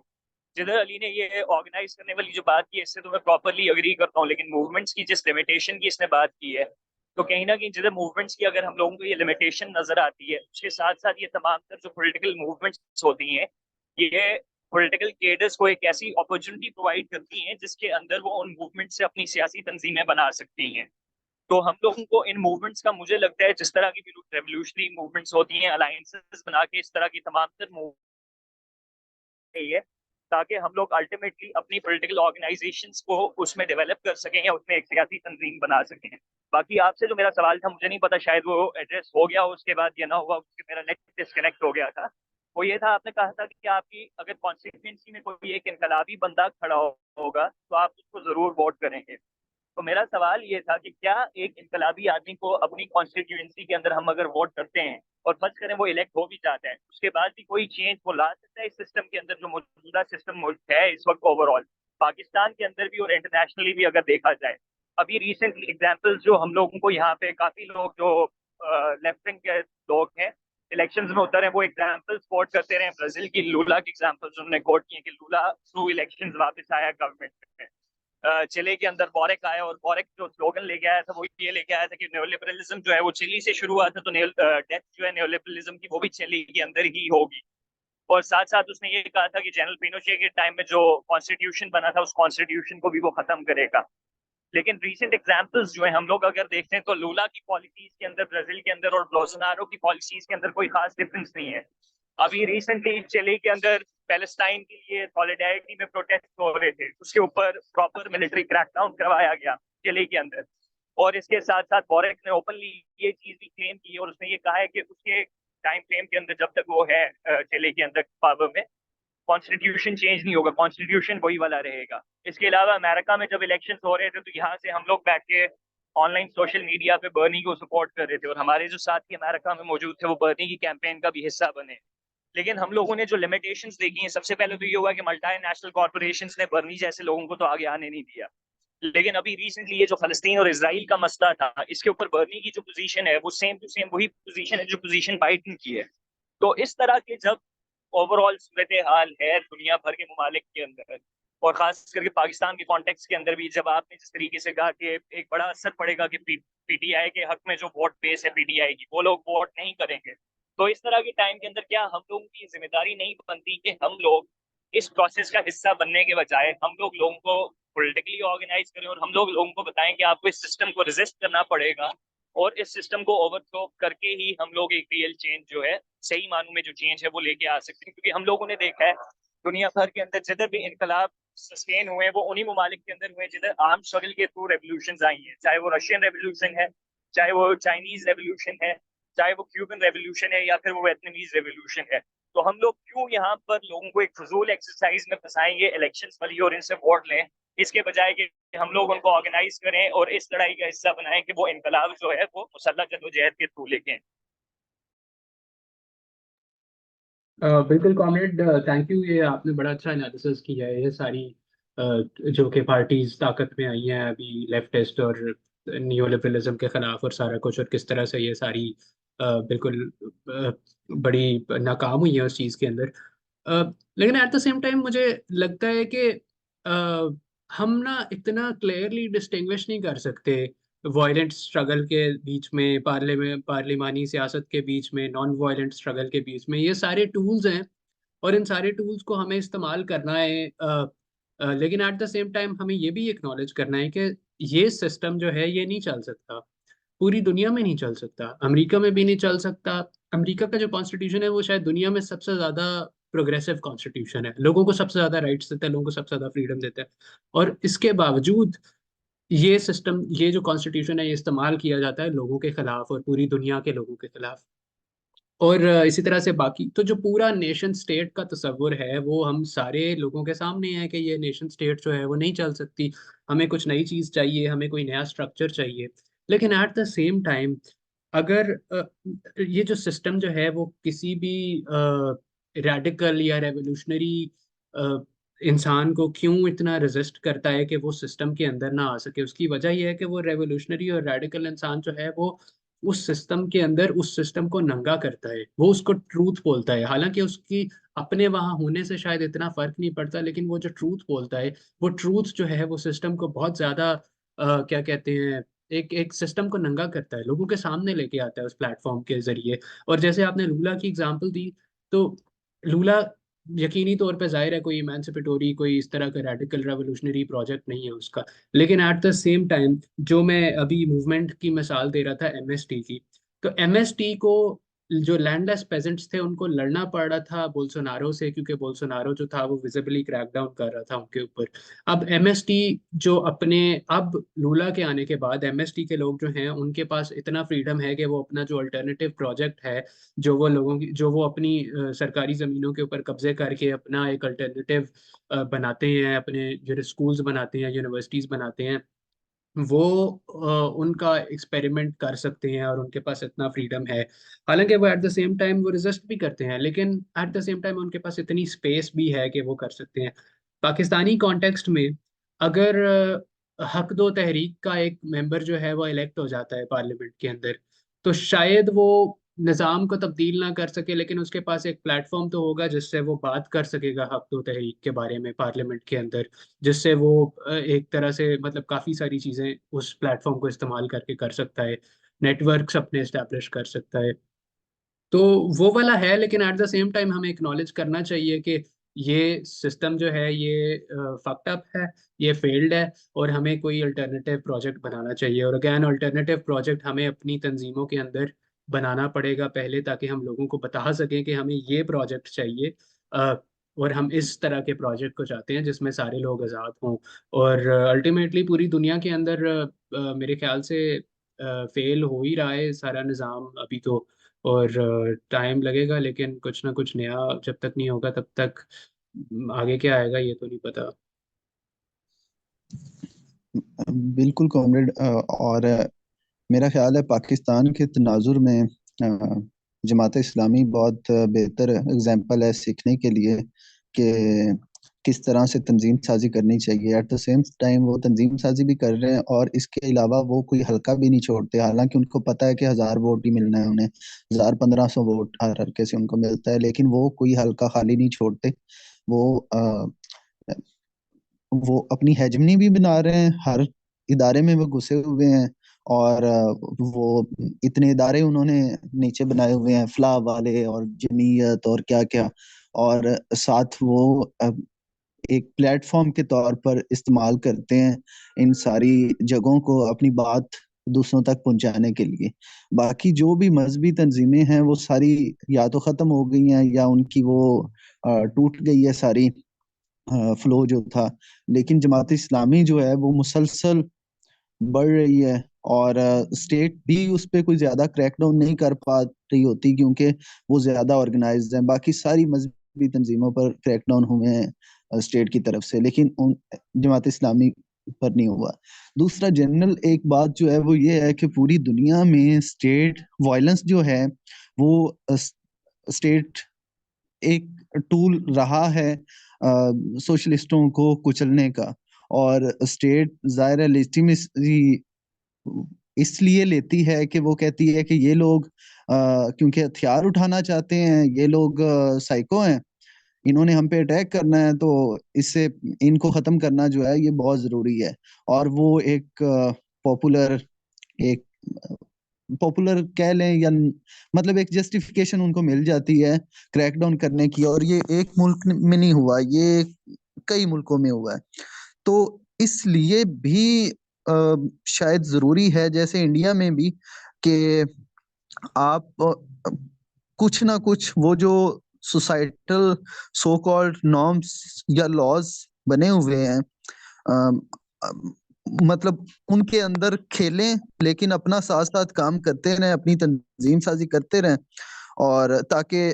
जिधर अली ने ये ऑर्गेनाइज करने वाली जो बात की है, इससे तो मैं प्रॉपरली अग्री करता हूँ, लेकिन मूवमेंट्स की जिस लिमिटेशन की इसने बात की है, तो कहीं ना कहीं जिधर मूवमेंट्स की अगर हम लोगों को ये लिमिटेशन नजर आती है, उसके साथ साथ ये तमाम तर जो पॉलिटिकल मूवमेंट्स होती हैं, ये पॉलिटिकल केडर्स को एक ऐसी अपॉर्चुनिटी प्रोवाइड करती हैं जिसके अंदर वो उन मूवमेंट से अपनी सियासी तंजीमें बना सकती हैं। तो हम लोगों को इन मूवमेंट्स का, मुझे लगता है जिस तरह की भी रेवोल्यूशनरी मूवमेंट्स होती हैं, अलायंसेस बना के इस तरह की तमाम तर है, ताकि हम लोग अल्टीमेटली अपनी पॉलिटिकल ऑर्गेनाइजेशंस को उसमें डेवलप कर सकें या उसमें एक सियासी तंजीम बना सकें। बाकी आपसे जो मेरा सवाल था, मुझे नहीं पता, शायद वो एड्रेस हो गया उसके बाद या ना हुआ, क्योंकि मेरा नेट डिस्कनेक्ट हो गया था। वो ये था, आपने कहा था कि आपकी अगर कॉन्स्टिट्यूंसी में कोई एक इनकलाबी बंदा खड़ा होगा तो आप उसको जरूर वोट करेंगे। तो मेरा सवाल ये था कि क्या एक इनकलाबी आदमी को अपनी कॉन्स्टिट्यूएंसी के अंदर हम अगर वोट करते हैं और फर्ज करें वो इलेक्ट हो भी जाता है, उसके बाद भी कोई चेंज वो ला सकता है इस सिस्टम के अंदर, जो मौजूदा सिस्टम है इस वक्त ओवरऑल पाकिस्तान के अंदर भी और इंटरनेशनली भी अगर देखा जाए? अभी रिसेंटली एग्जाम्पल्स जो हम लोगों को यहाँ पे काफी लोग जो लेफ्ट विंग के लोग हैं इलेक्शंस में उतर हैं, वो एग्जाम्पल्स कोट करते रहे। ब्राजील की लूला की एग्जाम्पल्स उन्होंने कोट किए कि लूला थ्रू इलेक्शंस वापस आया गवर्नमेंट में। चिली के अंदर बोरेक आया और बोरेक जो स्लोगन लेके आया था वो ये लेके आया था कि न्योलिबरलिज्म जो है वो चिली से शुरू हुआ था, तो डेथ जो है न्योलिबरलिज्म की वो भी चिली के अंदर ही होगी। और साथ साथ उसने ये कहा था कि जनरल पिनोशे के टाइम में जो कॉन्स्टिट्यूशन बना था उस कॉन्स्टिट्यूशन को भी वो खत्म करेगा। लेकिन रीसेंट एग्जाम्पल्स जो है हम लोग अगर देखते हैं तो लूला की पॉलिसीज के अंदर ब्राजील के अंदर और बोल्सोनारो की पॉलिसीज के अंदर कोई खास डिफरेंस नहीं है। अभी रिसेंटली चिली के अंदर पैलेस्टाइन के लिए सॉलिडारिटी में प्रोटेस्ट हो रहे थे, उसके ऊपर प्रॉपर मिलिट्री क्रैकडाउन करवाया गया चिली के अंदर। और इसके साथ साथ बोरेक ने ओपनली ये चीज भी क्लेम की है और उसने ये कहा है कि उसके टाइम फ्रेम के अंदर जब तक वो है चिली के अंदर पावर में, कॉन्स्टिट्यूशन चेंज नहीं होगा, कॉन्स्टिट्यूशन वही वाला रहेगा। इसके अलावा अमेरिका में जब इलेक्शन हो रहे थे तो यहाँ से हम लोग बैठ के ऑनलाइन सोशल मीडिया पे बर्नी को सपोर्ट कर रहे थे और हमारे जो साथी अमेरिका में मौजूद थे वो बर्नी की कैंपेन का भी हिस्सा बने। लेकिन हम लोगों ने जो लिमिटेशंस देखी हैं, सबसे पहले तो ये हुआ कि मल्टीनेशनल कॉर्पोरेशंस ने बर्नी जैसे लोगों को तो आगे आने नहीं दिया। लेकिन अभी रिसेंटली ये जो फलस्तीन और इजराइल का मसला था, इसके ऊपर बर्नी की जो पोजीशन है वो सेम टू सेम वही पोजीशन है जो पोजीशन बाइडेन की है। तो इस तरह के जब ओवरऑल सूरत हाल है दुनिया भर के ममालिक के अंदर और खास करके पाकिस्तान के कॉन्टेक्स्ट के अंदर भी, जब आपने जिस तरीके से कहा कि एक बड़ा असर पड़ेगा कि पीटीआई के हक में जो वोट बेस है पीटीआई की, वो लोग वोट नहीं करेंगे, तो इस तरह के टाइम के अंदर क्या हम लोगों की जिम्मेदारी नहीं बनती कि हम लोग इस प्रोसेस का हिस्सा बनने के बजाय हम लोग लोगों को पॉलिटिकली ऑर्गेनाइज करें और हम लोग लोगों को बताएं कि आपको इस सिस्टम को रेजिस्ट करना पड़ेगा और इस सिस्टम को ओवरथ्रो करके ही हम लोग एक रियल चेंज जो है, सही मानों में जो चेंज है वो लेके आ सकते हैं। क्योंकि हम लोगों ने देखा है दुनिया भर के अंदर जिधर भी इनकलाब सस्टेन हुए वो उन्हीं ममालिक के अंदर हुए जिधर आर्म स्ट्रगल के थ्रू रेवोल्यूशन आई हैं, चाहे वो रशियन रेवोल्यूशन है, चाहे वो चाइनीज रेवोल्यूशन है, चाहे वो क्यूबन रेवोल्यूशन है या फिर वो वियतनामीज रेवोल्यूशन है। तो हम लोग क्यों यहाँ पर लोगों को एक फजूल एक्सरसाइज में फंसाएंगे इलेक्शंस वाली और इनसे वोट लें, इसके बजाय कि हम लोग उनको ऑर्गेनाइज करें और इस लड़ाई का हिस्सा बनाएं कि वो इनकलाब जो है वो मुसल्लह जद्दोजहद के थ्रू लेके। बिल्कुल कॉमरेड, थैंक यू। ये आपने बड़ा अच्छा एनालिसिस किया है। ये सारी जो कि पार्टीज ताकत में आई हैं अभी, लेफ्टिस्ट और नियो लिबरलिज्म के खिलाफ और सारा कुछ, और किस तरह से ये सारी बिल्कुल बड़ी नाकाम हुई है उस चीज़ के अंदर। लेकिन एट द सेम टाइम मुझे लगता है कि हम ना इतना क्लियरली डिस्टिंग्विश नहीं कर सकते वायलेंट स्ट्रगल के बीच में, पार्लिमानी सियासत के बीच में, नॉन वायलेंट स्ट्रगल के बीच में। ये सारे टूल्स हैं और इन सारे टूल्स को हमें इस्तेमाल करना है। लेकिन एट द सेम टाइम हमें ये भी एक्नॉलेज करना है कि ये सिस्टम जो है ये नहीं चल सकता, पूरी दुनिया में नहीं चल सकता, अमेरिका में भी नहीं चल सकता। अमेरिका का जो कॉन्स्टिट्यूशन है वो शायद दुनिया में सबसे ज़्यादा प्रोग्रेसिव कॉन्स्टिट्यूशन है, लोगों को सबसे ज़्यादा राइट्स देता है, लोगों को सबसे ज़्यादा फ्रीडम देता है। और इसके बावजूद ये सिस्टम, ये जो कॉन्स्टिट्यूशन है, ये इस्तेमाल किया जाता है लोगों के खिलाफ और पूरी दुनिया के लोगों के खिलाफ। और इसी तरह से बाकी तो जो पूरा नेशन स्टेट का तस्वुर है वो हम सारे लोगों के सामने है कि ये नेशन स्टेट जो है वो नहीं चल सकती, हमें कुछ नई चीज़ चाहिए, हमें कोई नया स्ट्रक्चर चाहिए। लेकिन एट द सेम टाइम अगर ये जो सिस्टम जो है वो किसी भी रेडिकल या रेवोल्यूशनरी इंसान को क्यों इतना रेजिस्ट करता है कि वो सिस्टम के अंदर ना आ सके, उसकी वजह यह है कि वो रेवोल्यूशनरी और रेडिकल इंसान जो है वो उस सिस्टम के अंदर उस सिस्टम को नंगा करता है, वो उसको ट्रूथ बोलता है। हालांकि उसकी अपने वहां होने से शायद इतना फर्क नहीं पड़ता, लेकिन वो जो ट्रूथ बोलता है, वो ट्रूथ जो है वो सिस्टम को बहुत ज्यादा क्या कहते हैं, एक एक सिस्टम को नंगा करता है, लोगों के सामने लेके आता है उस प्लेटफॉर्म के जरिए। और जैसे आपने लूला की एग्जांपल दी, तो लूला यकीनी तौर पे जाहिर है कोई इमेंसिपेटोरी कोई इस तरह का रेडिकल रेवोल्यूशनरी प्रोजेक्ट नहीं है उसका। लेकिन एट द सेम टाइम जो मैं अभी मूवमेंट की मिसाल दे रहा था एमएसटी की, तो एमएसटी को जो लैंडलेस पेजेंट्स थे उनको लड़ना पड़ रहा था बोल्सोनारो से, क्योंकि बोल्सोनारो जो था वो विजिबली क्रैकडाउन कर रहा था उनके ऊपर। अब एमएसटी जो अपने, अब लूला के आने के बाद एमएसटी के लोग जो हैं उनके पास इतना फ्रीडम है कि वो अपना जो अल्टरनेटिव प्रोजेक्ट है, जो वो अपनी सरकारी जमीनों के ऊपर कब्जे करके अपना एक अल्टरनेटिव बनाते हैं, अपने जो स्कूल्स बनाते हैं, यूनिवर्सिटीज बनाते हैं, वो उनका एक्सपेरिमेंट कर सकते हैं और उनके पास इतना फ्रीडम है। हालांकि वो एट द सेम टाइम वो रेजिस्ट भी करते हैं, लेकिन एट द सेम टाइम उनके पास इतनी स्पेस भी है कि वो कर सकते हैं। पाकिस्तानी कॉन्टेक्स्ट में अगर हक दो तहरीक का एक मेंबर जो है वो इलेक्ट हो जाता है पार्लियामेंट के अंदर, तो शायद वो निज़ाम को तब्दील ना कर सके, लेकिन उसके पास एक प्लेटफॉर्म तो होगा जिससे वो बात कर सकेगा हक दो तहरीक के बारे में पार्लियामेंट के अंदर, जिससे वो एक तरह से मतलब काफ़ी सारी चीज़ें उस प्लेटफॉर्म को इस्तेमाल करके कर सकता है, नेटवर्क्स अपने इस्टेब्लिश कर सकता है। तो वो वाला है, लेकिन एट द सेम टाइम हमें एक्नॉलेज करना चाहिए कि ये सिस्टम जो है ये फक्ड अप है, ये फेल्ड है, और हमें कोई अल्टरनेटिव प्रोजेक्ट बनाना चाहिए। और अगैन अल्टरनेटिव प्रोजेक्ट हमें अपनी तंजीमों के अंदर बनाना पड़ेगा पहले, ताकि हम लोगों को बता सकें कि हमें ये प्रोजेक्ट चाहिए, और हम इस तरह के प्रोजेक्ट को चाहते हैं जिसमें सारे लोग आज़ाद हों। और अल्टीमेटली पूरी दुनिया के अंदर मेरे ख्याल से फेल हो ही रहा है सारा निज़ाम अभी तो, और टाइम लगेगा, लेकिन कुछ ना कुछ नया जब तक नहीं होगा तब तक आगे क्या आएगा ये तो नहीं पता। बिल्कुल कॉमरेड। और मेरा ख्याल है पाकिस्तान के तनाजुर में जमात इस्लामी बहुत बेहतर एग्जाम्पल है सीखने के लिए कि किस तरह से तंजीम साजी करनी चाहिए। एट द सेम टाइम वो तंजीम साजी भी कर रहे हैं और इसके अलावा वो कोई हल्का भी नहीं छोड़ते, हालांकि उनको पता है कि 1000 वोट ही मिलना है उन्हें, 1000-1500 वोट हर हल्के से उनको मिलता है, लेकिन वो कोई हल्का खाली नहीं छोड़ते। वो वो अपनी हेजमनी भी बना रहे हैं, हर इदारे में वो घुसे हुए हैं। और वो इतने इदारे उन्होंने नीचे बनाए हुए हैं, फलाह वाले और जमीयत और क्या क्या, और साथ वो एक प्लेटफॉर्म के तौर पर इस्तेमाल करते हैं इन सारी जगहों को अपनी बात दूसरों तक पहुंचाने के लिए। बाकी जो भी मजहबी तंजीमें हैं वो सारी या तो खत्म हो गई हैं या उनकी वो टूट गई है सारी फ्लो जो था। लेकिन जमात इस्लामी जो है वो मुसलसल बढ़ रही है, और स्टेट भी उस पर कोई ज्यादा क्रैकडाउन नहीं कर पा रही होती क्योंकि वो ज्यादा ऑर्गेनाइज्ड है। बाकी सारी मजहबी तंजीमों पर क्रैकडाउन हुए हैं स्टेट की तरफ से, लेकिन उन जमात इस्लामी पर नहीं हुआ। दूसरा जनरल एक बात जो है वो ये है कि पूरी दुनिया में स्टेट वायलेंस जो है वो स्टेट एक टूल रहा है सोशलिस्टों को कुचलने का। और स्टेट जाहिर है लेजिटिमेसी इसलिए लेती है कि वो कहती है कि ये लोग क्योंकि हथियार उठाना चाहते हैं, ये लोग साइको हैं, इन्होंने हम पे अटैक करना है, तो इससे इनको खत्म करना जो है ये बहुत जरूरी है। और वो एक पॉपुलर एक पॉपुलर कह लें या मतलब एक जस्टिफिकेशन उनको मिल जाती है क्रैकडाउन करने की। और ये एक मुल्क में नहीं हुआ, ये कई मुल्कों में हुआ है। तो इसलिए भी शायद जरूरी है जैसे इंडिया में भी कि आप कुछ ना कुछ वो जो सोसाइटल सो कॉल्ड नॉर्म्स या लॉज बने हुए हैं मतलब उनके अंदर खेलें, लेकिन अपना साथ साथ काम करते रहें, अपनी तंजीम साजी करते रहें, और ताकि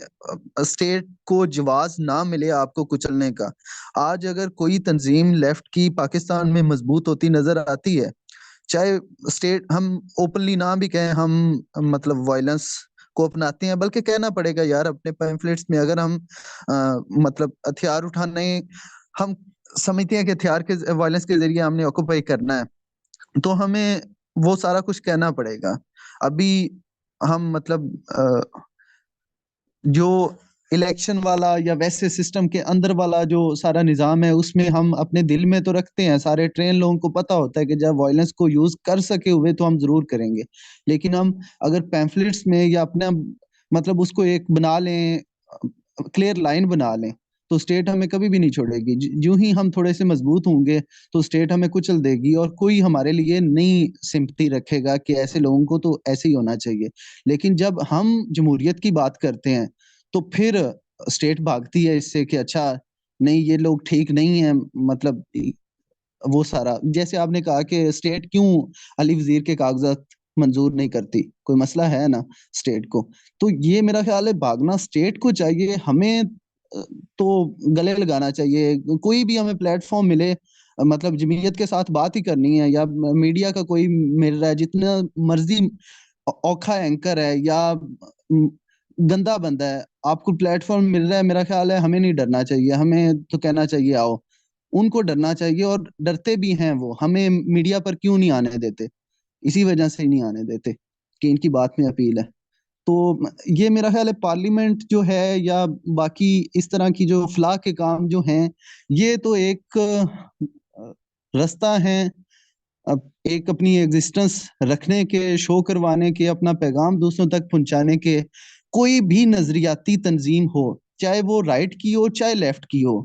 स्टेट को जवाब ना मिले आपको कुचलने का। आज अगर कोई तंजीम लेफ्ट की पाकिस्तान में मजबूत होती नजर आती है, चाहे स्टेट हम ओपनली ना भी कहें हम मतलब वायलेंस को अपनाते हैं, बल्कि कहना पड़ेगा यार अपने पैम्फलेट्स में अगर हम मतलब हथियार उठाने हम समझते हैं कि हथियार के वायलेंस के जरिए हमने ऑक्यूपाई करना है, तो हमें वो सारा कुछ कहना पड़ेगा। अभी हम मतलब जो इलेक्शन वाला या वैसे सिस्टम के अंदर वाला जो सारा निजाम है उसमें हम अपने दिल में तो रखते हैं, सारे ट्रेन लोगों को पता होता है कि जब वायलेंस को यूज कर सके हुए तो हम जरूर करेंगे। लेकिन हम अगर पैम्फलेट्स में या अपना मतलब उसको एक बना लें, क्लियर लाइन बना लें तो स्टेट हमें कभी भी नहीं छोड़ेगी। जो ही हम थोड़े से मजबूत होंगे तो स्टेट हमें कुचल देगी, और कोई हमारे लिए नई सिंपथी रखेगा कि ऐसे लोगों को तो ऐसे ही होना चाहिए। लेकिन जब हम जमहूरियत की बात करते हैं तो फिर स्टेट भागती है इससे कि अच्छा नहीं ये लोग ठीक नहीं है, मतलब वो सारा, जैसे आपने कहा कि स्टेट क्यों अली वजीर के कागजात मंजूर नहीं करती, कोई मसला है ना स्टेट को। तो ये मेरा ख्याल है भागना स्टेट को चाहिए, हमें तो गले लगाना चाहिए। कोई भी हमें प्लेटफॉर्म मिले, मतलब जमीयत के साथ बात ही करनी है, या मीडिया का कोई मिल रहा है, जितना मर्जी औखा एंकर है या गंदा बंदा है, आपको प्लेटफॉर्म मिल रहा है, मेरा ख्याल है हमें नहीं डरना चाहिए, हमें तो कहना चाहिए आओ। उनको डरना चाहिए, और डरते भी हैं वो, हमें मीडिया पर क्यों नहीं आने देते, इसी वजह से ही नहीं आने देते कि इनकी बात में अपील है। तो ये मेरा ख्याल है पार्लियामेंट जो है या बाकी इस तरह की जो फलाह के काम जो हैं, ये तो एक रास्ता है, अब एक अपनी एग्जिस्टेंस रखने के, शो करवाने के, अपना पैगाम दूसरों तक पहुंचाने के। कोई भी नजरियाती तंजीम हो, चाहे वो राइट की हो चाहे लेफ्ट की हो,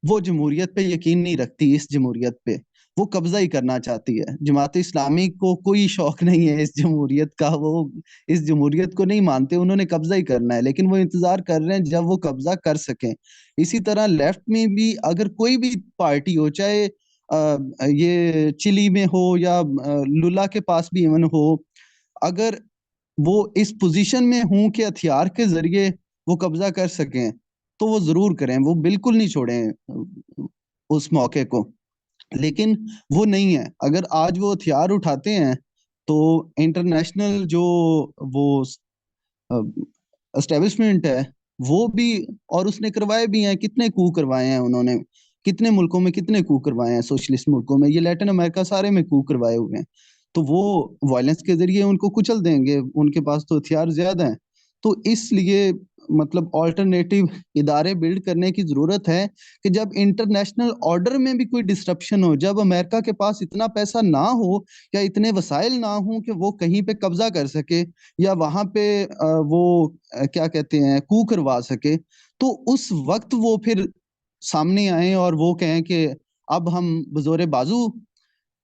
वो जमहूरियत पे यकीन नहीं रखती, इस जमहूरियत पे वो कब्जा ही करना चाहती है। जमात इस्लामी को कोई शौक नहीं है इस जमहूरियत का, वो इस जमहूरियत को नहीं मानते, उन्होंने कब्जा ही करना है, लेकिन वो इंतजार कर रहे हैं जब वो कब्जा कर सकें। इसी तरह लेफ्ट में भी अगर कोई भी पार्टी हो, चाहे ये चिली में हो या लुला के पास भी इवन हो, अगर वो इस पोजीशन में हूं कि हथियार के जरिए वो कब्जा कर सकें, तो वो जरूर करें, वो बिल्कुल नहीं छोड़ें उस मौके को। लेकिन वो नहीं है, अगर आज वो हथियार उठाते हैं तो इंटरनेशनल जो वो एस्टेब्लिशमेंट है वो भी, और उसने करवाए भी हैं, कितने कू करवाए हैं उन्होंने, कितने मुल्कों में कितने कू करवाए हैं, सोशलिस्ट मुल्कों में, ये लैटिन अमेरिका सारे में कू करवाए हुए हैं। तो वो वायलेंस के जरिए उनको कुचल देंगे, उनके पास तो हथियार ज्यादा हैं। तो इसलिए मतलब ऑल्टरनेटिव इदारे बिल्ड करने की जरूरत है कि जब इंटरनेशनल ऑर्डर में भी कोई डिस्ट्रप्शन हो, जब अमेरिका के पास इतना पैसा ना हो या इतने वसाइल ना हो कि वो कहीं पे कब्जा कर सके, या वहां पे वो क्या कहते हैं कू करवा सके, तो उस वक्त वो फिर सामने आए और वो कहें कि अब हम बजोरे बाजू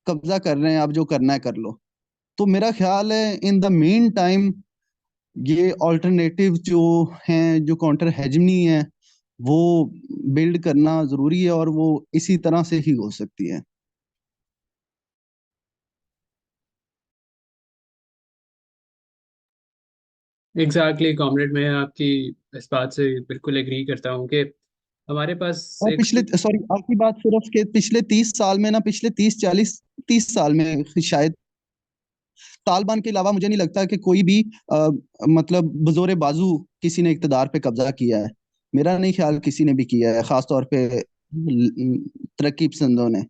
कब्जा कर रहे हैं, अब जो करना है कर लो। तो मेरा ख्याल है इन द मीन टाइम ये ऑल्टरनेटिव जो हैं, जो काउंटर हेजमनी है, वो बिल्ड करना जरूरी है, और वो इसी तरह से ही हो सकती है। एग्जैक्टली कॉमरेड, मैं आपकी इस बात से बिल्कुल एग्री करता हूँ कि हमारे पास और एक पिछले, सॉरी आखिरी बात सिर्फ के पिछले 30 साल में ना, पिछले 30 40 30 साल में शायद तालिबान के अलावा मुझे नहीं लगता कि कोई भी मतलब बजोरे बाजू किसी ने इक्तदार पे कब्जा किया है। मेरा नहीं ख्याल किसी ने भी किया है, खास तौर पे तरक्की पसंदों ने,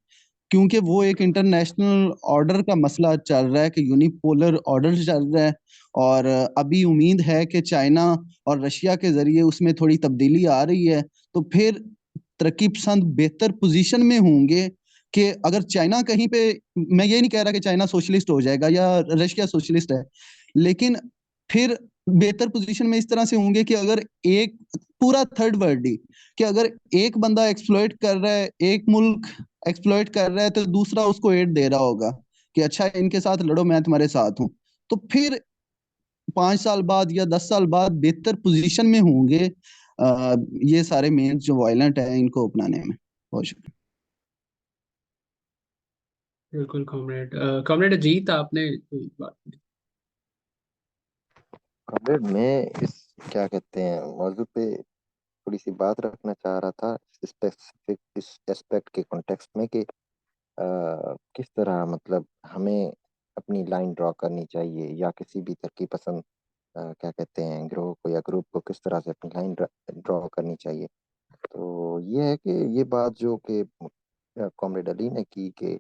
क्योंकि वो एक इंटरनेशनल ऑर्डर का मसला चल रहा है कि यूनिपोलर ऑर्डर चल रहा है, और अभी उम्मीद है कि चाइना और रशिया के जरिए उसमें थोड़ी तब्दीली आ रही है, तो फिर तरक्की पसंद बेहतर पोजीशन में होंगे कि अगर चाइना कहीं पे, मैं ये नहीं कह रहा कि चाइना सोशलिस्ट हो जाएगा या रशिया सोशलिस्ट है, लेकिन फिर बेहतर पोजीशन में इस तरह से होंगे कि अगर एक पूरा थर्ड वर्ल्ड ही, कि अगर एक बंदा एक्सप्लॉइट कर रहा है, एक मुल्क एक्सप्लॉइट कर रहा है, तो दूसरा उसको एड दे रहा होगा कि अच्छा इनके साथ लड़ो, मैं तुम्हारे साथ हूँ। तो फिर 5 साल बाद या 10 साल बाद बेहतर पोजीशन में होंगे ये सारे मेन जो वायलेंट है इनको अपनाने में। बहुत शुक्रिया। बिल्कुल कॉमरेड। कॉमरेड अजीत, आपने कोई बात की? कॉमरेड, मैं इस क्या कहते हैं मौजू पे थोड़ी सी बात रखना चाह रहा था, स्पेसिफिक इस एस्पेक्ट के कॉन्टेक्स्ट में कि किस तरह मतलब हमें अपनी लाइन ड्रॉ करनी चाहिए, या किसी भी तरक्की पसंद क्या कहते हैं गिरोह को या ग्रुप को किस तरह से अपनी लाइन ड्रॉ करनी चाहिए। तो ये है कि ये बात जो कि कॉमरेड अली ने की कि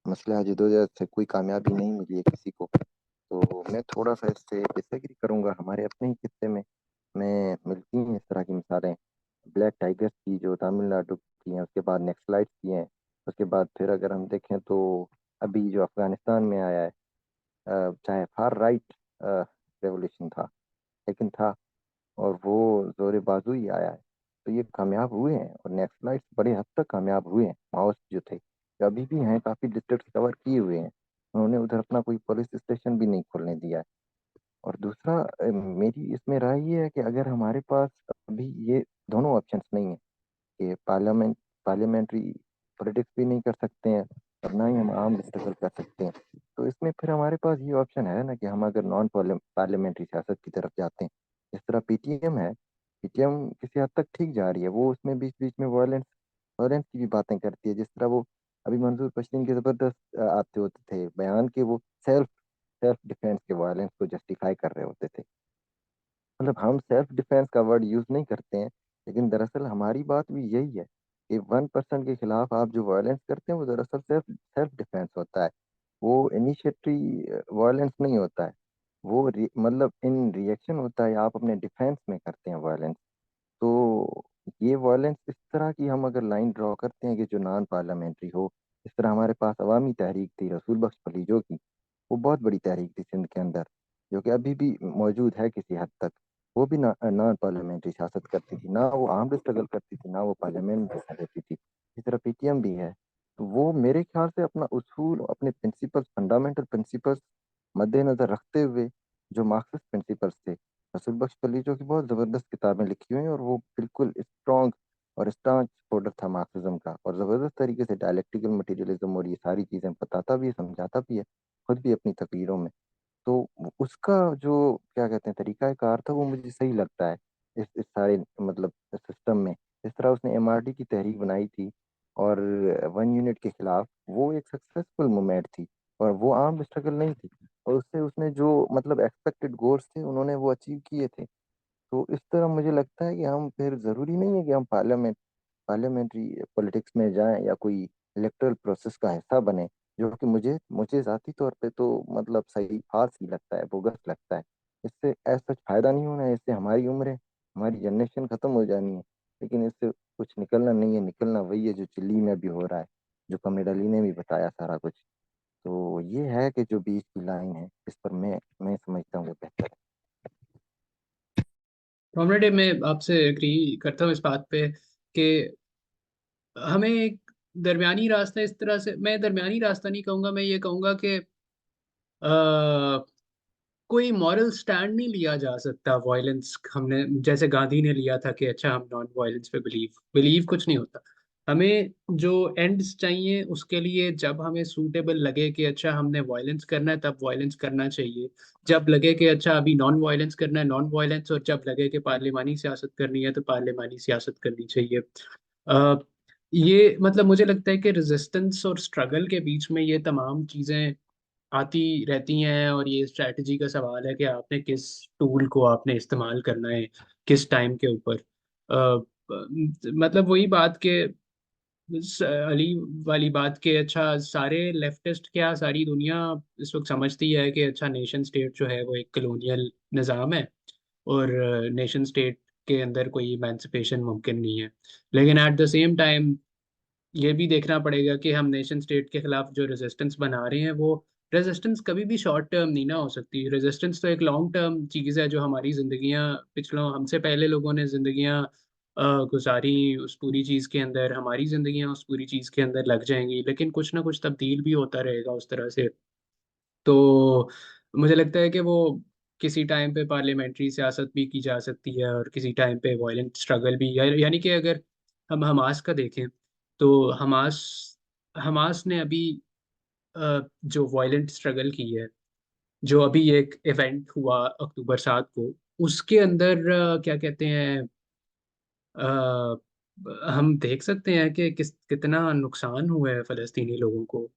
मसला जदोजहद से कोई कामयाबी नहीं मिली है किसी को, तो मैं थोड़ा सा इससे डिसएग्री करूंगा। हमारे अपने ही किस्से में मिलती हैं इस तरह की मिसालें। ब्लैक टाइगर्स की जो तमिलनाडु की हैं, उसके बाद नक्सलाइट्स की हैं, उसके बाद फिर अगर हम देखें तो अभी जो अफगानिस्तान में आया है, चाहे फार राइट रेवोल्यूशन था, लेकिन था, और वो जोरे बाजू ही आया है। तो ये कामयाब हुए हैं, और नक्सलाइट्स बड़े हद तक कामयाब हुए हैं। माओइस्ट जो थे, जो अभी भी हैं, काफी डिस्ट्रिक्ट कवर किए हुए हैं, उन्होंने उधर अपना कोई पुलिस स्टेशन भी नहीं खोलने दिया है। और दूसरा, मेरी इसमें राय ये है कि अगर हमारे पास अभी ये दोनों ऑप्शंस नहीं है कि पार्लियामेंट्री पॉलिटिक्स भी नहीं कर सकते हैं और ना ही हम आर्म स्ट्रगल कर सकते हैं, तो इसमें फिर हमारे पास ये ऑप्शन है ना कि हम अगर नॉन पार्लियामेंट्री सियासत की तरफ जाते हैं। जिस तरह पीटीएम है, पीटीएम किसी हद तक ठीक जा रही है, वो उसमें बीच बीच में वायलेंस वायलेंस की भी बातें करती है। जिस तरह वो अभी मंजूर पश्तीन के जबरदस्त आते होते थे बयान के, वो सेल्फ सेल्फ डिफेंस के वायलेंस को जस्टिफाई कर रहे होते थे। मतलब हम सेल्फ डिफेंस का वर्ड यूज नहीं करते हैं, लेकिन दरअसल हमारी बात भी यही है कि 1% के खिलाफ आप जो वायलेंस करते हैं वो दरअसल सेल्फ सेल्फ डिफेंस होता है। वो इनिशिएटरी वायलेंस नहीं होता है, वो मतलब इन रिएक्शन होता है, आप अपने डिफेंस में करते हैं वायलेंस। तो ये वायलेंस इस तरह की हम अगर लाइन ड्रॉ करते हैं कि जो नॉन पार्लियामेंट्री हो, इस तरह हमारे पास अवामी तहरीक थी रसूल बख्श फलीजो की, वो बहुत बड़ी तहरीक थी सिंध के अंदर, जो कि अभी भी मौजूद है किसी हद तक। वो भी नॉन पार्लियामेंट्री सियासत करती थी, ना वो आर्म्ड स्ट्रगल करती थी, ना वो पार्लियामेंट में हिस्सा लेती थी। इस तरह पीटीएम भी है। तो वो मेरे ख्याल से अपना उसूल, अपने प्रिंसिपल्स, फंडामेंटल प्रिंसिपल्स मद्देनजर रखते हुए, जो मार्क्सिस्ट प्रिंसिपल्स थे, रसूल बख्श फलीजो की बहुत ज़बरदस्त किताबें लिखी हुई हैं, और वो बिल्कुल स्ट्रॉन्ग और स्टांच सपोर्टर था मार्क्सिज्म का, और ज़बरदस्त तरीके से डायलेक्टिकल मटेरियलिज्म और ये सारी चीज़ें बताता भी है, समझाता भी है, खुद भी अपनी तकरीरों में। तो उसका जो क्या कहते हैं तरीका कार था, वो मुझे सही लगता है इस सारे मतलब सिस्टम में। इस तरह उसने एमआरडी की तहरीक बनाई थी, और 1 यूनिट के खिलाफ, वो एक सक्सेसफुल मूवमेंट थी, और वो आर्म स्ट्रगल नहीं थी, और उससे उसने जो मतलब एक्सपेक्टेड गोल्स थे उन्होंने वो अचीव किए थे। तो इस तरह मुझे लगता है कि हम फिर जरूरी नहीं है कि हम पार्लियामेंट्री पॉलिटिक्स में जाएं या कोई इलेक्टोरल प्रोसेस का हिस्सा बने, जो कि मुझे मुझे जाती तौर पे तो मतलब सही फार्स ही लगता है, बोगस लगता है। इससे ऐसा फायदा नहीं होना है, इससे हमारी उम्र है, हमारी जनरेशन खत्म हो जानी है, लेकिन इससे कुछ निकलना नहीं है। निकलना वही है जो चिल्ली में भी हो रहा है, जो कमरेड अली ने भी बताया सारा कुछ। तो ये है कि जो बीच की लाइन है, इस पर मैं समझता हूँ वो बेहतर है। कॉमरेड, मैं आपसे एग्री करता हूँ इस बात पे कि हमें एक दरमियानी रास्ता, इस तरह से मैं दरमियानी रास्ता नहीं कहूँगा, मैं ये कहूँगा कि कोई मॉरल स्टैंड नहीं लिया जा सकता वायलेंस हमने जैसे गांधी ने लिया था कि अच्छा हम नॉन वायलेंस पे बिलीव बिलीव कुछ नहीं होता। हमें जो एंड्स चाहिए उसके लिए जब हमें सूटेबल लगे कि अच्छा हमने वायलेंस करना है तब वायलेंस करना चाहिए, जब लगे कि अच्छा अभी नॉन वायलेंस करना है नॉन वायलेंस, और जब लगे कि पार्लियामानी सियासत करनी है तो पार्लियामानी सियासत करनी चाहिए। अ, ये मतलब मुझे लगता है कि रेजिस्टेंस और स्ट्रगल के बीच में ये तमाम चीज़ें आती रहती हैं, और ये स्ट्रैटेजी का सवाल है कि आपने किस टूल को आपने इस्तेमाल करना है किस टाइम के ऊपर। मतलब वही बात के अली वाली बात के अच्छा सारे लेफ्टिस्ट क्या सारी दुनिया इस वक्त समझती है कि अच्छा नेशन स्टेट जो है वो एक कलोनियल निज़ाम है, और नेशन स्टेट के अंदर कोई इमेंसिपेशन मुमकिन नहीं है। लेकिन एट द सेम टाइम ये भी देखना पड़ेगा कि हम नेशन स्टेट के खिलाफ जो रेजिस्टेंस बना रहे हैं वो रेजिस्टेंस कभी भी शॉर्ट टर्म नहीं ना हो सकती। रेजिस्टेंस तो एक लॉन्ग टर्म चीज़ है, जो हमारी जिंदगियां पिछलों हमसे पहले लोगों ने जिंदगियां गुजारी, उस पूरी चीज़ के अंदर हमारी जिंदगियां उस पूरी चीज़ के अंदर लग जाएंगी, लेकिन कुछ ना कुछ तब्दील भी होता रहेगा उस तरह से। तो मुझे लगता है कि वो किसी टाइम पे पार्लियामेंट्री सियासत भी की जा सकती है और किसी टाइम पे वायलेंट स्ट्रगल भी, यानी कि अगर हम हमास का देखें तो हमास हमास ने अभी जो वायलेंट स्ट्रगल की है, जो अभी एक इवेंट हुआ अक्टूबर 7 को, उसके अंदर क्या कहते हैं हम देख सकते हैं कि कितना नुकसान हुआ है फ़लस्तीनी लोगों को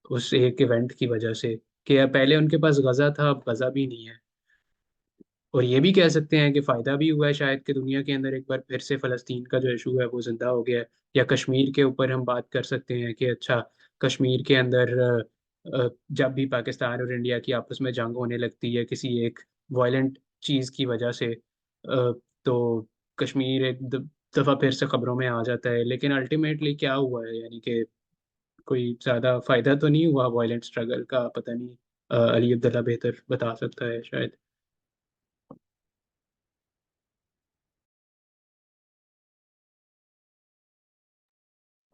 उस एक इवेंट की वजह से, कि पहले उनके पास गज़ा था अब गज़ा भी नहीं है। और ये भी कह सकते हैं कि फ़ायदा भी हुआ है शायद कि दुनिया के अंदर एक बार फिर से फ़लस्तीन का जो इशू है वो ज़िंदा हो गया है। या कश्मीर के ऊपर हम बात कर सकते हैं कि अच्छा कश्मीर के अंदर जब भी पाकिस्तान और इंडिया की आपस में जंग होने लगती है किसी एक वायलेंट चीज़ की वजह से, तो कश्मीर एक दफ़ा फिर से खबरों में आ जाता है। लेकिन अल्टीमेटली क्या हुआ है, यानी कि कोई ज़्यादा फ़ायदा तो नहीं हुआ वायलेंट स्ट्रगल का, पता नहीं अली अब्दुल्ला बेहतर बता सकता है शायद।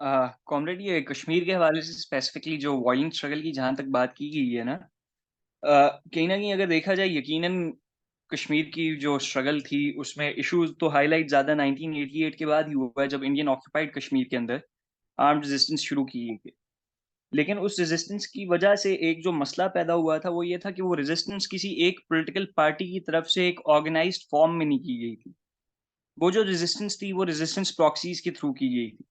कॉमरेड, ये कश्मीर के हवाले से स्पेसिफिकली जो वायलेंट स्ट्रगल की जहाँ तक बात की गई है ना, कहीं ना कहीं अगर देखा जाए, यकीनन कश्मीर की जो स्ट्रगल थी उसमें इश्यूज तो हाईलाइट ज़्यादा 1988 के बाद ही हुआ है, जब इंडियन ऑक्यूपाइड कश्मीर के अंदर आर्म्ड रेजिस्टेंस शुरू की गई। लेकिन उस रेजिस्टेंस की वजह से एक जो मसला पैदा हुआ था वो ये था कि वो रेजिस्टेंस किसी एक पॉलिटिकल पार्टी की तरफ से एक ऑर्गेनाइज्ड फॉर्म में नहीं की गई थी। वो जो रेजिस्टेंस थी वो रेजिस्टेंस प्रॉक्सीज के थ्रू की गई थी,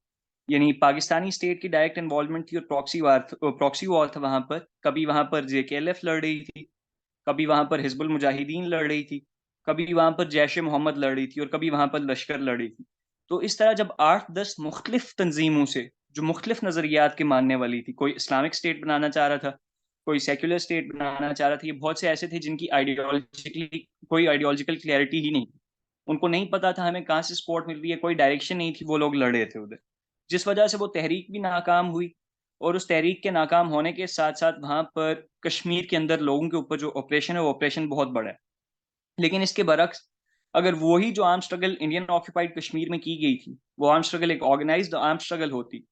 यानी पाकिस्तानी स्टेट की डायरेक्ट इन्वॉल्वमेंट थी और प्रॉक्सी वॉर था वहां पर। कभी वहां पर JKLF लड़ रही थी, कभी वहां पर हिजबुल मुजाहिदीन लड़ रही थी, कभी वहां पर जैश ए मोहम्मद लड़ रही थी और कभी वहां पर लश्कर लड़ रही थी। तो इस तरह जब 8-10 मुख्तलिफ तंजीमों से, जो मुख्तलिफ नज़रियात के मानने वाली थी, कोई इस्लामिक स्टेट बनाना चाह रहा था, कोई सेक्युलर स्टेट बनाना चाह रहा था, ये बहुत से ऐसे थे जिनकी आइडियोलॉजिकली कोई आइडियोलॉजिकल क्लैरिटी ही नहीं थी। उनको नहीं पता था हमें कहाँ से सपोर्ट मिल रही है, कोई डायरेक्शन नहीं थी, वो लोग लड़े थे उधर, जिस वजह से वो तहरीक भी नाकाम हुई। और उस तहरीक के नाकाम होने के साथ साथ वहां पर कश्मीर के अंदर लोगों के ऊपर जो ऑपरेशन है वो ऑपरेशन बहुत बड़ा है। लेकिन इसके बरक्स, अगर वही जो arm struggle Indian occupied Kashmir में की गई थी, वो आर्म स्ट्रगल एक ऑर्गेनाइज्ड आर्म स्ट्रगल होती,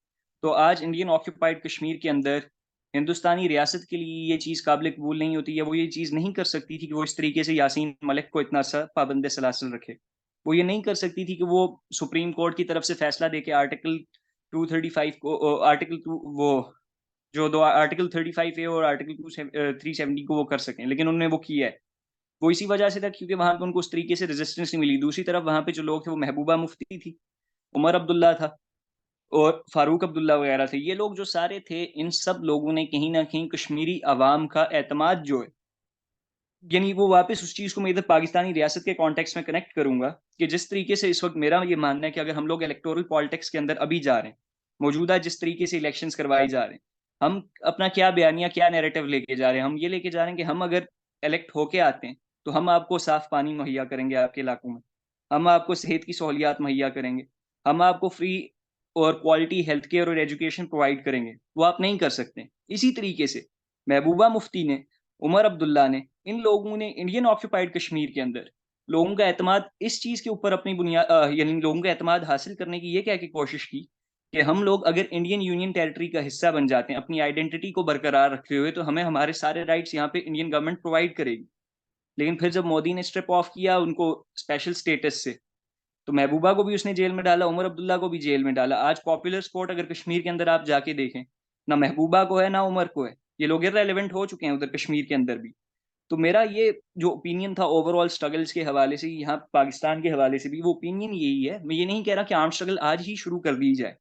तो आज इंडियन ऑक्यूपाइड कश्मीर के अंदर हिंदुस्तानी रियासत के लिए ये चीज़ काबिल कबूल नहीं होती, या वो ये चीज़ नहीं कर सकती थी कि वो इस तरीके से यासीन मलिक को इतना सा पाबंद सलासल रखे। वो ये नहीं कर सकती थी कि वो सुप्रीम कोर्ट की तरफ से फैसला दे के आर्टिकल 235 को, आर्टिकल 2, वो जो दो आर्टिकल 35A और आर्टिकल 370 को वो कर सकें, लेकिन उन्होंने वो किया है। वो इसी वजह से था क्योंकि वहां पे उनको उस तरीके से रेजिस्टेंस नहीं मिली। दूसरी तरफ वहां पे जो लोग थे वो महबूबा मुफ्ती थी, उमर अब्दुल्ला था और फारूक अब्दुल्ला वगैरह थे। ये लोग जो सारे थे, इन सब लोगों ने कहीं ना कहीं कश्मीरी अवाम का एतमाद जो है, यानी वो वापस उस चीज़ को मैं इधर पाकिस्तानी रियासत के कॉन्टेक्स्ट में कनेक्ट करूंगा कि जिस तरीके से इस वक्त मेरा ये मानना है कि अगर हम लोग इलेक्टोरल पॉलिटिक्स के अंदर अभी जा रहे हैं, मौजूदा जिस तरीके से इलेक्शंस करवाए जा रहे हैं, हम अपना क्या बयानिया, क्या नैरेटिव लेके जा रहे हैं, हम ये लेके जा रहे हैं कि हम अगर इलेक्ट होके आते हैं तो हम आपको साफ पानी मुहैया करेंगे आपके इलाकों में, हम आपको सेहत की सहूलियात मुहैया करेंगे, हम आपको फ्री और क्वालिटी हेल्थ केयर और एजुकेशन प्रोवाइड करेंगे। वो आप नहीं कर सकते। इसी तरीके से महबूबा मुफ्ती ने, उमर अब्दुल्ला ने, इन लोगों ने इंडियन ऑक्यूपाइड कश्मीर के अंदर लोगों का एतमाद इस चीज़ के ऊपर अपनी बुनियाद, यानी लोगों का एतमाद हासिल करने की ये कह के कोशिश की कि हम लोग अगर इंडियन यूनियन टेरिटरी का हिस्सा बन जाते हैं अपनी आइडेंटिटी को बरकरार रखते हुए, तो हमें हमारे सारे राइट्स यहाँ पे इंडियन गवर्नमेंट प्रोवाइड करेगी। लेकिन फिर जब मोदी ने स्ट्रिप ऑफ किया उनको स्पेशल स्टेटस से, तो महबूबा को भी उसने जेल में डाला, उमर अब्दुल्ला को भी जेल में डाला। आज पॉपुलर स्पोर्ट अगर कश्मीर के अंदर आप जाके देखें, ना महबूबा को है ना उमर को है, ये लोग इररिलेवेंट हो चुके हैं उधर कश्मीर के अंदर भी। तो मेरा ये जो ओपिनियन था ओवरऑल स्ट्रगल्स के हवाले से, यहाँ पाकिस्तान के हवाले से भी, वो ओपिनियन यही है। मैं ये नहीं कह रहा कि आर्म स्ट्रगल आज ही शुरू कर दी जाए,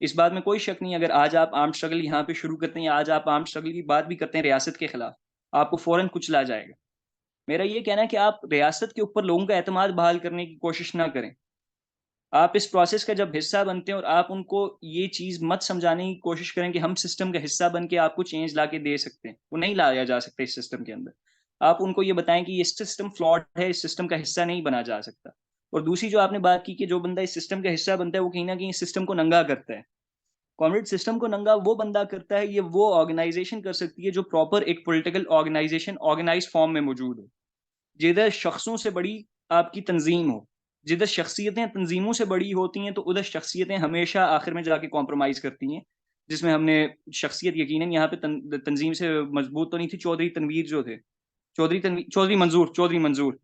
इस बात में कोई शक नहीं। अगर आज आप आर्म स्ट्रगल यहाँ पे शुरू करते हैं, आज आप आर्म स्ट्रगल की बात भी करते हैं रियासत के खिलाफ, आपको फौरन कुचला जाएगा। मेरा ये कहना है कि आप रियासत के ऊपर लोगों का एतमाद बहाल करने की कोशिश ना करें। आप इस प्रोसेस का जब हिस्सा बनते हैं और आप उनको ये चीज मत समझाने की कोशिश करें कि हम सिस्टम का हिस्सा बन के आपको चेंज ला के दे सकते हैं, वो नहीं लाया जा सकता इस सिस्टम के अंदर। आप उनको ये बताएं कि ये सिस्टम फ्लॉड है, इस सिस्टम का हिस्सा नहीं बना जा सकता। और दूसरी जो आपने बात की कि जो बंदा इस सिस्टम का हिस्सा बनता है वो कहीं ना कहीं इस सिस्टम को नंगा करता है। कॉमरेड, सिस्टम को नंगा वो बंदा करता है, ये वो ऑर्गेनाइजेशन कर सकती है जो प्रॉपर एक पॉलिटिकल ऑर्गेनाइजेशन ऑर्गेनाइज फॉर्म में मौजूद हो, जिधर शख्सों से बड़ी आपकी तंजीम हो। जिधर शख्सियतें तंजीमों से बड़ी होती हैं तो उधर शख्सियतें हमेशा आखिर में जाके कॉम्प्रोमाइज़ करती हैं, जिसमें हमने शख्सियत यकीनन यहाँ पे तंजीम से मजबूत तो नहीं थी। चौधरी तनवीर जो थे, चौधरी मंजूर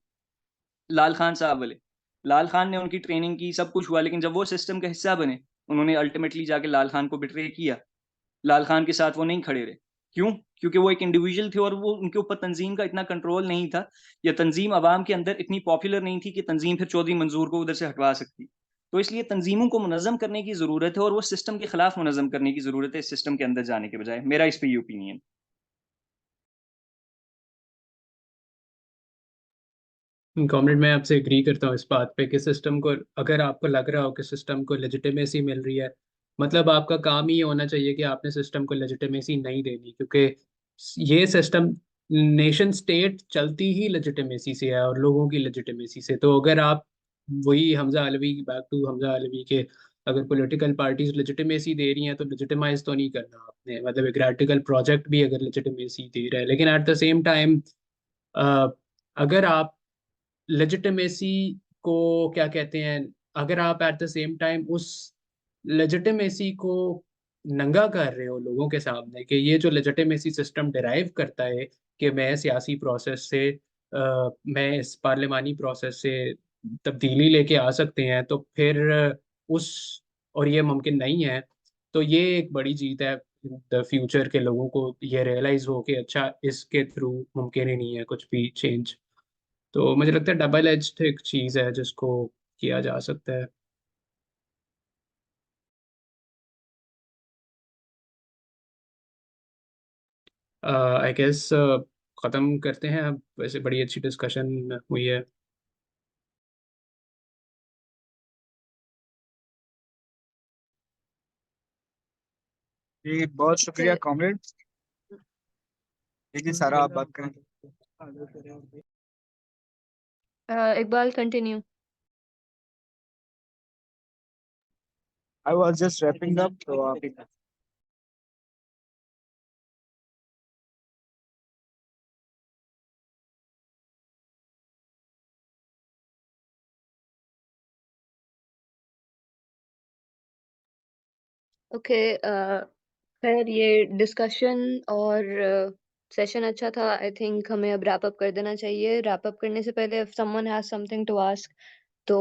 लाल खान साहब वाले, लाल खान ने उनकी ट्रेनिंग की, सब कुछ हुआ, लेकिन जब वो सिस्टम का हिस्सा बने, उन्होंने अल्टीमेटली जाके लाल खान को बिट्रे किया। लाल खान के साथ वो नहीं खड़े रहे। क्यों? क्योंकि वो एक इंडिविजुअल थे और वो उनके ऊपर तंजीम का इतना कंट्रोल नहीं था, या तंजीम आवाम के अंदर इतनी पॉपुलर नहीं थी कि तंजीम फिर चौधरी मंजूर को उधर से हटवा सकती। तो इसलिए तंजीमों को मुनज़्ज़म करने की ज़रूरत है और वो सिस्टम के खिलाफ मुनज़्ज़म करने की ज़रूरत है इस सिस्टम के अंदर जाने के बजाय। मेरा इस पे ये ओपिनियन। कॉमरेड, मैं आपसे एग्री करता हूँ इस बात पे कि सिस्टम को, अगर आपको लग रहा हो कि सिस्टम को लेजिटिमेसी मिल रही है, मतलब आपका काम ही ये होना चाहिए कि आपने सिस्टम को लेजिटिमेसी नहीं देनी, क्योंकि ये सिस्टम, नेशन स्टेट चलती ही लेजिटिमेसी से है और लोगों की लेजिटिमेसी से। तो अगर आप, वही हमजा अलवी, बैक टू हमजा अलवी के, अगर पॉलिटिकल पार्टीज लेजिटिमेसी दे रही हैं तो लेजिटिमाइज तो नहीं करना आपने, मतलब एक रेडिकल प्रोजेक्ट भी अगर लेजिटिमेसी दे रहा है, लेकिन एट द सेम टाइम अगर आप लेजिटिमेसी को क्या कहते हैं, अगर आप एट द सेम टाइम उस लेजिटिमेसी को नंगा कर रहे हो लोगों के सामने, कि ये जो लेजिटिमेसी सिस्टम डिराइव करता है कि मैं सियासी प्रोसेस से मैं इस पार्लिमानी प्रोसेस से तब्दीली लेके आ सकते हैं, तो फिर उस और ये मुमकिन नहीं है। तो ये एक बड़ी जीत है द फ्यूचर के लोगों को, ये रियलाइज हो कि अच्छा इसके थ्रू मुमकिन ही नहीं है कुछ भी चेंज। तो मुझे लगता है डबल एज्ड एक चीज़ है जिसको किया जा सकता है। आई गेस ख़त्म करते हैं अब, वैसे बड़ी अच्छी डिस्कशन हुई है। जी बहुत शुक्रिया Okay. कॉमरेड। जी सारा आप बात करें। Iqbal, continue. I was just wrapping up, तो आप ही Okay. खैर ये डिस्कशन और सेशन अच्छा था। आई थिंक हमें अब रैप अप कर देना चाहिए। रैप अप करने से पहले if someone has something to ask, तो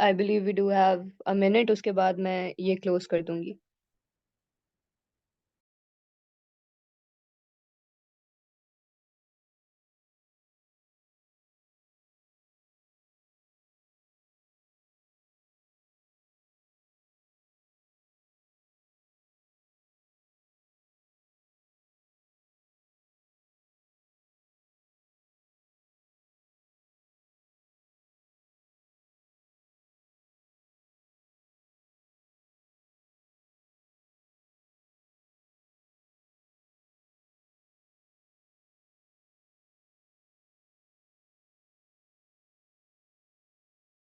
I believe we do have a minute, उसके बाद मैं ये क्लोज कर दूंगी।